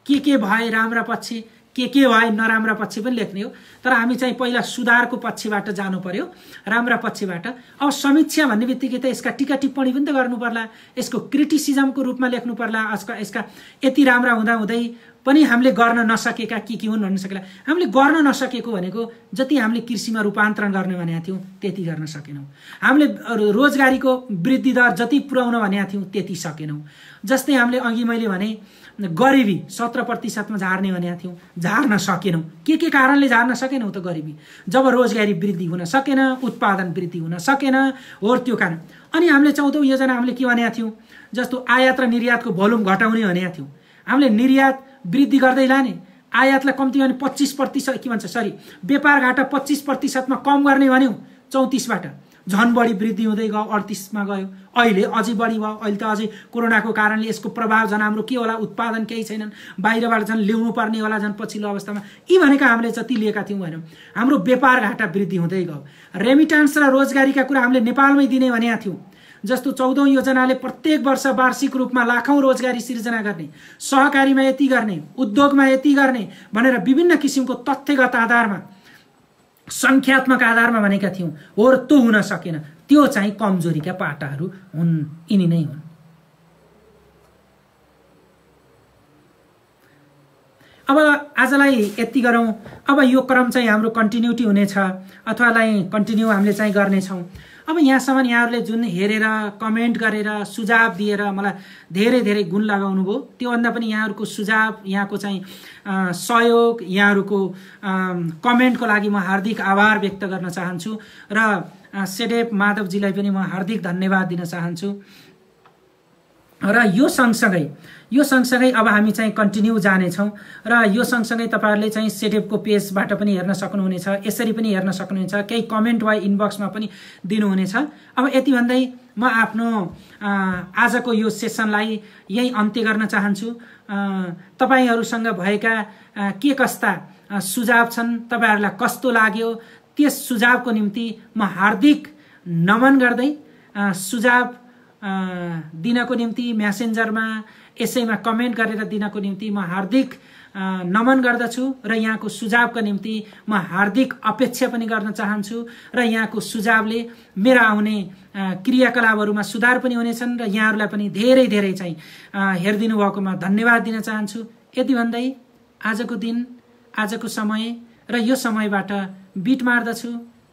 के भए राम्रा पक्ष, के भए नराम्रा पक्ष पनि लेख्ने हो। तर हामी चाहिँ पहिला सुधारको पक्षबाट जानु पर्यो, राम्रा पक्षबाट। अब समीक्षा भन्ने बित्तिकै त यसका टीका टिप्पणी पनि त गर्नु पर्ला, यसको क्रिटिसिजमको रूपमा लेख्नु पर्ला। यसका यति राम्रा हुँदा हुँदै पनि हामीले गर्न नसकेका के हुन् भन्न सकेला। हामीले गर्न नसकेको भनेको जति हामीले कृषिमा रूपान्तरण गर्ने भनेका थियौं त्यति गर्न सकेनौं। हामीले रोजगारीको वृद्धि दर जति पुर्याउन भनेका थियौं त्यति सकेनौं। जस्तै हामीले अघि मैले भने गरिबी 17% झार्ने भनेका थियौं, झार्न सकेनौं। के कारणले झार्न सकेनौं त? गरिबी। जब रोजगारी वृद्धि हुन सकेन, उत्पादन वृद्धि हुन सकेन, हो त्यो कारण। अनि हामीले 14औं योजना हामीले के भनेका थियौं? जस्तो आयात र निर्यातको भोल्युम घटाउने भनेका थियौं। हामीले निर्यात वृद्धि गर्दै लाने, आयातलाई कम्ती भने 25% व्यापार घाटा 25% मा कम गर्ने भन्यौं 34 बाट। झन बढी वृद्धि हुँदै गयो, 38 मा गयो। अहिले अझै बढी भयो। अहिले त अझै कोरोनाको कारणले यसको प्रभाव झन् हाम्रो के होला, उत्पादन केही छैनन्, बाहिरबाट झन् ल्याउनु पर्ने होला झन् पछिल्लो अवस्थामा। यी भनेका हामीले जति लिएका थियौं भन्यौं। हाम्रो व्यापार घाटा वृद्धि हुँदै गयो। रेमिटान्स र रोजगारीका कुरा हामीले नेपालमै दिने भनेका थियौं। जस्तो 14औं योजनाले प्रत्येक वर्ष वार्षिक रूपमा लाखौं रोजगारी सिर्जना गर्ने, सहकारीमा यति गर्ने, उद्योगमा यति गर्ने भनेर विभिन्न किसिमको तथ्यगत आधारमा संख्यात्मक आधारमा भनेका थियौं हो र त्यो हुन सकेन। त्यो चाहिँ कमजोरीका पाटाहरू हुन्, यिनी नै हुन्। अब आजलाई यति गरौँ। अब यो क्रम चाहिँ हाम्रो कन्टिन्युटी हुनेछ अथवा कन्टिन्यू हामीले चाहिँ गर्नेछौँ। अब यहाँसम्म यहाँहरूले जुन हेरेर कमेन्ट गरेर सुझाव दिएर मलाई धेरै धेरै गुण लगाउनु भयो, त्योभन्दा पनि यहाँहरूको सुझाव, यहाँको चाहिँ सहयोग, यहाँहरूको कमेन्टको लागि म हार्दिक आभार व्यक्त गर्न चाहन्छु र सेडेप माधवजीलाई पनि म हार्दिक धन्यवाद दिन चाहन्छु। र यो सँगसँगै अब हामी चाहिँ कन्टिन्यू जानेछौँ र यो सँगसँगै तपाईँहरूले चाहिँ सेडेपको पेजबाट पनि हेर्न सक्नुहुनेछ, यसरी पनि हेर्न सक्नुहुनेछ, केही कमेन्ट वा इनबक्समा पनि दिनुहुनेछ। अब यति भन्दै म आफ्नो आजको यो सेसनलाई यही अन्त्य गर्न चाहन्छु। तपाईँहरूसँग भएका के कस्ता सुझाव छन्, तपाईँहरूलाई कस्तो लाग्यो, त्यस सुझावको निम्ति म हार्दिक नमन गर्दै सुझाव दिनको निम्ति म्यासेन्जरमा यसैमा कमेन्ट गरेर दिनको निम्ति म हार्दिक नमन गर्दछु र यहाँको सुझावको निम्ति म हार्दिक अपेक्षा पनि गर्न चाहन्छु र यहाँको सुझावले मेरा आउने क्रियाकलापहरूमा सुधार पनि हुनेछन् र यहाँहरूलाई पनि धेरै धेरै चाहिँ हेरिदिनु भएकोमा धन्यवाद दिन चाहन्छु। यति भन्दै आजको दिन, आजको समय र यो समयबाट बिट मार्दछु।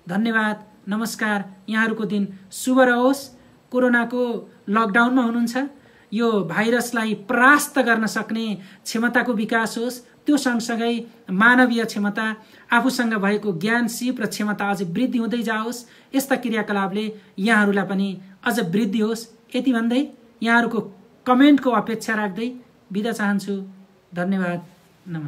धन्यवाद, नमस्कार। यहाँहरूको दिन शुभ रहोस्। कोरोनाको लकडाउनमा हुनुहुन्छ, यो भाइरसलाई परास्त गर्न सक्ने क्षमताको विकास होस्। त्यो सँगसँगै मानवीय क्षमता, आफूसँग भएको ज्ञान, सिप र क्षमता अझ वृद्धि हुँदै जाओस्। यस्ता क्रियाकलापले यहाँहरूलाई पनि अझ वृद्धि होस्। यति भन्दै यहाँहरूको कमेन्टको अपेक्षा राख्दै बिदा चाहन्छु। धन्यवाद, नमस्कार।